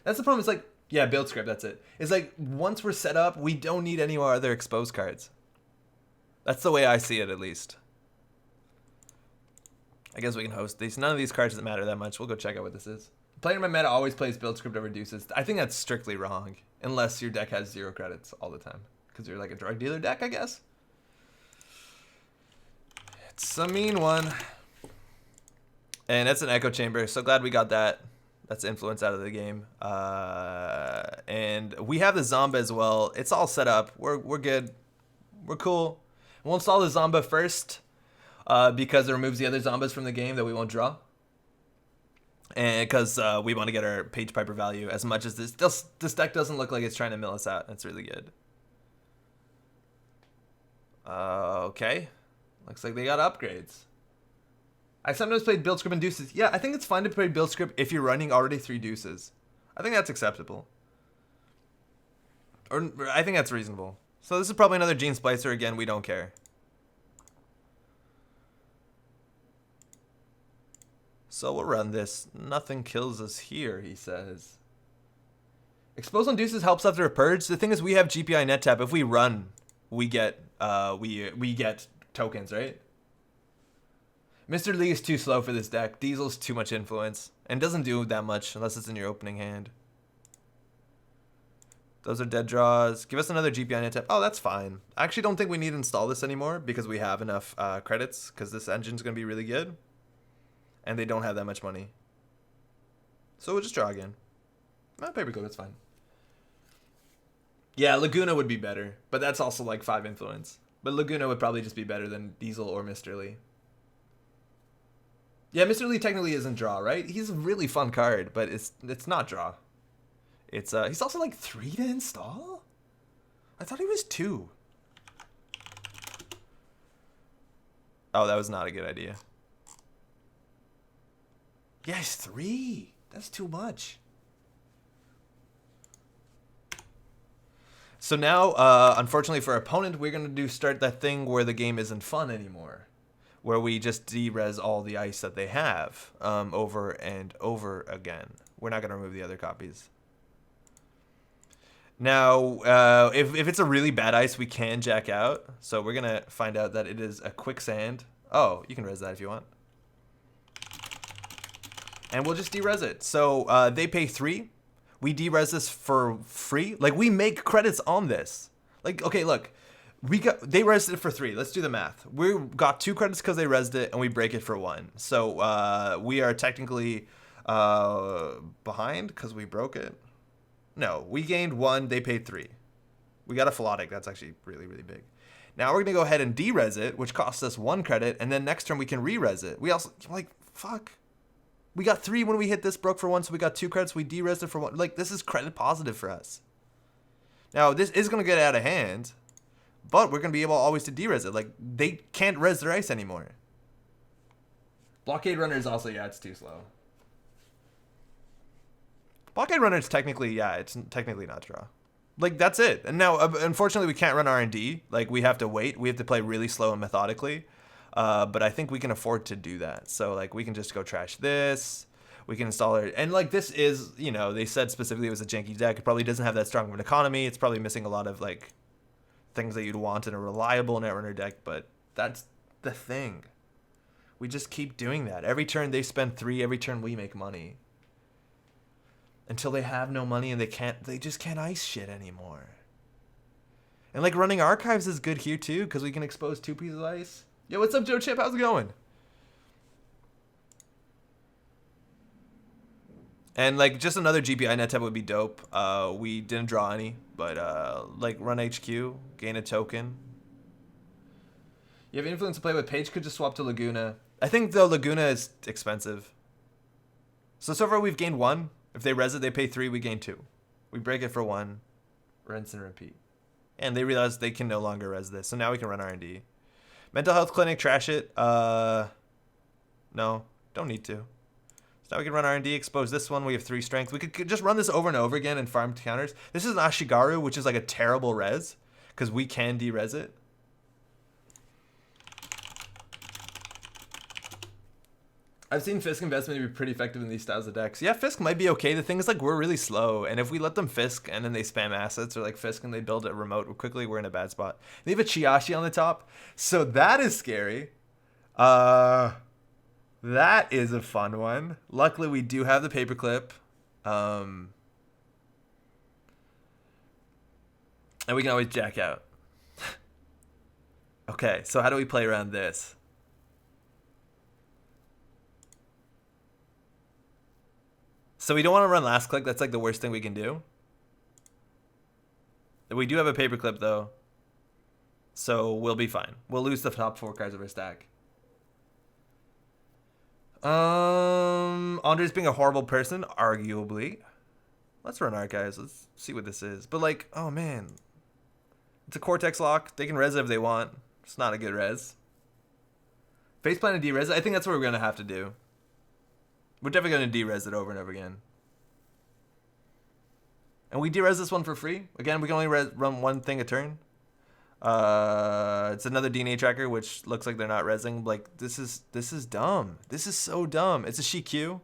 That's the problem. It's like... Yeah, build script, that's it. It's like, once we're set up, we don't need any more other Expose cards. That's the way I see it, at least. I guess we can host these. None of these cards doesn't matter that much. We'll go check out what this is. Player in my meta always plays build script over Deuces. I think that's strictly wrong. Unless your deck has 0 credits all the time. Because you're like a drug dealer deck, I guess. It's a mean one. And that's an echo chamber. So glad we got that. That's influence out of the game. And we have the Zamba as well. It's all set up. We're good. We're cool. We'll install the Zamba first because it removes the other Zambas from the game that we won't draw. And because we want to get our Page Piper value as much as this. This deck doesn't look like it's trying to mill us out. That's really good. Okay. Looks like they got upgrades. I sometimes played build script and deuces. Yeah, I think it's fine to play build script if you're running already 3 deuces. I think that's acceptable. Or I think that's reasonable. So this is probably another Gene Splicer. Again, we don't care. So we'll run this. Nothing kills us here, he says. Expose on deuces helps after a purge. The thing is, we have GPI net tap. If we run, we get we get tokens, right? Mr. Lee is too slow for this deck. Diesel's too much influence. And doesn't do that much unless it's in your opening hand. Those are dead draws. Give us another GPI net tap. Oh, that's fine. I actually don't think we need to install this anymore because we have enough credits because this engine's going to be really good. And they don't have that much money. So we'll just draw again. Paperclip, that's fine. Yeah, Laguna would be better. But that's also like 5 influence. But Laguna would probably just be better than Diesel or Mr. Lee. Yeah, Mr. Lee technically isn't draw, right? He's a really fun card, but it's not draw. It's he's also like 3 to install? I thought he was 2. Oh, that was not a good idea. Yeah, he's 3. That's too much. So now, unfortunately for our opponent, we're going to start that thing where the game isn't fun anymore. Where we just D-rez all the ice that they have over and over again. We're not going to remove the other copies. Now, if it's a really bad ice, we can jack out. So we're going to find out that it is a quicksand. Oh, you can res that if you want. And we'll just D-rez it. So they pay 3. We D-rez this for free. Like, we make credits on this. Like, okay, look. They rezzed it for 3. Let's do the math. We got 2 credits because they rezzed it, and we break it for 1. So we are technically behind because we broke it. No, we gained 1. They paid 3. We got a Philotic. That's actually really, really big. Now we're gonna go ahead and D-rez it, which costs us 1 credit, and then next turn we can re-rez it. We also fuck. We got 3 when we hit this, broke for 1, so we got 2 credits. We D-rez it for 1. Like, this is credit positive for us. Now this is gonna get out of hand. But we're going to be able always to D-rez it. Like, they can't res their ice anymore. Blockade Runner is also, yeah, it's too slow. Blockade Runner is technically, yeah, it's technically not draw. Like, that's it. And now, unfortunately, we can't run R&D. Like, we have to wait. We have to play really slow and methodically. But I think we can afford to do that. So, like, we can just go trash this. We can install it. And, like, this is, you know, they said specifically it was a janky deck. It probably doesn't have that strong of an economy. It's probably missing a lot of, like, things that you'd want in a reliable Netrunner deck, but that's the thing. We just keep doing that. Every turn they spend 3, every turn we make money. Until they have no money and they just can't ice shit anymore. And like running archives is good here too, because we can expose 2 pieces of ice. Yo, what's up, Joe Chip? How's it going? And like just another GPI net tap would be dope. We didn't draw any, but like run HQ, gain a token. You have influence to play with. Page could just swap to Laguna. I think though Laguna is expensive. So far we've gained 1. If they res it, they pay 3. We gain 2. We break it for 1. Rinse and repeat. And they realize they can no longer res this, so now we can run R&D. Mental health clinic, trash it. No, don't need to. Now we can run R&D, expose this one. We have 3 strength. We could just run this over and over again and farm counters. This is an Ashigaru, which is like a terrible res, because we can de-res it. I've seen Fisk investment be pretty effective in these styles of decks. Yeah, Fisk might be okay. The thing is, like, we're really slow, and if we let them Fisk and then they spam assets, or like Fisk and they build a remote quickly, we're in a bad spot. They have a Chiashi on the top, so that is scary. That is a fun one. Luckily, we do have the paperclip. And we can always jack out. Okay, so how do we play around this? So we don't want to run last click. That's like the worst thing we can do. We do have a paperclip though. So we'll be fine. We'll lose the top 4 cards of our stack. Andre's being a horrible person, arguably. Let's run archives. Let's see what this is. But like, oh man. It's a Cortex lock. They can res it if they want. It's not a good res. Faceplant and D-rez. I think that's what we're going to have to do. We're definitely going to D-rez it over and over again. And we D-rez this one for free. Again, we can only run one thing a turn. It's another DNA tracker, which looks like they're not rezzing. Like, this is dumb. This is so dumb. It's a ShiQ.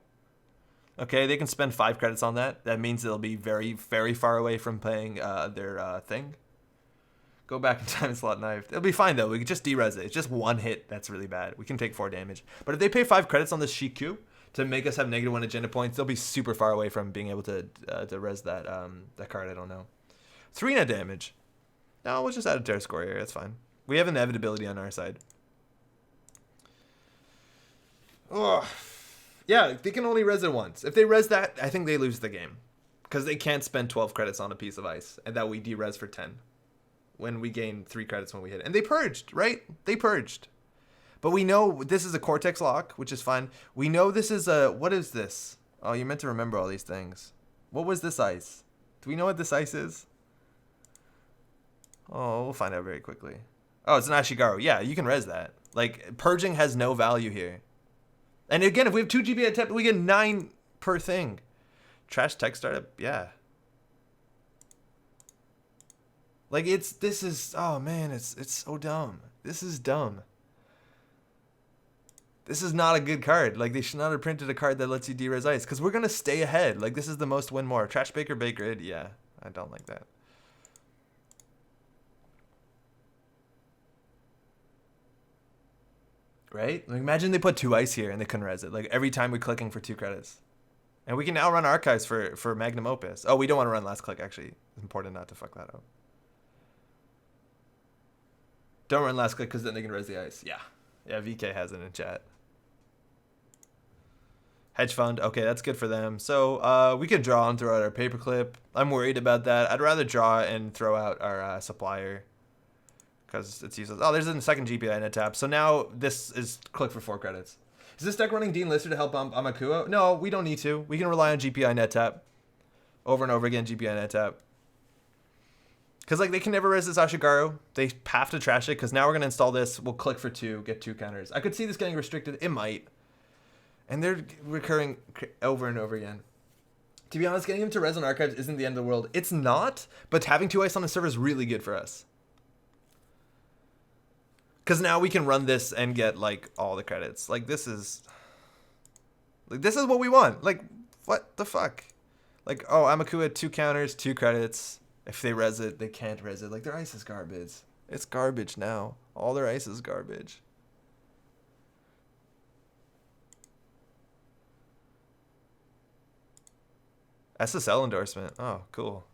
Okay, they can spend 5 credits on that. That means they'll be very, very far away from playing their thing. Go back in time and slot knife. It'll be fine, though. We can just D-rez it. It's just one hit that's really bad. We can take 4 damage. But if they pay 5 credits on this ShiQ to make us have -1 agenda points, they'll be super far away from being able to res that that card. I don't know. 3 net damage. No, we'll just add a Terror score here. That's fine. We have inevitability on our side. Ugh. Yeah, they can only res it once. If they res that, I think they lose the game. Because they can't spend 12 credits on a piece of ice. And that we D-res for 10. When we gain 3 credits when we hit. And they purged, right? They purged. But we know this is a Cortex lock, which is fine. We know this is a... What is this? Oh, you're meant to remember all these things. What was this ice? Do we know what this ice is? Oh, we'll find out very quickly. Oh, it's an Ashigaru. Yeah, you can res that. Like, purging has no value here. And again, if we have 2 GB attempt, we get 9 per thing. Trash tech startup, yeah. Like, this is, oh man, it's so dumb. This is dumb. This is not a good card. Like, they should not have printed a card that lets you D-res ice. Because we're going to stay ahead. Like, this is the most win more. Trash Baker, Bakerid, yeah. I don't like that. Right? Like, imagine they put 2 ice here and they couldn't res it. Like, every time we're clicking for 2 credits. And we can now run archives for Magnum Opus. Oh, we don't want to run last click, actually. It's important not to fuck that up. Don't run last click because then they can res the ice. Yeah. Yeah, VK has it in chat. Hedge fund. Okay, that's good for them. So we can draw and throw out our paperclip. I'm worried about that. I'd rather draw and throw out our supplier. Because it's useless. Oh, there's a second GPI net tap. So now this is click for 4 credits. Is this deck running Dean Lister to help Amakuo? No, we don't need to. We can rely on GPI net tap. Over and over again, GPI net tap. Because like they can never res this Ashigaru. They have to trash it because now we're going to install this. We'll click for 2, get 2 counters. I could see this getting restricted. It might. And they're recurring over and over again. To be honest, getting him to res on archives isn't the end of the world. It's not, but having 2 ice on the server is really good for us. Because now we can run this and get, like, all the credits. Like, this is what we want. Like, what the fuck? Like, oh, Amakuo 2 counters, 2 credits. If they res it, they can't res it. Like, their ice is garbage. It's garbage now. All their ice is garbage. SSL endorsement. Oh, cool.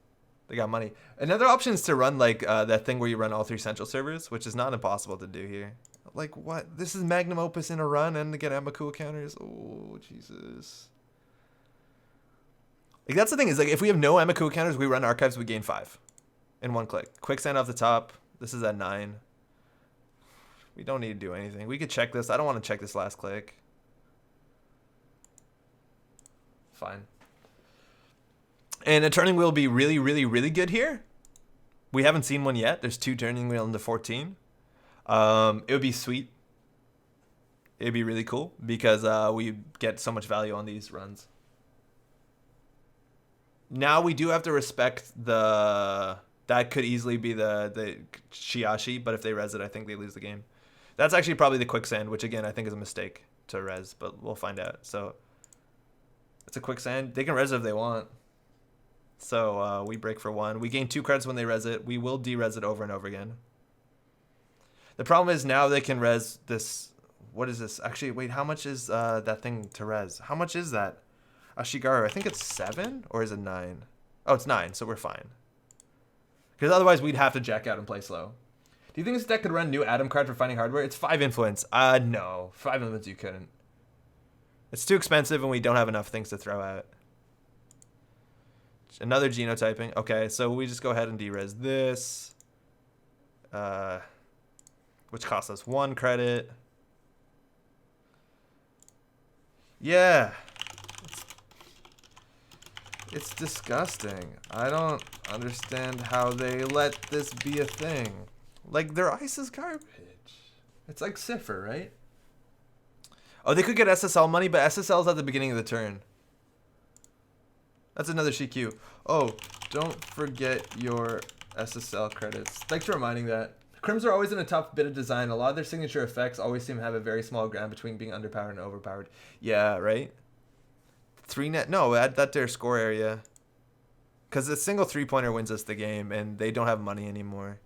They got money. Another option is to run like that thing where you run all 3 central servers, which is not impossible to do here. Like what? This is Magnum Opus in a run and to get Amakuo counters. Oh Jesus! Like that's the thing is like if we have no Amakuo counters, we run archives, we gain 5 in 1 click. Quicksand off the top. This is at 9. We don't need to do anything. We could check this. I don't want to check this last click. Fine. And a turning wheel will be really, really, really good here. We haven't seen one yet. There's 2 turning wheel into 14. It would be sweet. It'd be really cool because we get so much value on these runs. Now we do have to respect the... That could easily be the Shiashi, but if they res it, I think they lose the game. That's actually probably the quicksand, which again, I think is a mistake to res, but we'll find out. So it's a quicksand. They can res it if they want. So we break for 1. We gain 2 credits when they res it. We will de-res it over and over again. The problem is now they can res this. What is this? Actually, wait, how much is that thing to res? How much is that? Ashigaru, I think it's 7 or is it 9? Oh, it's 9, so we're fine. Because otherwise we'd have to jack out and play slow. Do you think this deck could run new Atom card for finding hardware? It's 5 influence. No. 5 influence you couldn't. It's too expensive and we don't have enough things to throw out. Another genotyping. Okay, so we just go ahead and D-rez this. Which costs us 1 credit. Yeah. It's disgusting. I don't understand how they let this be a thing. Like, their ice is garbage. It's like Cipher, right? Oh, they could get SSL money, but SSL is at the beginning of the turn. That's another CQ. Oh, don't forget your SSL credits. Thanks for reminding that. Crims are always in a tough bit of design. A lot of their signature effects always seem to have a very small ground between being underpowered and overpowered. Yeah, right? 3 net. No, add that to their score area. Because a single 3-pointer wins us the game, and they don't have money anymore.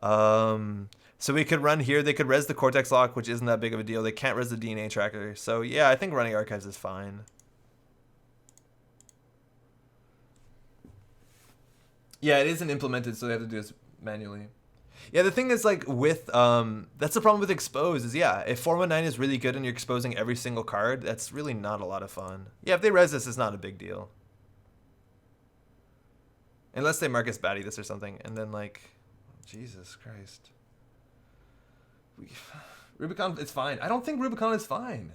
So we could run here. They could res the Cortex lock, which isn't that big of a deal. They can't res the DNA tracker. So yeah, I think running archives is fine. Yeah, it isn't implemented, so they have to do this manually. Yeah, the thing is, like, with, that's the problem with expose is, yeah, if 419 is really good and you're exposing every single card, that's really not a lot of fun. Yeah, if they res this, it's not a big deal. Unless they Marcus Batty this or something, and then, like, Jesus Christ. Rubicon, it's fine. I don't think Rubicon is fine.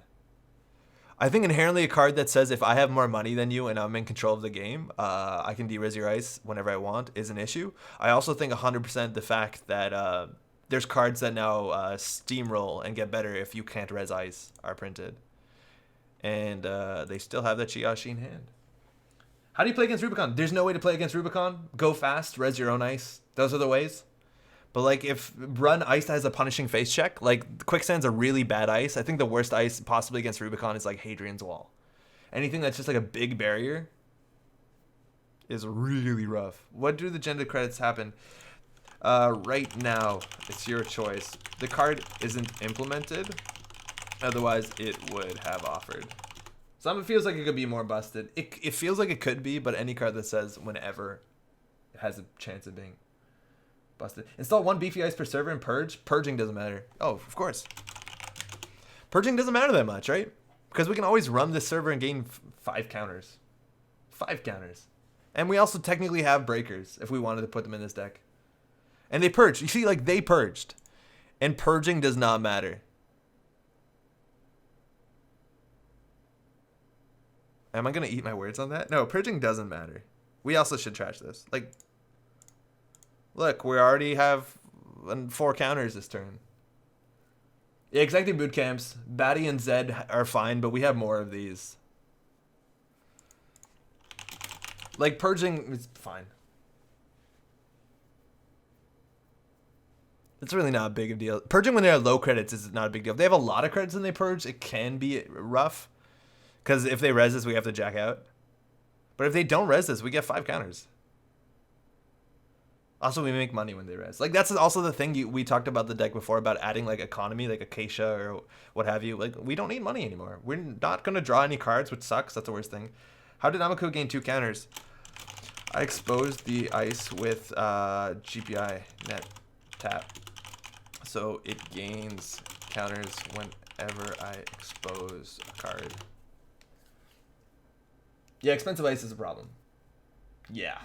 I think inherently a card that says if I have more money than you and I'm in control of the game, I can de-res your ice whenever I want is an issue. I also think 100% the fact that there's cards that now steamroll and get better if you can't res ice are printed. And they still have that Chiashi in hand. How do you play against Rubicon? There's no way to play against Rubicon. Go fast, res your own ice. Those are the ways. But, like, if run ice has a punishing face check, like, Quicksand's a really bad ice. I think the worst ice possibly against Rubicon is, like, Hadrian's Wall. Anything that's just, like, a big barrier is really rough. What do the gender credits happen? Right now, it's your choice. The card isn't implemented. Otherwise, it would have offered. Some feels like it could be more busted. It feels like it could be, but any card that says whenever has a chance of being busted. Install 1 beefy ice per server and purge. Purging doesn't matter. Oh, of course. Purging doesn't matter that much, right? Because we can always run this server and gain 5 counters. 5 counters. And we also technically have breakers if we wanted to put them in this deck. And they purged. You see, like, they purged. And purging does not matter. Am I going to eat my words on that? No, purging doesn't matter. We also should trash this. Like, look, we already have 4 counters this turn. Yeah, executive boot camps. Batty and Zed are fine, but we have more of these. Like, purging is fine. It's really not a big of a deal. Purging when they have low credits is not a big deal. If they have a lot of credits and they purge, it can be rough. Because if they res this, we have to jack out. But if they don't res this, we get 5 counters. Also, we make money when they res. Like, that's also the thing we talked about the deck before about adding, like, economy, like Acacia or what have you. Like, we don't need money anymore. We're not going to draw any cards, which sucks. That's the worst thing. How did Amaku gain 2 counters? I exposed the ice with GPI net tap. So it gains counters whenever I expose a card. Yeah, expensive ice is a problem. Yeah.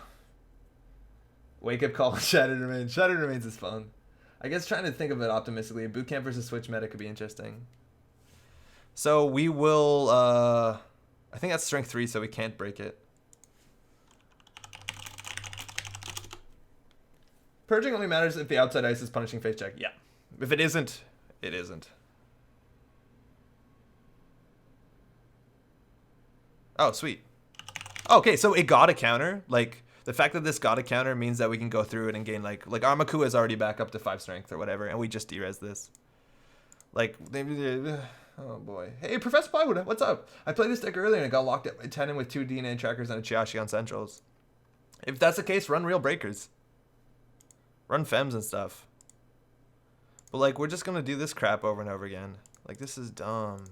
Wake up call, Shattered Remains. Shattered Remains is fun. I guess trying to think of it optimistically, bootcamp versus Switch meta could be interesting. So we will, I think that's strength 3, so we can't break it. Purging only matters if the outside ice is punishing face check. Yeah. If it isn't, it isn't. Oh, sweet. Okay, so it got a counter. Like, the fact that this got a counter means that we can go through it and gain, like Armaku is already back up to 5 strength or whatever, and we just de-res this. Like, oh boy. Hey, Professor Plywood, what's up? I played this deck earlier and it got locked at my 10 with 2 DNA trackers and a Chiashi on centrals. If that's the case, run real breakers. Run Fems and stuff. But, like, we're just gonna do this crap over and over again. Like, this is dumb.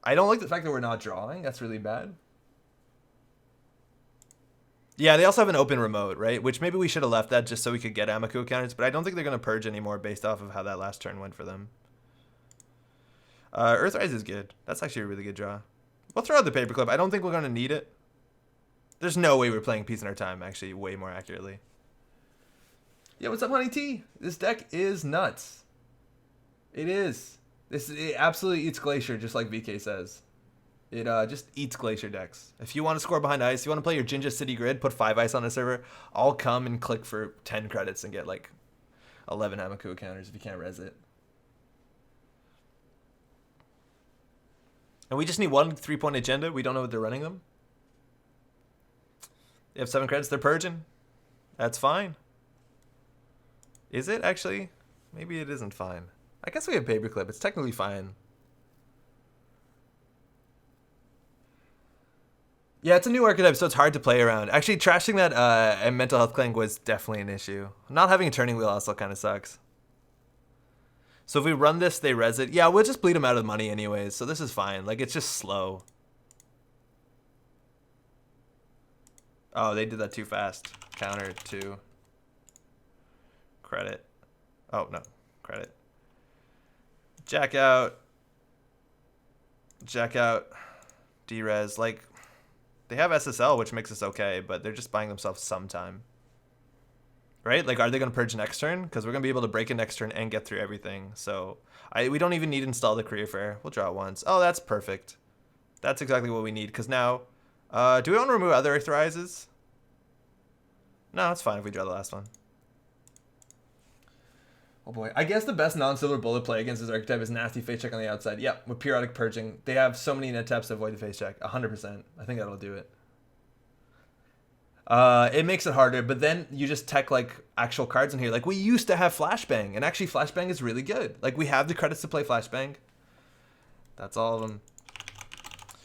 I don't like the fact that we're not drawing. That's really bad. Yeah, they also have an open remote, right? Which maybe we should have left that just so we could get Amaku counters, but I don't think they're going to purge anymore based off of how that last turn went for them. Earthrise is good. That's actually a really good draw. We'll throw out the paperclip. I don't think we're going to need it. There's no way we're playing Peace in Our Time, actually, way more accurately. Yeah, what's up, Honey T? This deck is nuts. It is. It absolutely eats Glacier, just like VK says. It just eats Glacier decks. If you want to score behind ice, you want to play your Jinja City Grid, put 5 ice on a server, I'll come and click for 10 credits and get like 11 Hamaku counters if you can't res it. And we just need one 3-point agenda. We don't know what they're running them. They have 7 credits. They're purging. That's fine. Is it actually? Maybe it isn't fine. I guess we have paperclip. It's technically fine. Yeah, it's a new archetype, so it's hard to play around. Actually, trashing that mental health clank was definitely an issue. Not having a turning wheel also kind of sucks. So if we run this, they res it. Yeah, we'll just bleed them out of the money anyways, so this is fine. Like, it's just slow. Oh, they did that too fast. Counter 2. Credit. Oh, no. Credit. Jack out. Jack out. D-rez. Like, they have SSL, which makes us okay, but they're just buying themselves some time. Right? Like, are they going to purge next turn? Because we're going to be able to break it next turn and get through everything. So, we don't even need to install the career fair. We'll draw it once. Oh, that's perfect. That's exactly what we need. Because now, do we want to remove other Earthrises? No, it's fine if we draw the last one. Oh boy. I guess the best non-silver bullet play against this archetype is Nasty Face Check on the outside. Yep, with Periodic Purging. They have so many net taps to avoid the face check. 100%. I think that'll do it. It makes it harder, but then you just tech like actual cards in here. Like we used to have Flashbang, and actually Flashbang is really good. Like we have the credits to play Flashbang. That's all of them.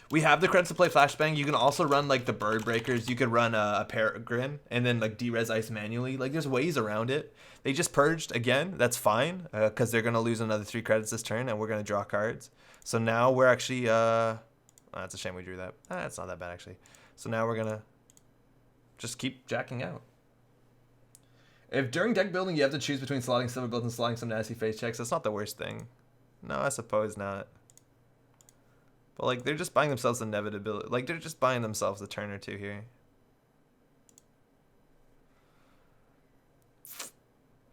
We have the credits to play Flashbang. You can also run like the Bird Breakers. You could run a Peregrine and then like D-rez ice manually. Like there's ways around it. They just purged again. That's fine because they're gonna lose another 3 credits this turn, and we're gonna draw cards. So now we're actually oh, that's a shame we drew that. It's not that bad actually. So now we're gonna just keep jacking out. If during deck building you have to choose between slotting silver builds and slotting some nasty face checks, that's not the worst thing. No, I suppose not. But like they're just buying themselves inevitability. Like they're just buying themselves a turn or two here.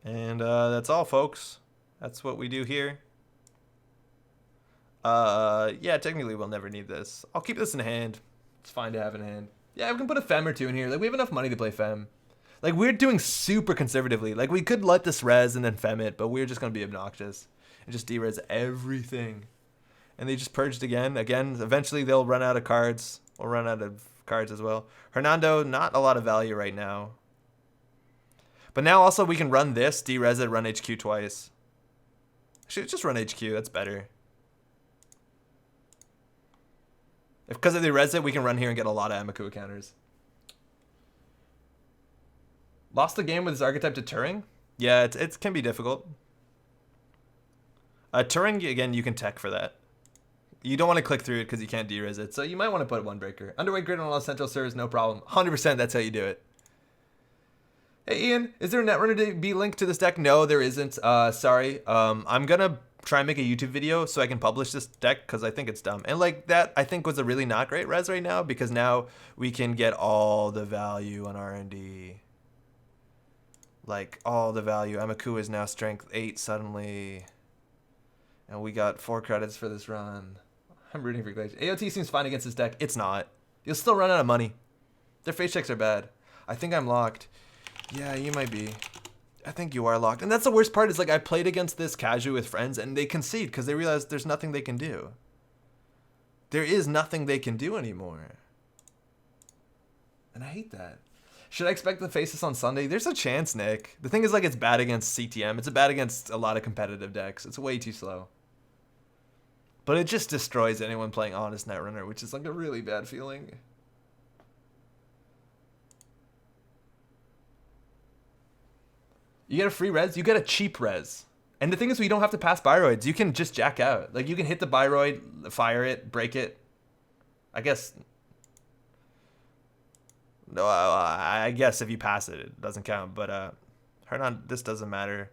And that's all, folks. That's what we do here. Yeah, technically we'll never need this. I'll keep this in hand. It's fine to have in hand. Yeah, we can put a Fem or 2 in here. Like we have enough money to play Fem. Like we're doing super conservatively. Like we could let this res and then Fem it, but we're just gonna be obnoxious and just D-rez everything. And they just purged again. Again, eventually they'll run out of cards. We'll run out of cards as well. Hernando, not a lot of value right now. But now also we can run this, D-rez it, run HQ twice. Should just run HQ, that's better. Because if they res it, we can run here and get a lot of Amaku counters. Lost the game with his archetype to Turing? Yeah, it can be difficult. Turing, again, you can tech for that. You don't want to click through it because you can't D-rez it, so you might want to put one breaker. Underweight grid on all central servers, no problem. 100% that's how you do it. Hey Ian, is there a Netrunner to be linked to this deck? No, there isn't. Sorry. I'm gonna try and make a YouTube video so I can publish this deck because I think it's dumb. And like that, I think was a really not great res right now because now we can get all the value on R&D. Like all the value. Amaku is now strength 8 suddenly. And we got 4 credits for this run. I'm rooting for Glacier. AOT seems fine against this deck. It's not. You'll still run out of money. Their face checks are bad. I think I'm locked. Yeah, you might be. I think you are locked. And that's the worst part is like I played against this casual with friends and they concede because they realize there's nothing they can do. There is nothing they can do anymore. And I hate that. Should I expect to face this on Sunday? There's a chance, Nick. The thing is like it's bad against CTM. It's bad against a lot of competitive decks. It's way too slow. But it just destroys anyone playing Honest Netrunner, which is like a really bad feeling. You get a free res, you get a cheap res. And the thing is, we don't have to pass Byroids. You can just jack out. Like, you can hit the Byroid, fire it, break it. I guess... No, I guess if you pass it, it doesn't count. But, Hernan, this doesn't matter.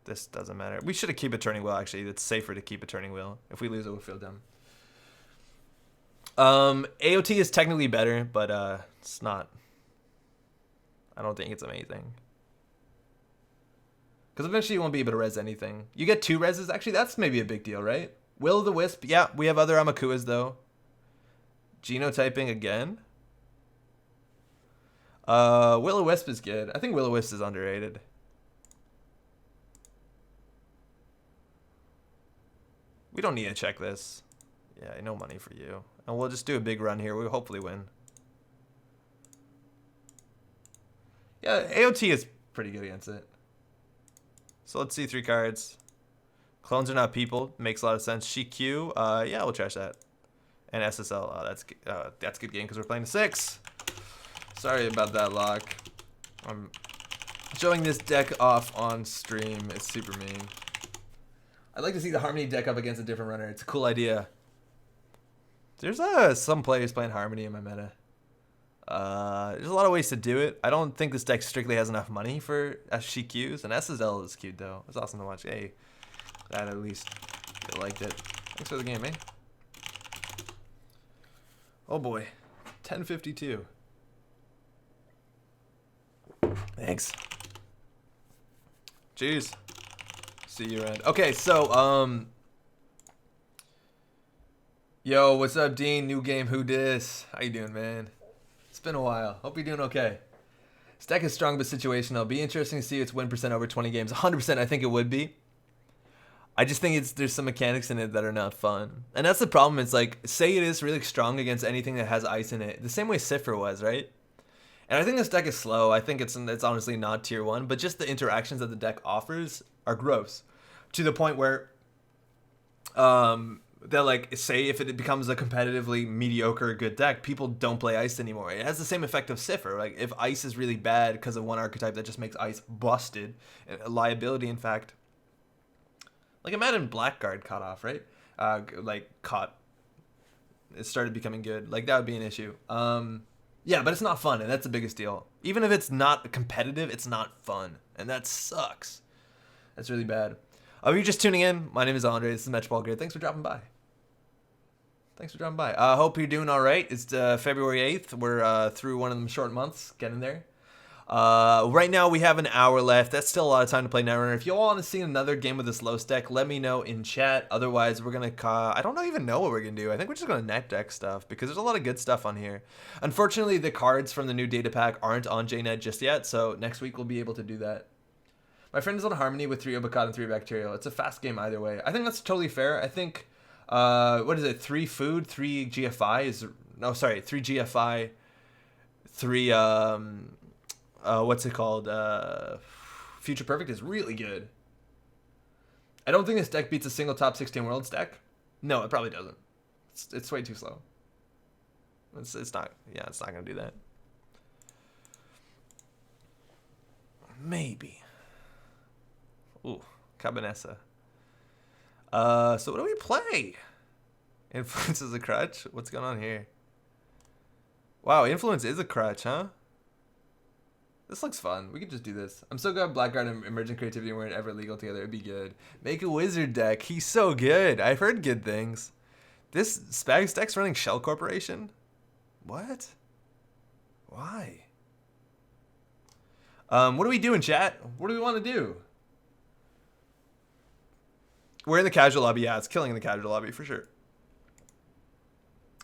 This doesn't matter. We should have keep a turning wheel, actually. It's safer to keep a turning wheel. If we lose it, we'll feel dumb. AOT is technically better, but it's not. I don't think it's amazing. Because eventually you won't be able to res anything. You get 2 reses. Actually, that's maybe a big deal, right? Will o' the Wisp. Yeah, we have other Amakuas, though. Genotyping again. Will o' Wisp is good. I think Will o' Wisp is underrated. We don't need to check this. Yeah, no money for you. And we'll just do a big run here. We'll hopefully win. Yeah, AOT is pretty good against it. So let's see 3 cards. Clones are not people. Makes a lot of sense. GQ. Yeah, we'll trash that. And SSL. That's good game because we're playing a 6. Sorry about that, Lock. I'm showing this deck off on stream. It's super mean. I'd like to see the Harmony deck up against a different runner. It's a cool idea. There's some players playing Harmony in my meta. There's a lot of ways to do it. I don't think this deck strictly has enough money for SGQs, and SSL is cute though. It's awesome to watch. Hey, that at least you liked it. Thanks for the game, eh? Oh boy, 1052. Thanks. Jeez. See you around. Okay, so yo, what's up, Dean? New game, who dis? How you doing, man? It's been a while. Hope you're doing okay. This deck is strong but situational. Be interesting to see its win percent over 20 games. 100% I think it would be. I just think there's some mechanics in it that are not fun. And that's the problem. It's like, say it is really strong against anything that has ice in it. The same way Cipher was, right? And I think this deck is slow. I think it's honestly not tier 1. But just the interactions that the deck offers are gross. To the point where that, like, say if it becomes a competitively mediocre good deck, people don't play ice anymore. It has the same effect of Cipher. Like, if ice is really bad because of one archetype that just makes ice busted, a liability in fact. Like, imagine Blackguard caught off, right? It started becoming good. Like, that would be an issue. Yeah, but it's not fun, and that's the biggest deal. Even if it's not competitive, it's not fun, and that sucks. That's really bad. If you're just tuning in, my name is Andre. This is Match Ball Grid. Thanks for dropping by. Hope you're doing all right. It's February 8th. We're through one of them short months, getting there. Right now we have an hour left. That's still a lot of time to play Netrunner. If you all want to see another game with this low stack, let me know in chat. Otherwise, we're going to... I don't even know what we're going to do. I think we're just going to net deck stuff because there's a lot of good stuff on here. Unfortunately, the cards from the new data pack aren't on JNet just yet, so next week we'll be able to do that. My friend is on Harmony with 3 Obicot and 3 Bacterial. It's a fast game either way. I think that's totally fair. I think... what is it? 3 food, 3 GFI is... No, sorry. 3 GFI, 3... what's it called? Future Perfect is really good. I don't think this deck beats a single top 16 worlds deck. No, it probably doesn't. It's way too slow. It's not... Yeah, it's not going to do that. Maybe. Ooh, Cabanessa. So what do we play? Influence is a crutch? What's going on here? Wow, Influence is a crutch, huh? This looks fun. We could just do this. I'm so glad Blackguard and Emergent Creativity weren't ever legal together. It'd be good. Make a wizard deck. He's so good. I've heard good things. This Spags deck's running Shell Corporation? What? Why? What do we do in chat? What do we want to do? We're in the casual lobby. Yeah, it's killing in the casual lobby for sure.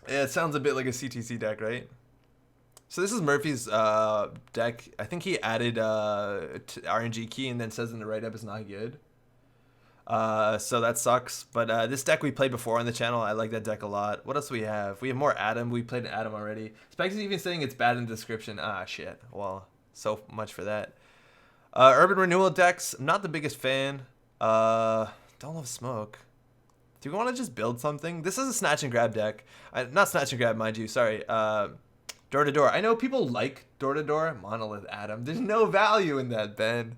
Yeah, it sounds a bit like a CTC deck, right? So this is Murphy's deck. I think he added RNG key and then says in the write-up it's not good. So that sucks. But this deck we played before on the channel. I like that deck a lot. What else do we have? We have more Adam. We played Adam already. Specs is even saying it's bad in the description. Ah, shit. Well, so much for that. Urban Renewal decks. I'm not the biggest fan. Don't love Smoke. Do we want to just build something? This is a Snatch and Grab deck. Not Snatch and Grab, mind you. Sorry. Door to Door. I know people like Door to Door. Monolith Adam. There's no value in that, Ben.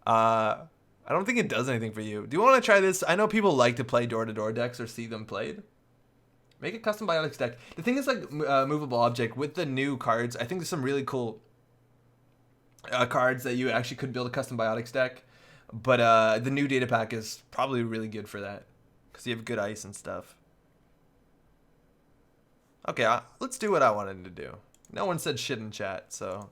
I don't think it does anything for you. Do you want to try this? I know people like to play Door to Door decks or see them played. Make a custom biotics deck. The thing is, like, movable object with the new cards. I think there's some really cool cards that you actually could build a custom biotics deck. But the new data pack is probably really good for that because you have good ice and stuff. Okay, let's do what I wanted to do. No one said shit in chat, so.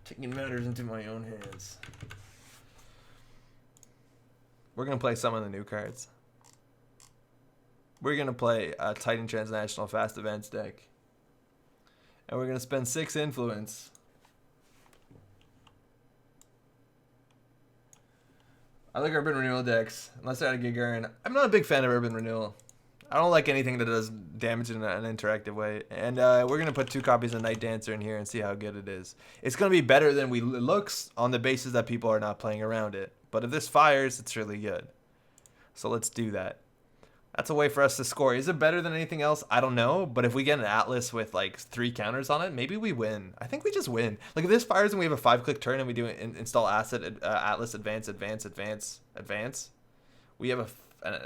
Taking matters into my own hands. We're going to play some of the new cards. We're going to play a Titan Transnational Fast Events deck. And we're going to spend 6 influence. I like Urban Renewal decks, unless they're out of Gagarin. I'm not a big fan of Urban Renewal. I don't like anything that does damage in an interactive way. And we're going to put 2 copies of Night Dancer in here and see how good it is. It's going to be better than it looks on the basis that people are not playing around it. But if this fires, it's really good. So let's do that. That's a way for us to score. Is it better than anything else? I don't know. But if we get an Atlas with like 3 counters on it, maybe we win. I think we just win. Like if this fires and we have a 5-click turn and we do install Atlas, advance. We have a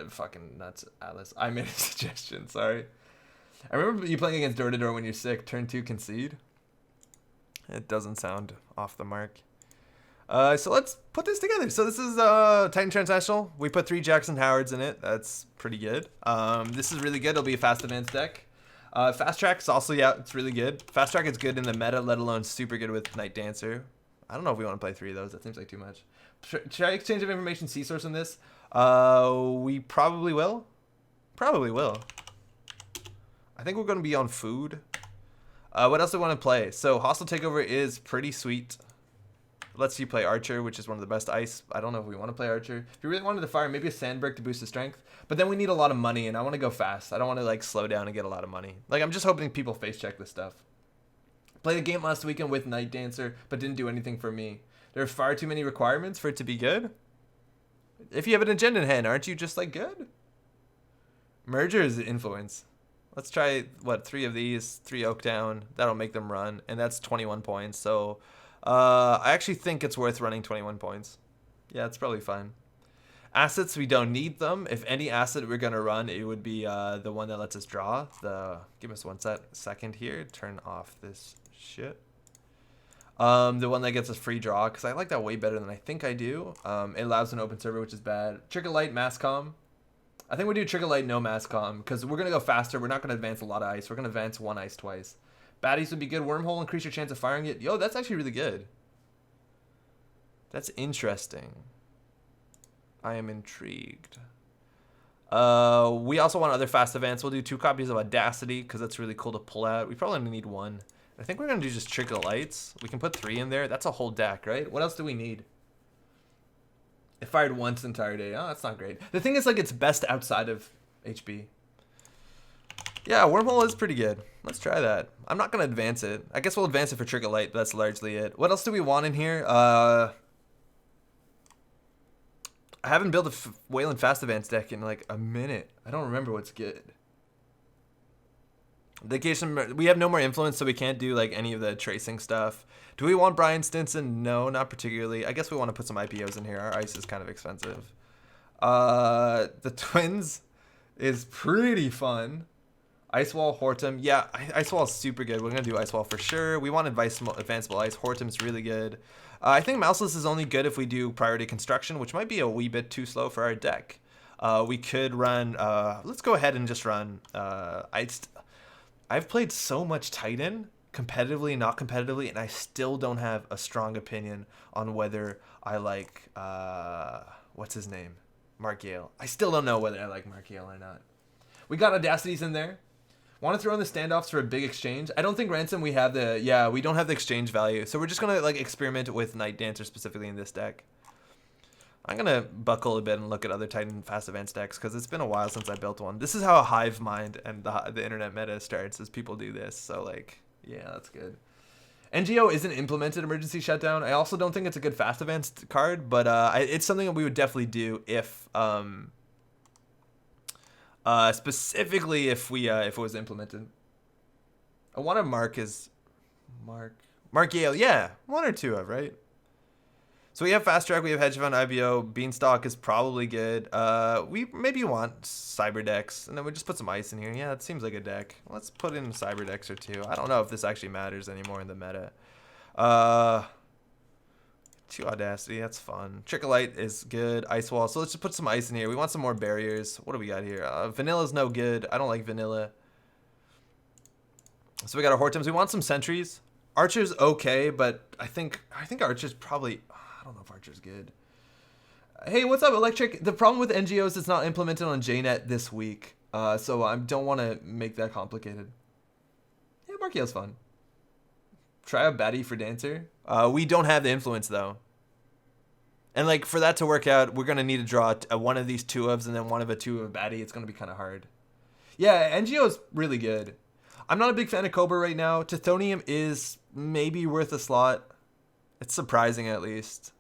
fucking nuts Atlas. I made a suggestion. Sorry. I remember you playing against Door-to-Door when you're sick. Turn 2 concede. It doesn't sound off the mark. So let's put this together. So this is Titan Transnational. We put 3 Jackson Howards in it. That's pretty good. This is really good. It'll be a fast advance deck. Fast Track is also, yeah, it's really good. Fast Track is good in the meta, let alone super good with Night Dancer. I don't know if we want to play 3 of those. That seems like too much. Should I exchange of information C-Source in this? We probably will. Probably will. I think we're going to be on food. What else do we want to play? So Hostile Takeover is pretty sweet. Lets you play Archer, which is one of the best ice. I don't know if we want to play Archer. If you really wanted to fire, maybe a Sandberg to boost the strength. But then we need a lot of money, and I want to go fast. I don't want to like slow down and get a lot of money. Like I'm just hoping people face check this stuff. Played a game last weekend with Night Dancer, but didn't do anything for me. There are far too many requirements for it to be good. If you have an agenda in hand, aren't you just like good? Merger is influence. Let's try, what, 3 of these, 3 Oaktown. That'll make them run, and that's 21 points. So I actually think it's worth running 21 points. Yeah, it's probably fine. Assets, we don't need them. If any asset we're going to run, it would be the one that lets us draw. Give us 1 second here. Turn off this shit. The one that gets us free draw, because I like that way better than I think I do. It allows an open server, which is bad. Trigger Light, Mass Comm. I think we do Trigger Light, no Mass Comm, because we're going to go faster. We're not going to advance a lot of ice. We're going to advance 1 ice twice. Baddies would be good. Wormhole, increase your chance of firing it. Yo, that's actually really good. That's interesting. I am intrigued. We also want other fast events. We'll do 2 copies of Audacity, because that's really cool to pull out. We probably only need 1. I think we're going to do just Trigger Lights. We can put 3 in there. That's a whole deck, right? What else do we need? It fired once the entire day. Oh, that's not great. The thing is, like, it's best outside of HB. Yeah, Wormhole is pretty good. Let's try that. I'm not going to advance it. I guess we'll advance it for Trigger Light, but that's largely it. What else do we want in here? I haven't built a Wayland Fast Advance deck in, like, a minute. I don't remember what's good. We have no more influence, so we can't do like any of the tracing stuff. Do we want Brian Stinson? No, not particularly. I guess we want to put some IPOs in here. Our ice is kind of expensive. The Twins is pretty fun. Ice Wall, Hortum. Yeah, Ice Wall is super good. We're going to do Ice Wall for sure. We want Advanceable Ice. Hortum's really good. I think Mouseless is only good if we do Priority Construction, which might be a wee bit too slow for our deck. We could run... let's go ahead and just run... I've played so much Titan, competitively, not competitively, and I still don't have a strong opinion on whether I like, what's his name? Mark Yale. I still don't know whether I like Mark Yale or not. We got Audacities in there. Want to throw in the standoffs for a big exchange? I don't think Ransom we have the, yeah, we don't have the exchange value. So we're just going to like experiment with Night Dancer specifically in this deck. I'm going to buckle a bit and look at other Titan Fast Advance decks because it's been a while since I built one. This is how a hive mind and the internet meta starts, as people do this. So, like, yeah, that's good. NGO isn't implemented emergency shutdown. I also don't think it's a good Fast Advance card, but it's something that we would definitely do if, specifically if it was implemented. I want to Mark Yale, yeah, 1 or 2 of, right? So we have Fast Track, we have Hedge Fund, IBO, Beanstalk is probably good. We maybe want Cybernetics, and then we just put some ice in here. Yeah, it seems like a deck. Let's put in Cybernetics or 2. I don't know if this actually matters anymore in the meta. 2 Audacity, that's fun. Trickleite is good. Ice Wall. So let's just put some ice in here. We want some more barriers. What do we got here? Vanilla's no good. I don't like vanilla. So we got our Hortons. We want some sentries. Archer's okay, but I think Archer's probably... I don't know if Archer's good. Hey, what's up, Electric? The problem with NGOs is it's not implemented on JNet this week. So I don't want to make that complicated. Yeah, Markio's fun. Try a baddie for Dancer. We don't have the influence, though. And, like, for that to work out, we're going to need to draw one of these 2-ofs and then one of a 2 of a baddie. It's going to be kind of hard. Yeah, NGO is really good. I'm not a big fan of Cobra right now. Tithonium is maybe worth a slot. It's surprising, at least.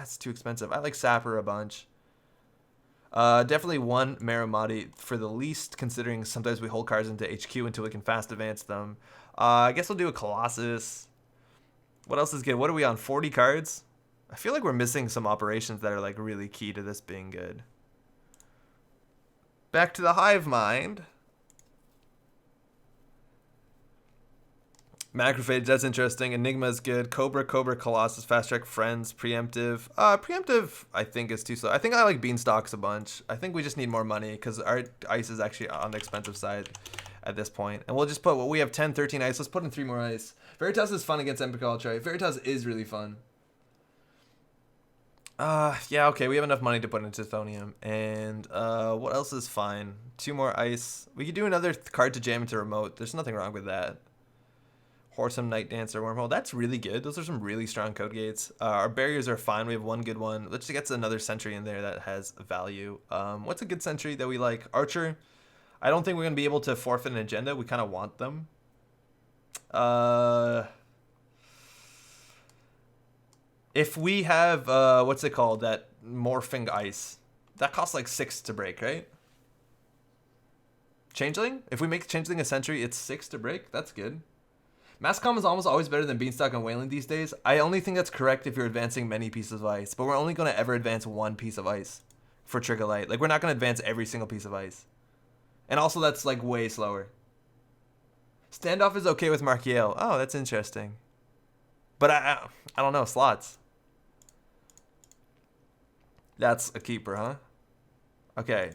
It's too expensive. I like Sapper a bunch. Definitely 1 Marimati for the least, considering sometimes we hold cards into HQ until we can fast advance them. I guess we'll do a Colossus. What else is good? What are we on? 40 cards? I feel like we're missing some operations that are like really key to this being good. Back to the Hive Mind. Macrophage, that's interesting. Enigma is good. Cobra, Colossus, Fast Track, Friends, Preemptive. Preemptive, I think, is too slow. I think I like Beanstalks a bunch. I think we just need more money because our ice is actually on the expensive side at this point. And we'll just put, well, we have 10, 13 ice. Let's put in 3 more ice. Veritas is fun against Epic Ultra. Veritas is really fun. Yeah, okay, we have enough money to put into Tithonium. And what else is fine? 2 more ice. We could do another card to jam into remote. There's nothing wrong with that. Horsem, Night Dancer, Wormhole. That's really good. Those are some really strong code gates. Our barriers are fine. We have 1 good one. Let's just get another sentry in there that has value. What's a good sentry that we like? Archer. I don't think we're going to be able to forfeit an agenda. We kind of want them. If we have, what's it called? That morphing ice. That costs like 6 to break, right? Changeling? If we make Changeling a sentry, it's 6 to break. That's good. Masscom is almost always better than Beanstalk and Wayland these days. I only think that's correct if you're advancing many pieces of ice, but we're only going to ever advance 1 piece of ice for Trigger Light. Like, we're not going to advance every single piece of ice. And also, that's, like, way slower. Standoff is okay with Markiel. Oh, that's interesting. But I don't know. Slots. That's a keeper, huh? Okay.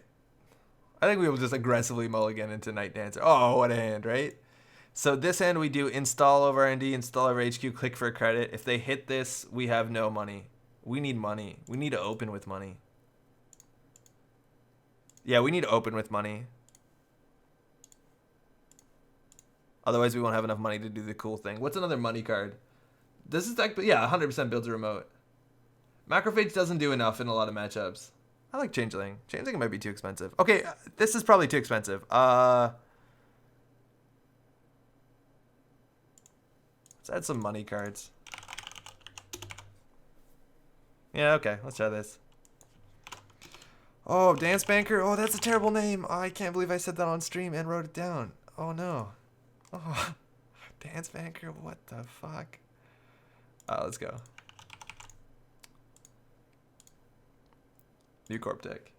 I think we will just aggressively mulligan into Night Dancer. Oh, what a hand, right? So this hand we do install over R&D, install over HQ, click for a credit. If they hit this, we have no money. We need money. We need to open with money. Yeah, we need to open with money. Otherwise, we won't have enough money to do the cool thing. What's another money card? This is like, yeah, 100% builds a remote. Macrophage doesn't do enough in a lot of matchups. I like Changeling. Changeling might be too expensive. Okay, this is probably too expensive. Let's add some money cards. Yeah, okay. Let's try this. Oh, Dance Banker. Oh, that's a terrible name. Oh, I can't believe I said that on stream and wrote it down. Oh, no. Oh, Dance Banker. What the fuck? Let's go. New Corp deck.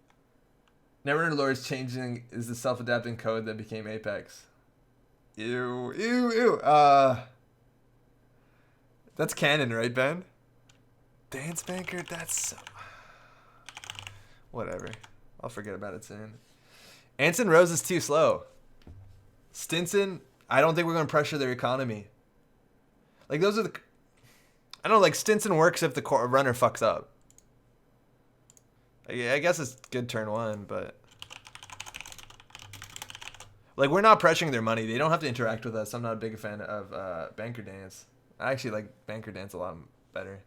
Netrunner Lord's changing is the self-adapting code that became Apex. Ew, ew, ew. That's canon, right, Ben? Dance Banker, that's... Whatever. I'll forget about it soon. Anson Rose is too slow. Stinson, I don't think we're going to pressure their economy. Like, those are the... I don't know, like, Stinson works if the runner fucks up. I guess it's good turn 1, but... Like, we're not pressuring their money. They don't have to interact with us. I'm not a big fan of Banker Dance. I actually like Banker Dance a lot better.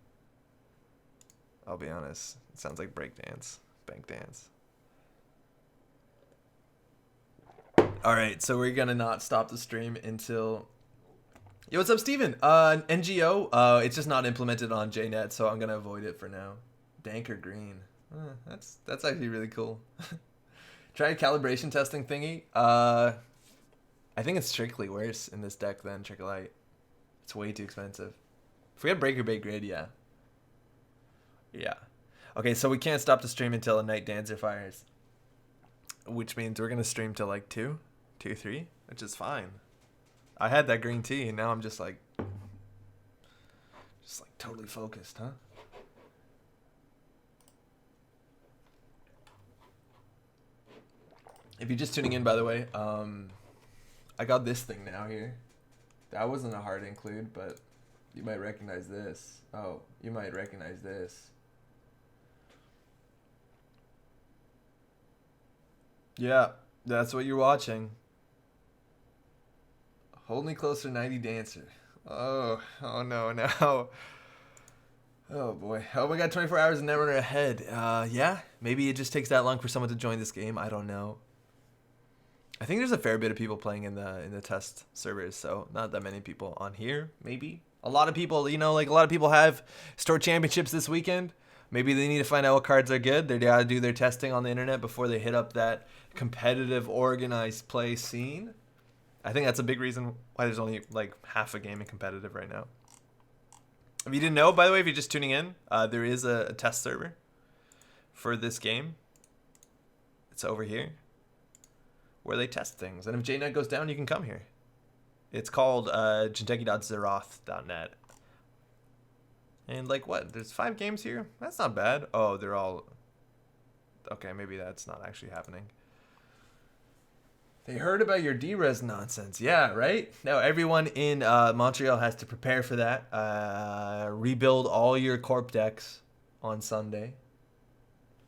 I'll be honest. It sounds like break dance. Bank dance. Alright, so we're gonna not stop the stream until... Yo, what's up, Steven? NGO, it's just not implemented on JNet, so I'm gonna avoid it for now. Danker Green. That's actually really cool. Try a calibration testing thingy. I think it's strictly worse in this deck than Trickleite. It's way too expensive. If we had Breaker Bait Grid, yeah. Yeah. Okay, so we can't stop the stream until a Night Dancer fires. Which means we're going to stream till like 2, 3, which is fine. I had that green tea and now I'm just like totally focused, huh? If you're just tuning in, by the way, I got this thing now here. That wasn't a hard include, but you might recognize this. Oh, you might recognize this. Yeah, that's what you're watching. Hold Me Closer 90 Dancer. Oh no. Oh boy. Oh, we got 24 hours of Netrunner ahead. Yeah, maybe it just takes that long for someone to join this game. I don't know. I think there's a fair bit of people playing in the test servers, so not that many people on here. Maybe a lot of people, a lot of people have store championships this weekend. Maybe they need to find out what cards are good. They gotta do their testing on the internet before they hit up that competitive, organized play scene. I think that's a big reason why there's only like half a game in competitive right now. If you didn't know, by the way, if you're just tuning in, there is a test server for this game. It's over here, where they test things. And if JNet goes down, you can come here. It's called jinteki.zeroth.net. And like what? There's 5 games here? That's not bad. Oh, they're all... Okay, maybe that's not actually happening. They heard about your D-rez nonsense. Yeah, right? Now everyone in Montreal has to prepare for that. Rebuild all your corp decks on Sunday.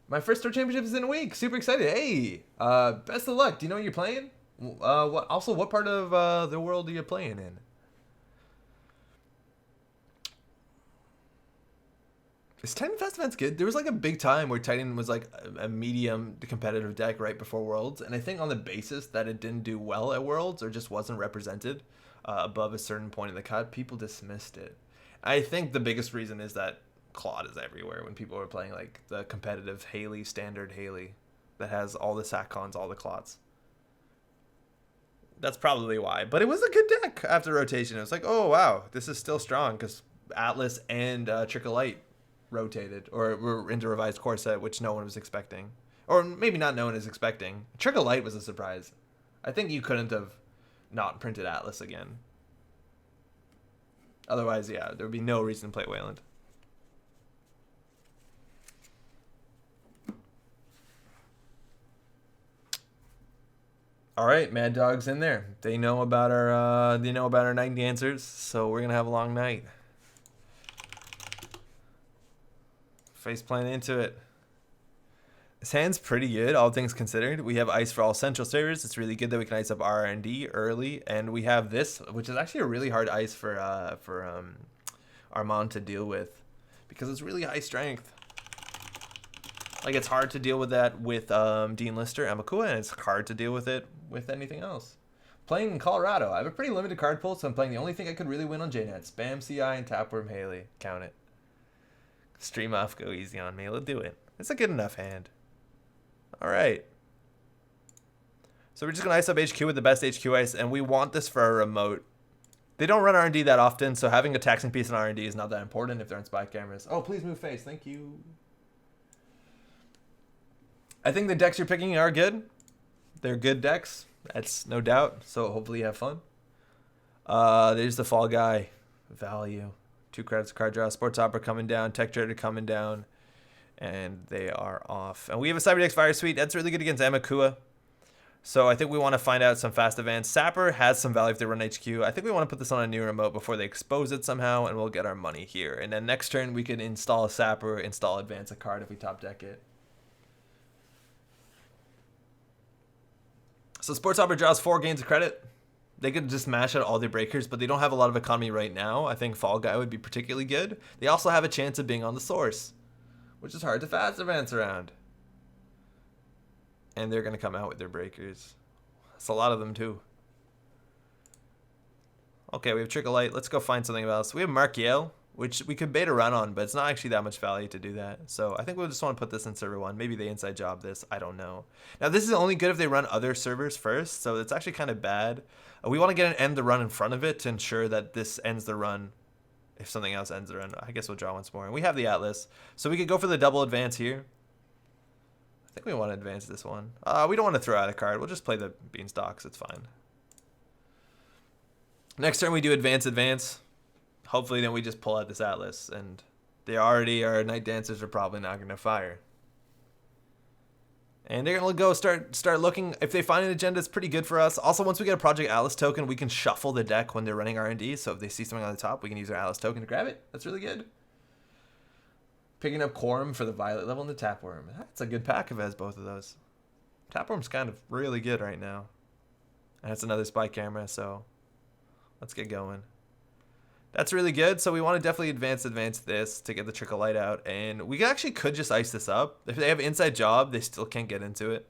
My first Tour Championship is in a week. Super excited. Hey, best of luck. Do you know what you're playing? What part of the world are you playing in? Is Titan Fest events good? There was like a big time where Titan was like a medium competitive deck right before Worlds, and I think on the basis that it didn't do well at Worlds or just wasn't represented above a certain point in the cut, people dismissed it. I think the biggest reason is that Claude is everywhere when people are playing like the competitive Haley, standard Haley that has all the Satcons, all the Clots. That's probably why. But it was a good deck after rotation. It was like, oh wow, this is still strong because Atlas and Trickle Light rotated or were into revised core set, which no one was expecting, or maybe not no one is expecting. Trickle Light was a surprise. I think you couldn't have not printed Atlas again. Otherwise, yeah, there would be no reason to play Wayland. All right, Mad Dog's in there. They know about our 90 answers, so we're gonna have a long night. Face plant into it. This hand's pretty good, all things considered. We have ice for all central servers. It's really good that we can ice up R&D early, and we have this, which is actually a really hard ice for Armand to deal with, because it's really high strength. Like, it's hard to deal with that with Dean Lister, Amakua, and it's hard to deal with it with anything else. Playing in Colorado, I have a pretty limited card pool, so I'm playing the only thing I could really win on JNet. Spam CI and Tapworm Haley. Count it. Stream off, go easy on me. Let's do it. It's a good enough hand. All right. So we're just going to ice up HQ with the best HQ ice, and we want this for a remote. They don't run R&D that often, so having a taxing piece in R&D is not that important if they're on spy cameras. Oh, please move face. Thank you. I think the decks you're picking are good. They're good decks. That's no doubt. So hopefully you have fun. There's the Fall Guy. Value. 2 credits, card draw. Sports Opera coming down. Tech Trader coming down. And they are off. And we have a Cybernetics Fire Suite. That's really good against Amakua. So I think we want to find out some fast advance. Sapper has some value if they run HQ. I think we want to put this on a new remote before they expose it somehow, and we'll get our money here. And then next turn we can install a Sapper, install advance a card if we top deck it. So Sports Opera draws 4 gains of credit. They could just mash out all their breakers, but they don't have a lot of economy right now. I think Fall Guy would be particularly good. They also have a chance of being on the source, which is hard to fast advance around. And they're going to come out with their breakers. That's a lot of them, too. Okay, we have Trickle Light. Let's go find something else. We have Mark Yale, which we could beta run on, but it's not actually that much value to do that. So I think we'll just want to put this in server 1. Maybe they inside job this. I don't know. Now, this is only good if they run other servers first, so it's actually kind of bad. We want to get an end the run in front of it to ensure that this ends the run. If something else ends the run, I guess we'll draw once more. And we have the Atlas, so we could go for the double advance here. I think we want to advance this one. We don't want to throw out a card. We'll just play the Beanstalks. It's fine. Next turn we do advance. Hopefully then we just pull out this Atlas, and they already, our Night Dancers are probably not going to fire. And they're gonna go start looking. If they find an agenda, it's pretty good for us. Also, once we get a Project Atlas token, we can shuffle the deck when they're running R&D. So if they see something on the top, we can use our Atlas token to grab it. That's really good. Picking up Quorum for the Violet level and the Tapworm. That's a good pack if it has both of those. Tapworm's kind of really good right now. And it's another spy camera, so let's get going. That's really good. So we want to definitely advance this to get the Trickle Light out. And we actually could just ice this up. If they have Inside Job, they still can't get into it.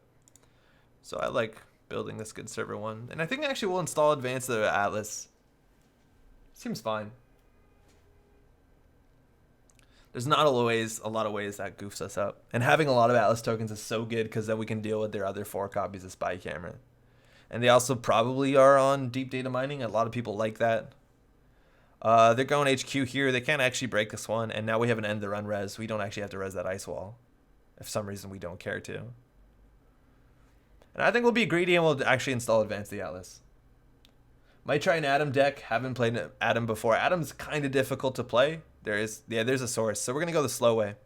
So I like building this good server one. And I think actually we'll install Advance the Atlas. Seems fine. There's not always a lot of ways that goofs us up. And having a lot of Atlas tokens is so good because then we can deal with their other 4 copies of Spy Camera. And they also probably are on deep data mining. A lot of people like that. They're going HQ here. They can't actually break this one. And now we have an end the run res. We don't actually have to res that ice wall. If some reason we don't care to. And I think we'll be greedy and we'll actually install Advance the Atlas. Might try an Atom deck. Haven't played Atom before. Atom's kind of difficult to play. There's a source. So we're going to go the slow way.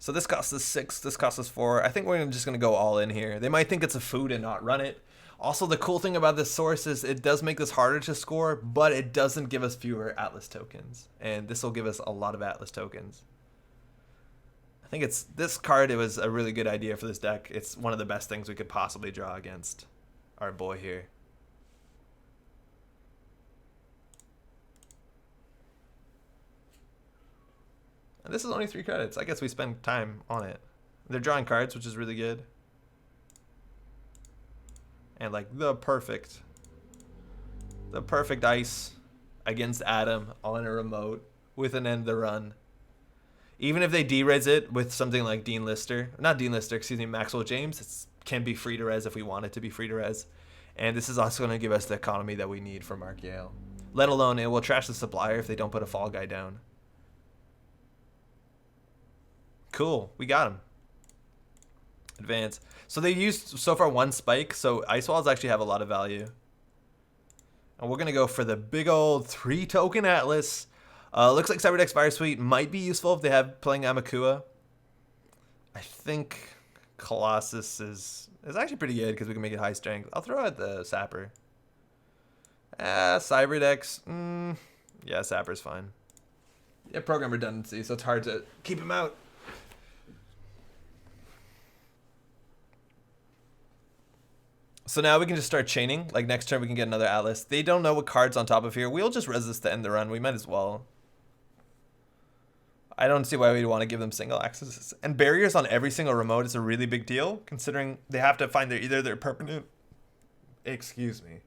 So this costs us 6. This costs us 4. I think we're just going to go all in here. They might think it's a food and not run it. Also, the cool thing about this source is it does make this harder to score, but it doesn't give us fewer Atlas tokens. And this will give us a lot of Atlas tokens. I think this card, it was a really good idea for this deck. It's one of the best things we could possibly draw against our boy here. And this is only 3 credits. I guess we spend time on it. They're drawing cards, which is really good. And like the perfect ice against Atom on a remote with an end the run. Even if they D-rez it with something like Maxwell James, it can be free to res if we want it to be free to res. And this is also going to give us the economy that we need for Mark Yale. Let alone it will trash the supplier if they don't put a fall guy down. Cool, we got him. Advance. So they used so far 1 spike, so ice walls actually have a lot of value. And we're gonna go for the big old 3 token Atlas. Looks like Cybernetics Fire Suite might be useful if they have playing Amakua. I think Colossus is actually pretty good because we can make it high strength. I'll throw out the Sapper. Cybernetics. Yeah, Sapper's fine. Yeah, program redundancy, so it's hard to keep him out. So now we can just start chaining. Like next turn we can get another Atlas. They don't know what card's on top of here. We'll just resist to end the run. We might as well. I don't see why we'd want to give them single access. And barriers on every single remote is a really big deal, considering they have to find either their permanent... Excuse me.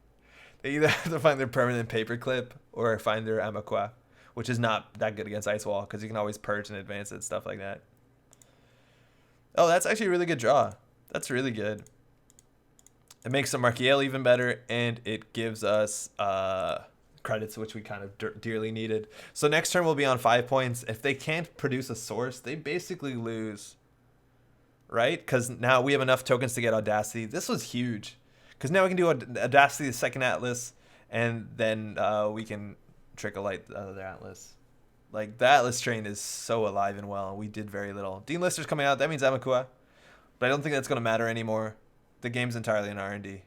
They either have to find their permanent paperclip or find their Amakua, which is not that good against Ice Wall, because you can always purge and advance it, stuff like that. Oh, that's actually a really good draw. That's really good. It makes the Markiel even better, and it gives us credits, which we kind of dearly needed. So next turn we'll be on 5 points. If they can't produce a source, they basically lose, right? Because now we have enough tokens to get Audacity. This was huge, because now we can do Audacity, the second Atlas, and then we can Trickle Light the other Atlas. Like, the Atlas train is so alive and well. We did very little. Dean Lister's coming out. That means Amakua, but I don't think that's going to matter anymore. The game's entirely in R&D.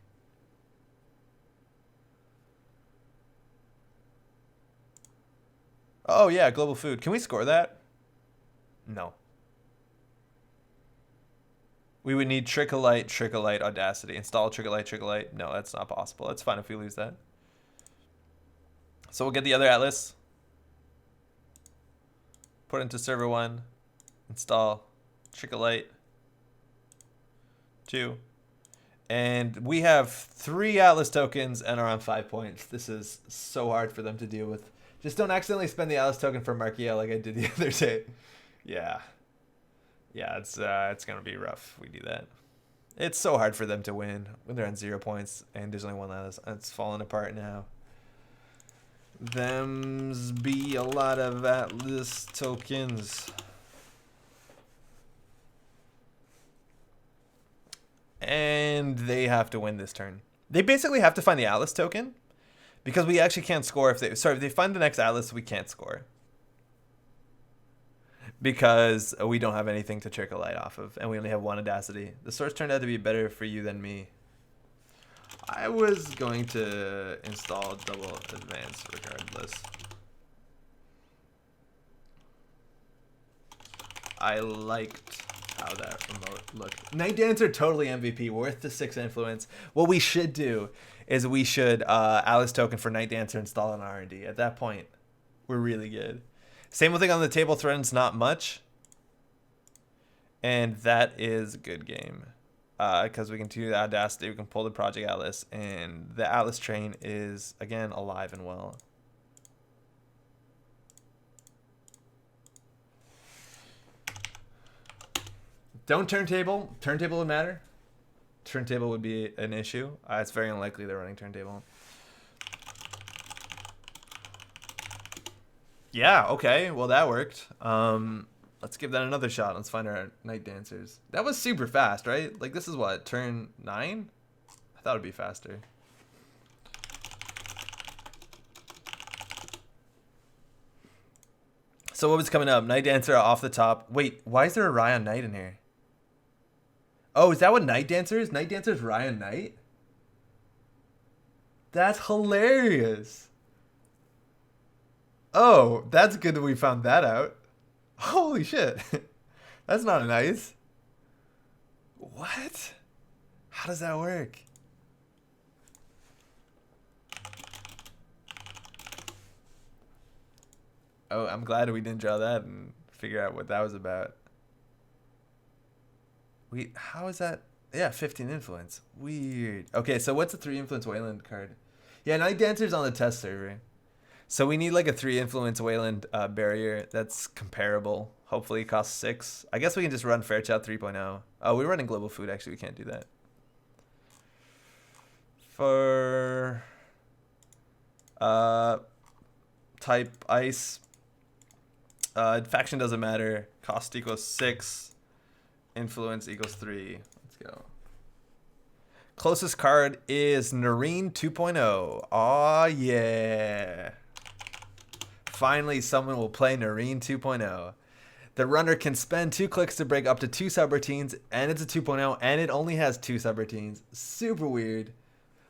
Oh yeah, global food. Can we score that? No. We would need Trickle Light, Audacity. Install Trickle Light. No, that's not possible. That's fine if we lose that. So we'll get the other Atlas. Put it into server 1. Install Trickle Light. 2. And we have 3 Atlas tokens and are on 5 points. This is so hard for them to deal with. Just don't accidentally spend the Atlas token for Markiel like I did the other day. Yeah. Yeah, it's going to be rough if we do that. It's so hard for them to win when they're on 0 points and there's only 1 Atlas. It's falling apart now. Them's be a lot of Atlas tokens. And they have to win this turn. They basically have to find the Atlas token because we actually can't score if they find the next Atlas, we can't score. because we don't have anything to trick a light off of, and we only have one Audacity. The source turned out to be better for you than me. I was going to install double advanced regardless. I liked how that remote looked. Night Dancer totally MVP, worth the 6 influence. What we should do is we should Alice token for Night Dancer install on R&D. At that point, we're really good. Same thing on the table threads, not much. And that is a good game. Because we can do the Audacity, we can pull the Project Atlas, and the Atlas train is, again, alive and well. Don't turntable. Turntable would matter. Turntable would be an issue. It's very unlikely they're running turntable. Yeah, okay. Well, that worked. Let's give that another shot. Let's find our Night Dancers. That was super fast, right? Like, this is what, turn 9? I thought it'd be faster. So what was coming up? Night Dancer off the top. Wait, why is there a Ryan Knight in here? Oh, is that what Night Dancer is? Night Dancer is Ryan Knight? That's hilarious. Oh, that's good that we found that out. Holy shit. That's not nice. What? How does that work? Oh, I'm glad we didn't draw that and figure out what that was about. How is that? Yeah, 15 influence. Weird. Okay, so what's a 3 influence Wayland card? Yeah, Night Dancer's on the test server. So we need like a 3 influence Wayland barrier that's comparable. Hopefully it costs 6. I guess we can just run Fairchild 3.0. Oh, we're running Global Food. Actually, we can't do that. For type ice, faction doesn't matter. Cost equals 6. Influence equals 3. Let's go. Closest card is Nareen 2.0. Aw, yeah. Finally, someone will play Nareen 2.0. The runner can spend 2 clicks to break up to 2 subroutines, and it's a 2.0, and it only has 2 subroutines. Super weird.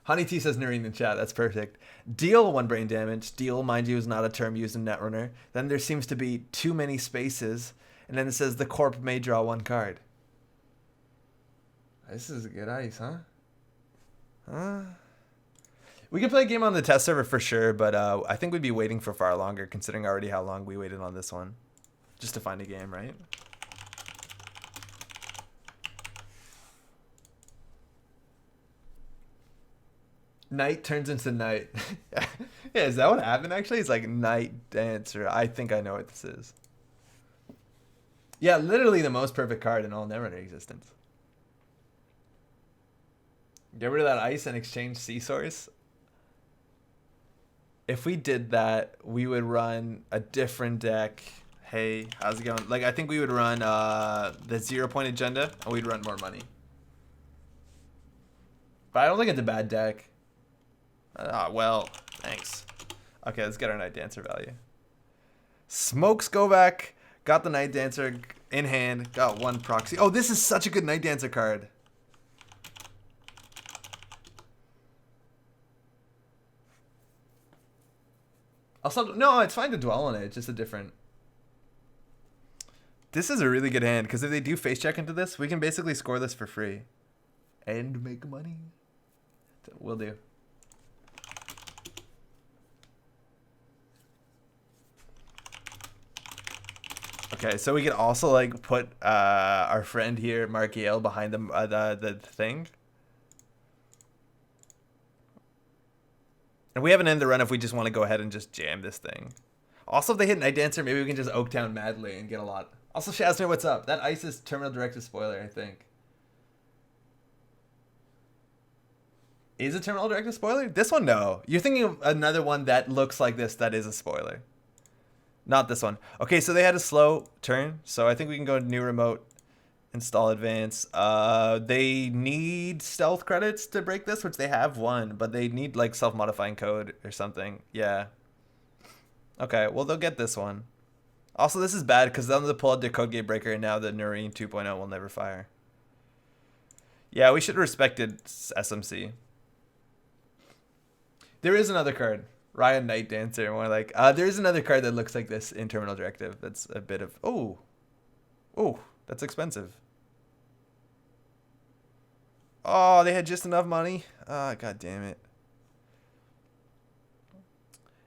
Honey T says Nareen in chat. That's perfect. Deal 1 brain damage. Deal, mind you, is not a term used in Netrunner. Then there seems to be too many spaces, and then it says the corp may draw 1 card. This is a good ice, huh? We could play a game on the test server for sure, but I think we'd be waiting for far longer, considering already how long we waited on this one. Just to find a game, right? Night turns into night. Yeah, is that what happened actually? It's like Night Dancer. I think I know what this is. Yeah, literally the most perfect card in all Netrunner existence. Get rid of that ice and exchange Sea Source. If we did that, we would run a different deck. Hey, how's it going? Like, I think we would run the 0-point agenda, and we'd run more money. But I don't think it's a bad deck. Well, thanks. Okay, let's get our Night Dancer value. Smokes go back. Got the Night Dancer in hand. Got 1 proxy. Oh, this is such a good Night Dancer card. Also, no, it's fine to dwell on it. It's just a different... This is a really good hand, because if they do face check into this, we can basically score this for free. And make money. Will do. Okay, so we can also like put our friend here, Mark Yale, behind the thing. And we haven't ended the run if we just want to go ahead and just jam this thing. Also, if they hit Night Dancer, maybe we can just Oaktown madly and get a lot. Also, Shazner, what's up? That ice is Terminal Directive spoiler, I think. Is it Terminal Directive spoiler? This one, no. You're thinking of another one that looks like this that is a spoiler. Not this one. Okay, so they had a slow turn. So I think we can go to new remote, install advance. They need stealth credits to break this, which they have 1, but they need like self-modifying code or something. Yeah. Okay, well, they'll get this one. Also, this is bad because then they pull out the code gate breaker and now the Noreen 2.0 will never fire. Yeah, we should have respected SMC. There is another card. Ryan Night Dancer. More like, there is another card that looks like this in Terminal Directive. That's a bit of, oh, that's expensive. Oh, they had just enough money. God damn it.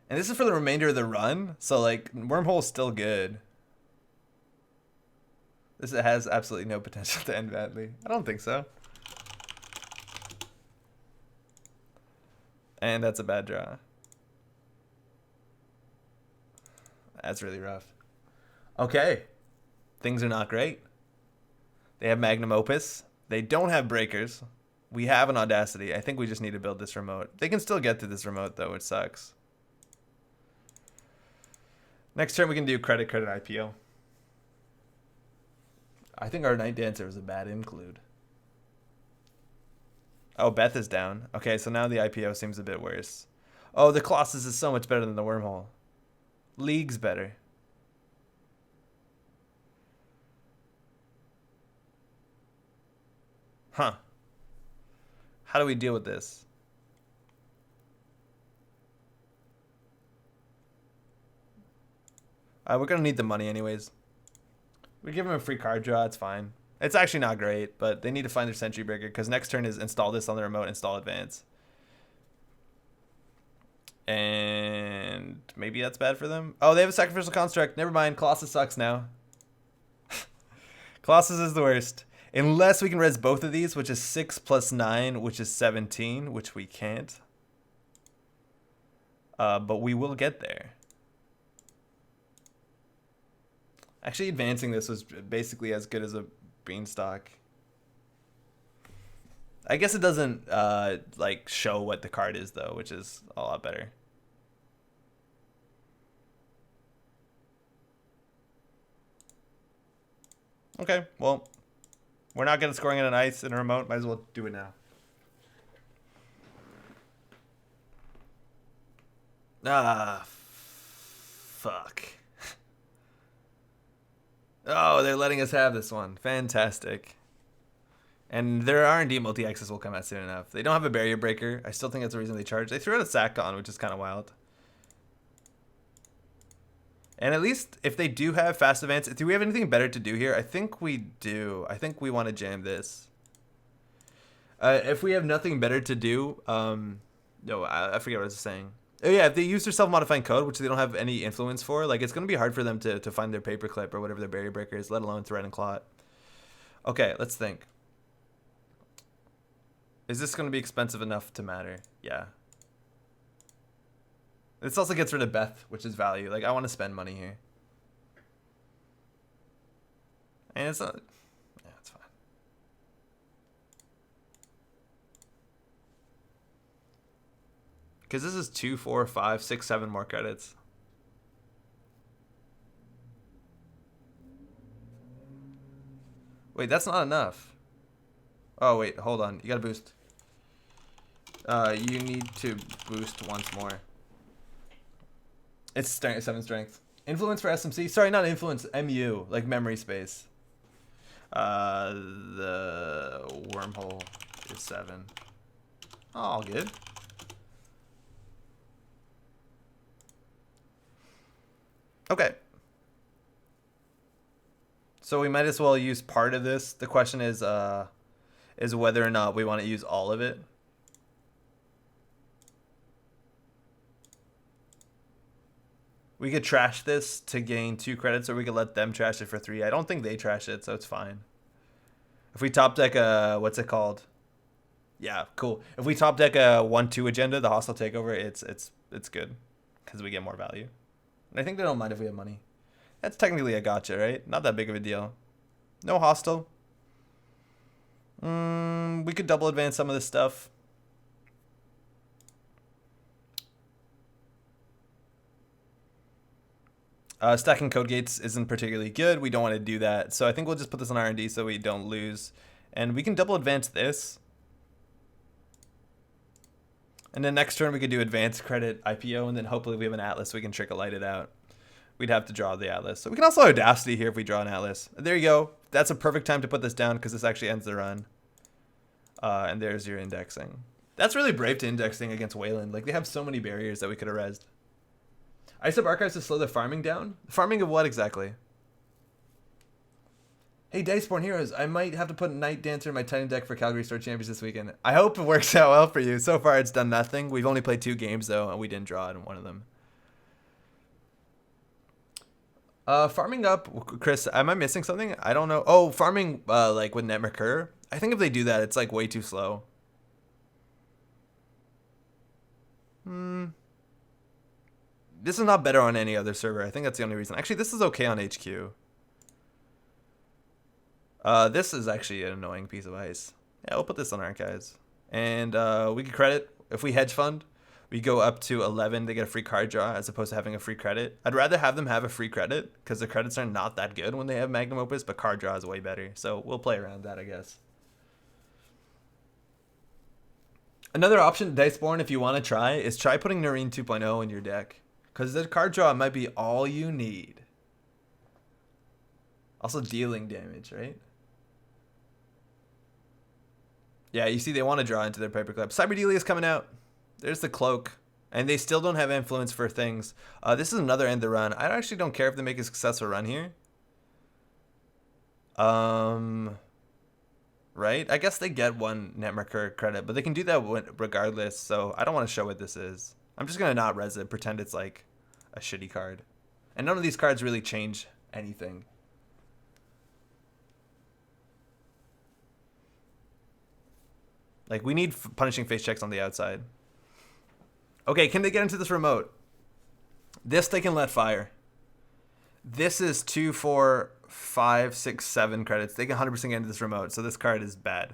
And this is for the remainder of the run, so like Wormhole's still good. This has absolutely no potential to end badly. I don't think so. And that's a bad draw. That's really rough. Okay. Things are not great. They have Magnum Opus. They don't have breakers. We have an Audacity. I think we just need to build this remote. They can still get to this remote, though, which sucks. Next turn, we can do credit IPO. I think our Night Dancer was a bad include. Oh, Beth is down. Okay, so now the IPO seems a bit worse. Oh, the Colossus is so much better than the Wormhole. League's better. Huh. How do we deal with this? We're going to need the money anyways. We give them a free card draw. It's fine. It's actually not great, but they need to find their Sentry Breaker because next turn is install this on the remote, install advance. And maybe that's bad for them. Oh, they have a Sacrificial Construct. Never mind. Colossus sucks now. Colossus is the worst. Unless we can res both of these, which is 6 plus 9, which is 17, which we can't. But we will get there. Actually, advancing this was basically as good as a Beanstalk. I guess it doesn't like show what the card is though, which is a lot better. Okay, well, we're not good at scoring in an ice in a remote. Might as well do it now. Fuck. Oh, they're letting us have this one. Fantastic. And their R&D multi-access will come out soon enough. They don't have a barrier breaker. I still think that's the reason they charge. They threw out a Sackon, which is kind of wild. And at least if they do have fast advance, do we have anything better to do here? I think we do. I think we want to jam this. If we have nothing better to do, no, I forget what I was saying. Oh yeah, if they use their self-modifying code, which they don't have any influence for, like it's going to be hard for them to find their paperclip or whatever their barrier breaker is, let alone thread and clot. Okay, let's think. Is this going to be expensive enough to matter? Yeah. This also gets rid of Beth, which is value. Like, I want to spend money here. And it's not... Yeah, it's fine. Because this is 2, 4, 5, 6, 7 more credits. Wait, that's not enough. Oh, wait, hold on. You gotta boost. You need to boost once more. It's 7 strength. Influence for SMC? Sorry, not influence. MU, like memory space. The Wormhole is 7. Oh, all good. Okay. So we might as well use part of this. The question is whether or not we want to use all of it. We could trash this to gain 2 credits, or we could let them trash it for 3. I don't think they trash it, so it's fine. If we top deck a, what's it called? Yeah, cool. If we top deck a 1-2 agenda, the hostile takeover, it's good because we get more value. And I think they don't mind if we have money. That's technically a gotcha, right? Not that big of a deal. No hostile. We could double advance some of this stuff. Stacking code gates isn't particularly good. We don't want to do that. So I think we'll just put this on R&D so we don't lose. And we can double advance this. And then next turn we could do advanced credit IPO, and then hopefully we have an Atlas we can trickle light it out. we'd have to draw the Atlas. So we can also Audacity here if we draw an Atlas. There you go. That's a perfect time to put this down because this actually ends the run. And there's your indexing. That's really brave to indexing against Wayland. Like, they have so many barriers that we could have rezzed. Ice Up Archives to slow the farming down? Farming of what exactly? Hey, Diceborn Heroes, I might have to put Night Dancer in my Titan deck for Calgary Store Champions this weekend. I hope it works out well for you. So far, it's done nothing. We've only played 2 games, though, and we didn't draw in one of them. Farming up, Chris, am I missing something? I don't know. Oh, farming, like, with Net Mercur? I think if they do that, it's, like, way too slow. This is not better on any other server. I think that's the only reason. Actually, this is okay on HQ. This is actually an annoying piece of ice. Yeah, we'll put this on archives. And we can credit. If we hedge fund, we go up to 11 to get a free card draw as opposed to having a free credit. I'd rather have them have a free credit because the credits are not that good when they have Magnum Opus, but card draw is way better. So we'll play around that, I guess. Another option, Diceborn, if you want to try, is try putting Noreen 2.0 in your deck. Because the card draw might be all you need. Also dealing damage, right? Yeah, you see they want to draw into their paperclip. Cyberdelia is coming out. There's the cloak. And they still don't have influence for things. This is another end the run. I actually don't care if they make a successful run here. Right? I guess they get 1 Net Mercur credit, but they can do that regardless, so I don't want to show what this is. I'm just going to not res it, pretend it's like a shitty card. And none of these cards really change anything. Like, we need punishing face checks on the outside. Okay, can they get into this remote? This they can let fire. This is 2, 4, 5, 6, 7 credits. They can 100% get into this remote, so this card is bad.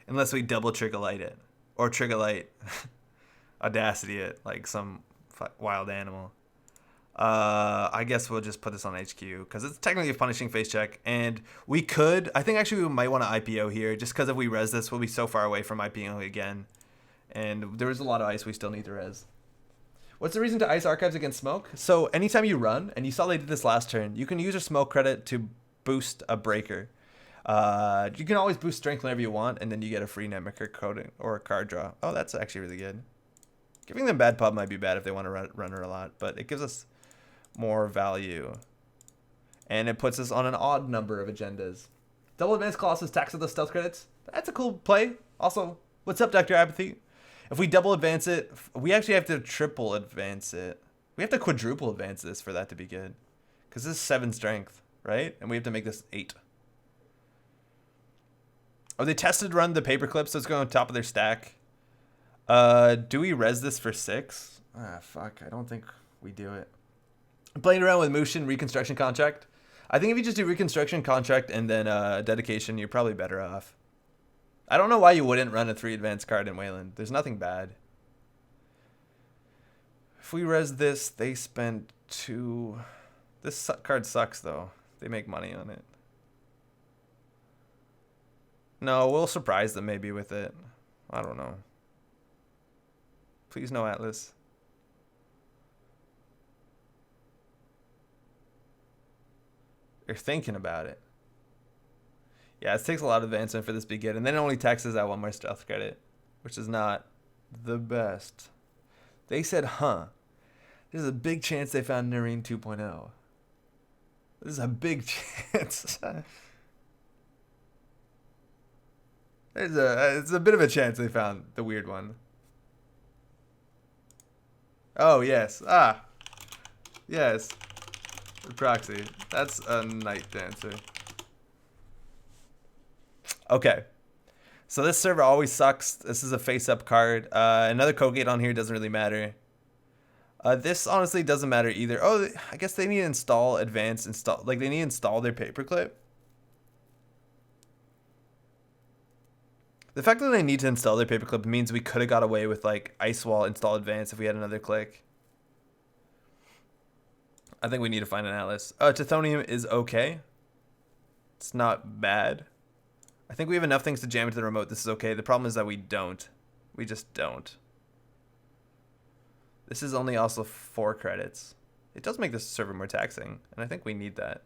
Unless we double Trigger Light it. Or Trigger Light Audacity it, like some wild animal. I guess we'll just put this on HQ, because it's technically a punishing face check. And we could, I think actually we might want to IPO here, just because if we res this, we'll be so far away from IPO again. And there is a lot of ice we still need to res. What's the reason to ice archives against smoke? So anytime you run, and you saw they did this last turn, you can use a smoke credit to boost a breaker. You can always boost strength whenever you want, and then you get a free Net Mercur coding or a card draw. Oh, that's actually really good. Giving them bad pub might be bad if they want to run her a lot, but it gives us more value. And it puts us on an odd number of agendas. Double Advanced Colossus tax of the stealth credits. That's a cool play. Also, what's up, Dr. Apathy? If we double advance it, we actually have to triple advance it. We have to quadruple advance this for that to be good. Because this is 7 strength, right? And we have to make this 8. Oh, they tested run the paperclip, so it's going on top of their stack. Do we res this for 6? Ah, fuck. I don't think we do it. I'm playing around with Mushin Reconstruction Contract. I think if you just do Reconstruction Contract and then Dedication, you're probably better off. I don't know why you wouldn't run a 3 advanced card in Wayland. There's nothing bad. If we res this, they spend 2. This card sucks, though. They make money on it. No, we'll surprise them maybe with it. I don't know. Please no Atlas. You're thinking about it. Yeah, it takes a lot of advancement for this to be good. And then it only taxes out 1 more stealth credit, which is not the best. They said, there's a big chance they found Noreen 2.0. There's a big chance. It's a bit of a chance they found the weird one. Oh, yes. Yes. The proxy. That's a Night Dancer. Okay. So this server always sucks. This is a face-up card. Another Kogate on here doesn't really matter. This honestly doesn't matter either. Oh, I guess they need to install advanced install. Like, they need to install their paperclip. The fact that they need to install their paperclip means we could have got away with, like, Ice Wall install advanced if we had another click. I think we need to find an Atlas. Tithonium is okay. It's not bad. I think we have enough things to jam into the remote. This is okay. The problem is that we don't. We just don't. This is only also 4 credits. It does make this server more taxing, and I think we need that.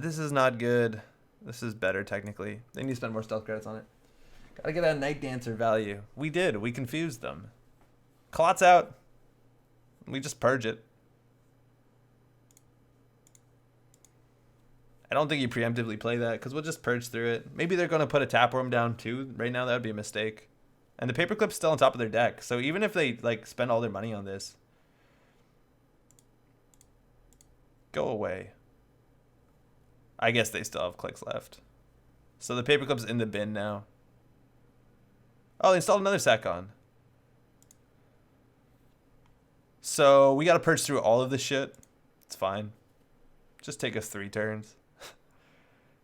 This is not good. This is better, technically. They need to spend more stealth credits on it. Gotta get that Night Dancer value. We did. We confused them. Clot's out. We just purge it. I don't think you preemptively play that, because we'll just purge through it. Maybe they're going to put a Tapeworm down, too. Right now, that would be a mistake. And the Paperclip's still on top of their deck, so even if they, like, spend all their money on this... Go away. I guess they still have clicks left. So the Paperclip's in the bin now. Oh, they installed another Sakon. So we got to purge through all of this shit. It's fine. Just take us 3 turns.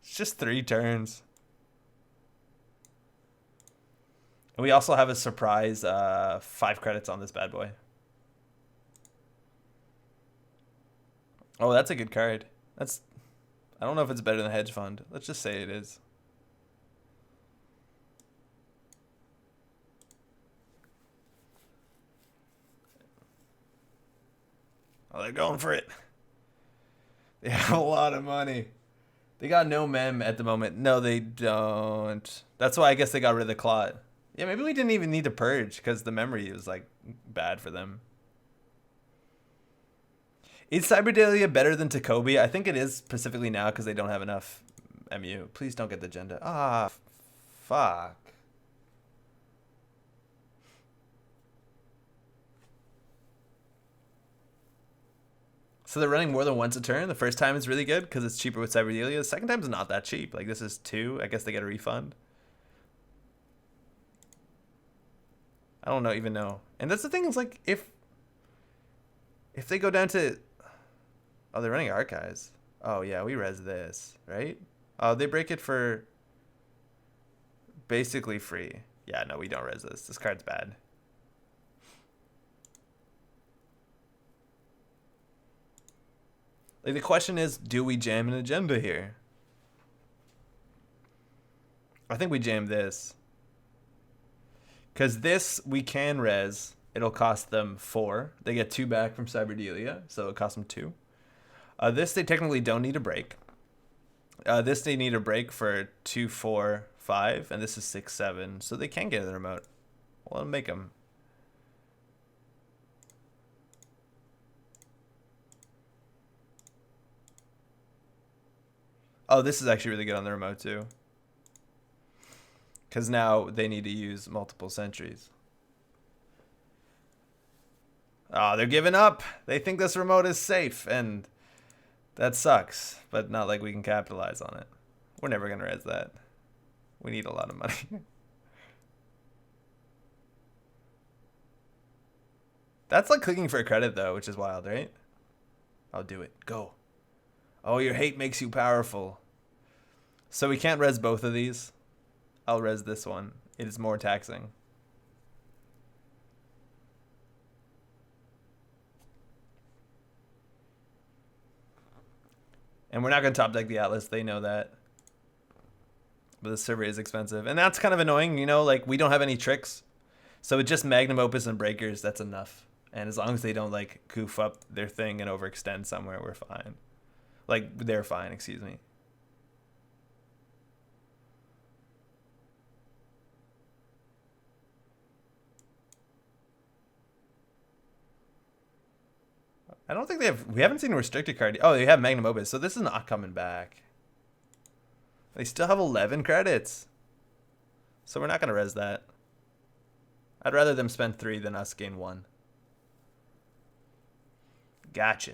It's just 3 turns. And we also have a surprise 5 credits on this bad boy. Oh, that's a good card. That's... I don't know if it's better than Hedge Fund. Let's just say it is. Oh, they're going for it. They have a lot of money. They got no mem at the moment. No, they don't. That's why I guess they got rid of the clot. Yeah, maybe we didn't even need to purge because the memory was like bad for them. Is Cyberdalia better than Takobi? I think it is specifically now because they don't have enough MU. Please don't get the agenda. Ah, fuck. So they're running more than once a turn. The first time is really good because it's cheaper with Cyberdalia. The second time is not that cheap. Like this is 2. I guess they get a refund. I don't even know. And that's the thing is like if they go down to... Oh, they're running Archives. Oh, yeah, we res this, right? Oh, they break it for basically free. Yeah, no, we don't res this. This card's bad. Like, the question is, do we jam an agenda here? I think we jam this. Because this, we can res. It'll cost them 4. They get 2 back from Cyberdelia, so it costs them 2. This they technically don't need a break. This they need a break for 2, 4, 5, and this is 6, 7. So they can get the remote. Well, make them. Oh, this is actually really good on the remote too. Because now they need to use multiple sentries. Oh, they're giving up. They think this remote is safe, and that sucks. But not like we can capitalize on it. We're never going to res that. We need a lot of money. That's like clicking for a credit, though, which is wild, right? I'll do it. Go. Oh, your hate makes you powerful. So we can't res both of these. I'll res this one. It is more taxing. And we're not going to top deck the Atlas. They know that. But the server is expensive. And that's kind of annoying, you know? Like, we don't have any tricks. So it's just Magnum Opus and Breakers. That's enough. And as long as they don't, like, goof up their thing and overextend somewhere, we're fine. Like, they're fine, excuse me. I don't think they have... We haven't seen a restricted card. Oh, they have Magnum Opus. So this is not coming back. They still have 11 credits. So we're not going to res that. I'd rather them spend 3 than us gain 1. Gotcha.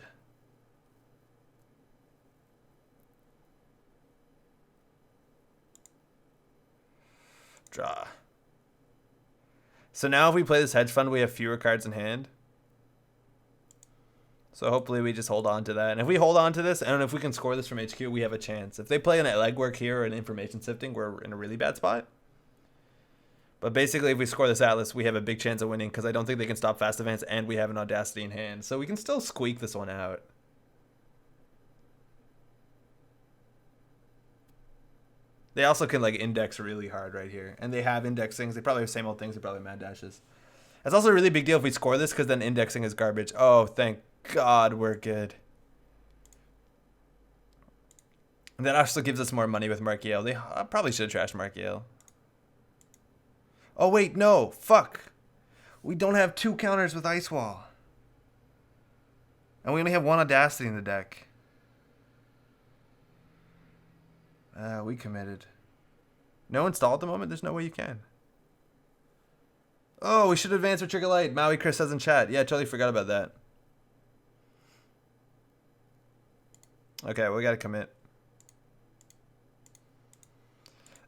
Draw. So now if we play this hedge fund, we have fewer cards in hand. So hopefully we just hold on to that. And if we hold on to this, and if we can score this from HQ, we have a chance. If they play an legwork here or an information sifting, we're in a really bad spot. But basically, if we score this Atlas, we have a big chance of winning because I don't think they can stop fast advance, and we have an Audacity in hand. So we can still squeak this one out. They also can like index really hard right here. And they have index things. They probably have the same old things. They probably have mad dashes. That's also a really big deal if we score this because then indexing is garbage. Oh, thank God, we're good. And that also gives us more money with Markiel. They probably should have trashed Markiel. Oh, wait, no. Fuck. We don't have 2 counters with Ice Wall. And we only have 1 Audacity in the deck. We committed. No install at the moment? There's no way you can. Oh, we should advance our Trigger Light. Maui Chris says in chat. Yeah, I totally forgot about that. Okay, well, we gotta commit.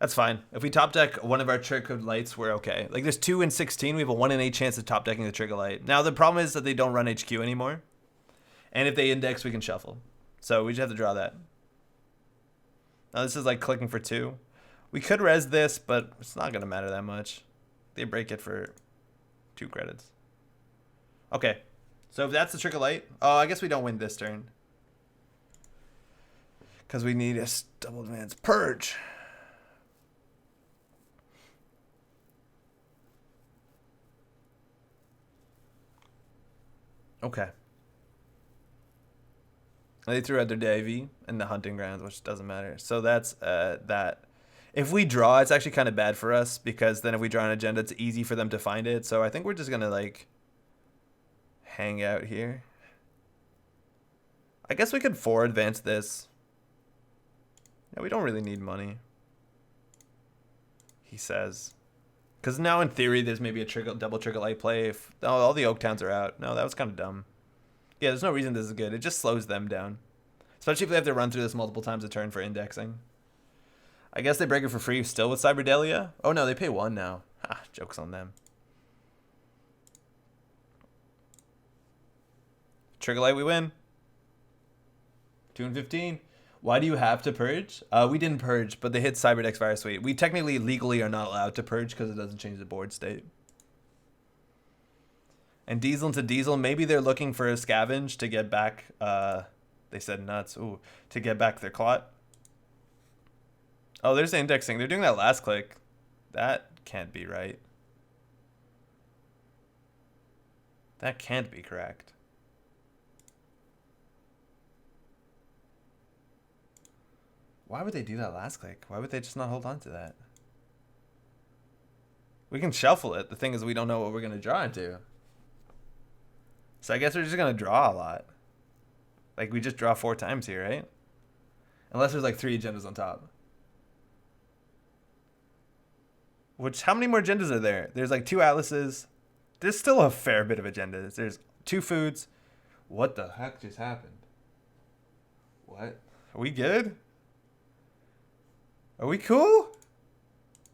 That's fine. If we top deck one of our Trigger Lights, we're okay. Like, there's 2 in 16. We have a 1 in 8 chance of top decking the Trigger Light. Now, the problem is that they don't run HQ anymore. And if they index, we can shuffle. So we just have to draw that. Now, this is like clicking for 2. We could res this, but it's not going to matter that much. They break it for 2 credits. Okay. So if that's the Trigger Light. Oh, I guess we don't win this turn. Because we need a double advance purge. Okay. They threw out their Davy in the hunting grounds, which doesn't matter. So that's that. If we draw, it's actually kind of bad for us because then if we draw an agenda, it's easy for them to find it. So I think we're just going to like hang out here. I guess we could 4 advance this. Yeah, we don't really need money. He says. Because now in theory, there's maybe a double Trigger Light play if all the Oak Towns are out. No, that was kind of dumb. Yeah, there's no reason this is good. It just slows them down. Especially if they have to run through this multiple times a turn for indexing. I guess they break it for free still with Cyberdelia. Oh no, they pay 1 now. Ha, joke's on them. Trigger Light, we win. 2 and 15. Why do you have to purge? We didn't purge, but they hit Cybernetics Virus Suite. We technically, legally are not allowed to purge because it doesn't change the board state. And Diesel into Diesel, maybe they're looking for a scavenge to get back, they said nuts, ooh, to get back their clot. Oh, there's the indexing. They're doing that last click. That can't be right. That can't be correct. Why would they do that last click? Why would they just not hold on to that? We can shuffle it. The thing is we don't know what we're going to draw into. So I guess we're just going to draw a lot. Like we just draw 4 times here, right? Unless there's like 3 agendas on top. Which, how many more agendas are there? There's like 2 atlases. There's still a fair bit of agendas. There's 2 foods. What the heck just happened? What? Are we good? Are we cool?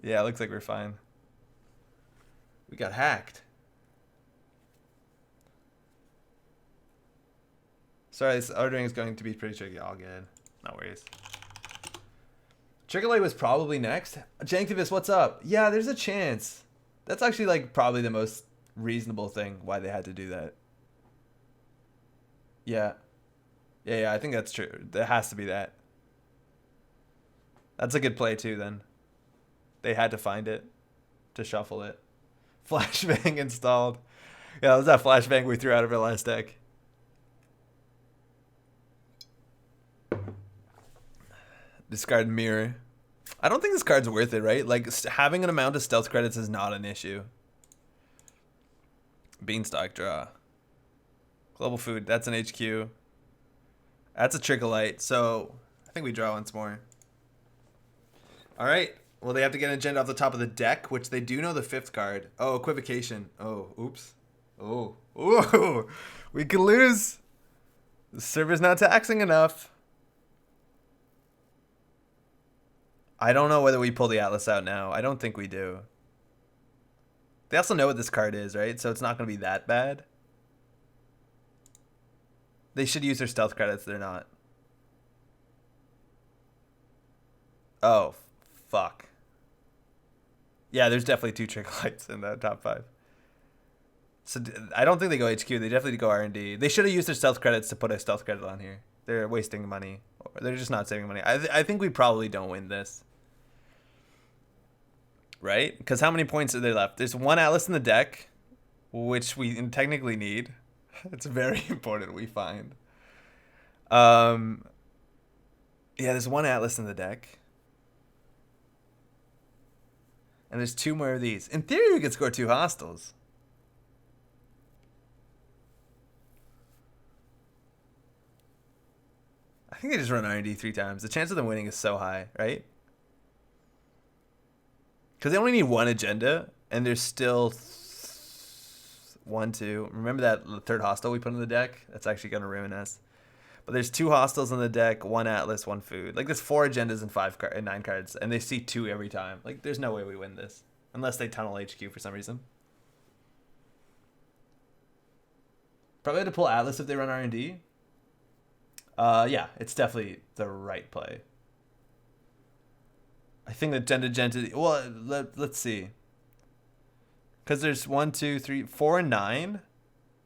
Yeah, it looks like we're fine. We got hacked. Sorry, this ordering is going to be pretty tricky. All good. No worries. Trigger Light was probably next. Janktivist, what's up? Yeah, there's a chance. That's actually like probably the most reasonable thing why they had to do that. Yeah. Yeah, I think that's true. There has to be that. That's a good play too then. They had to find it to shuffle it. Flashbang installed. Yeah, that was that flashbang we threw out of our last deck. Discard mirror. I don't think this card's worth it, right? Like, having an amount of stealth credits is not an issue. Beanstalk draw. Global food, that's an HQ. That's a Trigger Light, so I think we draw once more. All right. Well, they have to get an agenda off the top of the deck, which they do know the 5th card. Oh, equivocation. Oh, oops. Oh, ooh. We could lose. The server's not taxing enough. I don't know whether we pull the Atlas out now. I don't think we do. They also know what this card is, right? So it's not going to be that bad. They should use their stealth credits. They're not. Oh, fuck. Yeah, there's definitely 2 Trigger Lights in that top 5. So I don't think they go HQ. They definitely go R&D. They should have used their stealth credits to put a stealth credit on here. They're wasting money. Or they're just not saving money. I think we probably don't win this. Right? Because how many points are there left? There's 1 Atlas in the deck, which we technically need. It's very important we find. Yeah, there's one Atlas in the deck. And there's 2 more of these. In theory, we could score 2 hostiles. I think they just run R&D 3 times. The chance of them winning is so high, right? Because they only need 1 agenda, and there's still 1, 2. Remember that 3rd hostile we put in the deck? That's actually going to ruin us. But there's 2 hostiles in the deck, 1 Atlas, 1 food. Like, there's 4 agendas and 9 cards, and they see 2 every time. Like, there's no way we win this. Unless they tunnel HQ for some reason. Probably had to pull Atlas if they run R&D. Yeah, it's definitely the right play. I think that agenda... Well, let's see. Because there's 1, 2, 3, 4, and 9.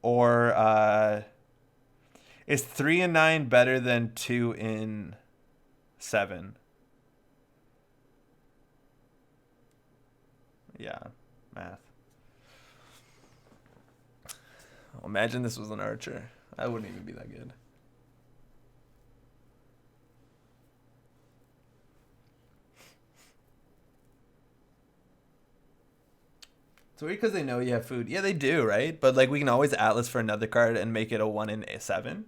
Or, is 3 and 9 better than 2 and 7? Yeah, math. Oh, imagine this was an archer. I wouldn't even be that good. It's weird because they know you have food. Yeah, they do, right? But like we can always Atlas for another card and make it a 1 and a 7.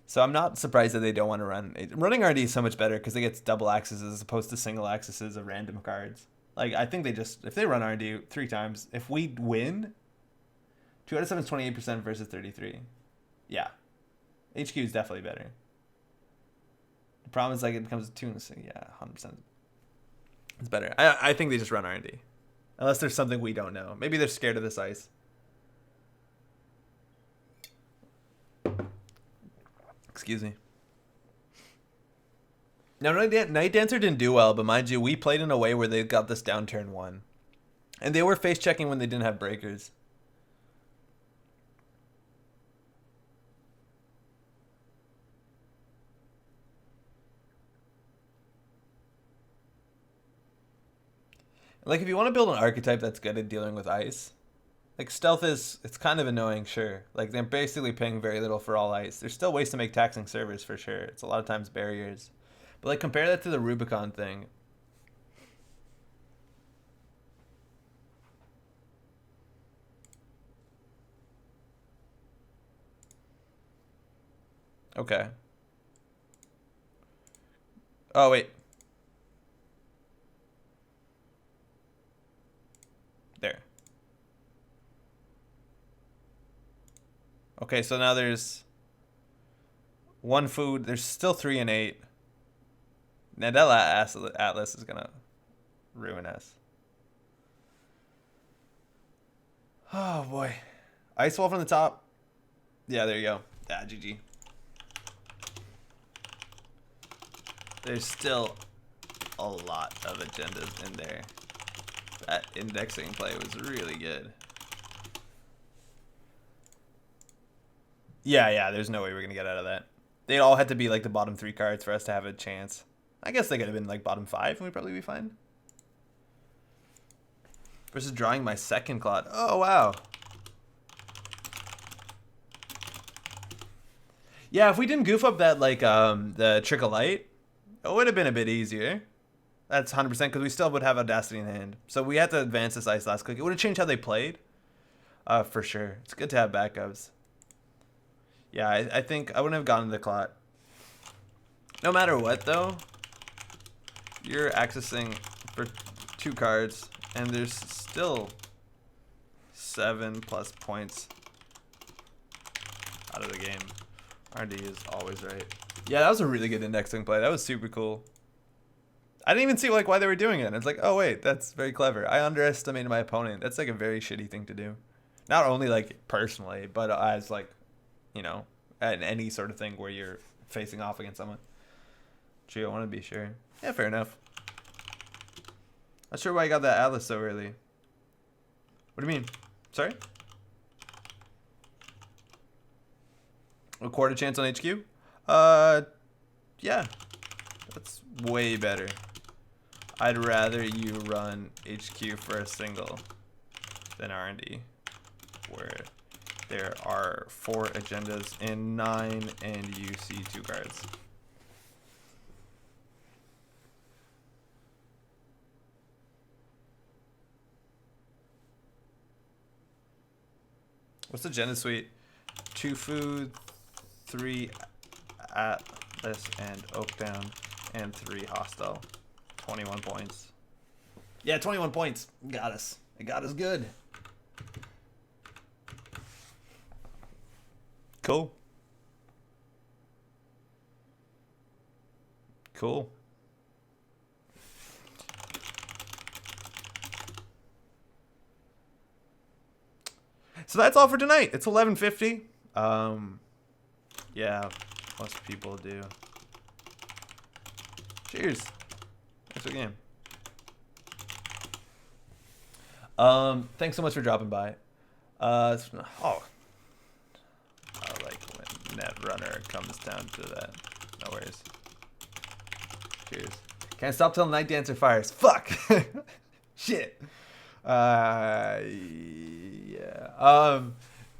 So I'm not surprised that they don't want to run. Running RD is so much better because it gets double axes as opposed to single axes of random cards. Like I think they just, if they run RD 3 times, if we win, 2 out of 7 is 28% versus 33. Yeah. HQ is definitely better. The problem is like it becomes 2 and 6. Yeah, 100%. It's better. I think they just run RD. Unless there's something we don't know. Maybe they're scared of this ice. Excuse me. Now, Night Dancer didn't do well, but mind you, we played in a way where they got this down turn 1. And they were face checking when they didn't have breakers. Like, if you want to build an archetype that's good at dealing with ice, like, stealth is, it's kind of annoying, sure. Like, they're basically paying very little for all ice. There's still ways to make taxing servers, for sure. It's a lot of times barriers. But, like, compare that to the Rubicon thing. Okay. Oh, wait. There. Okay, so now there's 1 food. There's still 3 and 8. Now that Atlas is gonna ruin us. Oh boy. Ice Wall from the top. Yeah, there you go. Ah, GG. There's still a lot of agendas in there. That indexing play was really good. Yeah, there's no way we're gonna get out of that. They all had to be like the bottom 3 cards for us to have a chance. I guess they could have been like bottom 5 and we'd probably be fine. Versus drawing my second clot. Oh, wow. Yeah, if we didn't goof up that, like, the Trickle Light, it would have been a bit easier. That's 100% because we still would have Audacity in hand. So we had to advance this ice last click. It would have changed how they played. For sure. It's good to have backups. Yeah, I think I wouldn't have gotten the clot. No matter what, though, you're accessing for 2 cards, and there's still 7+ points out of the game. RD is always right. Yeah, that was a really good indexing play. That was super cool. I didn't even see like why they were doing it. It's like, oh wait, that's very clever. I underestimated my opponent. That's like a very shitty thing to do. Not only like personally, but as like, you know, at any sort of thing where you're facing off against someone. Gee, I want to be sure. Yeah, fair enough. Not sure why I got that Atlas so early. What do you mean? Sorry? A quarter chance on HQ? Yeah. That's way better. I'd rather you run HQ for a single than R&D, where There are 4 agendas in 9, and you see 2 cards. What's the agenda suite? 2 food, 3 Atlas and Oakdown, and 3 hostile. 21 points. Yeah, 21 points. Got us. It got us good. Cool. Cool. So that's all for tonight. It's 11:50. Yeah, most people do. Cheers. Thanks for the game. Thanks so much for dropping by. I like when Netrunner comes down to that. No worries. Cheers. Can't stop till Night Dancer fires. Fuck. Shit. Yeah.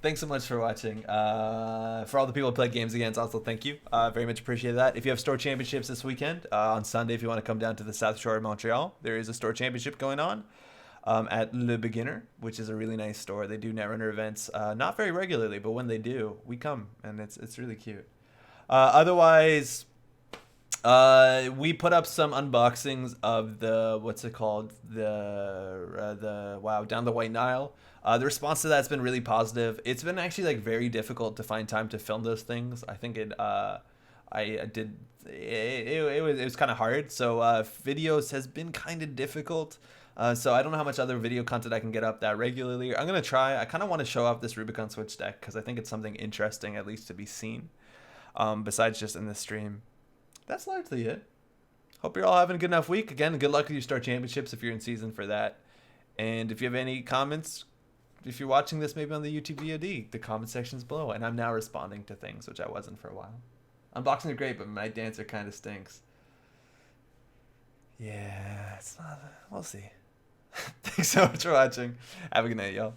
Thanks so much for watching. For all the people who played games against, also thank you. Very much appreciate that. If you have store championships this weekend, on Sunday, if you want to come down to the South Shore of Montreal, there is a store championship going on at Le Beginner, which is a really nice store. They do Netrunner events, not very regularly, but when they do, we come, and it's really cute. Otherwise, we put up some unboxings of the, what's it called, the wow, Down the White Nile. The response to that's been really positive. It's been actually like very difficult to find time to film those things. I think it was kind of hard. So videos has been kind of difficult. So I don't know how much other video content I can get up that regularly. I'm gonna try. I kind of want to show off this Rubicon Switch deck because I think it's something interesting, at least to be seen. Besides just in this stream. That's largely it. Hope you're all having a good enough week. Again, good luck with your Star Championships if you're in season for that. And if you have any comments, if you're watching this maybe on the YouTube VOD, the comment section's below. And I'm now responding to things, which I wasn't for a while. Unboxing are great, but my dancer kind of stinks. Yeah, it's not. We'll see. Thanks so much for watching. Have a good night, y'all.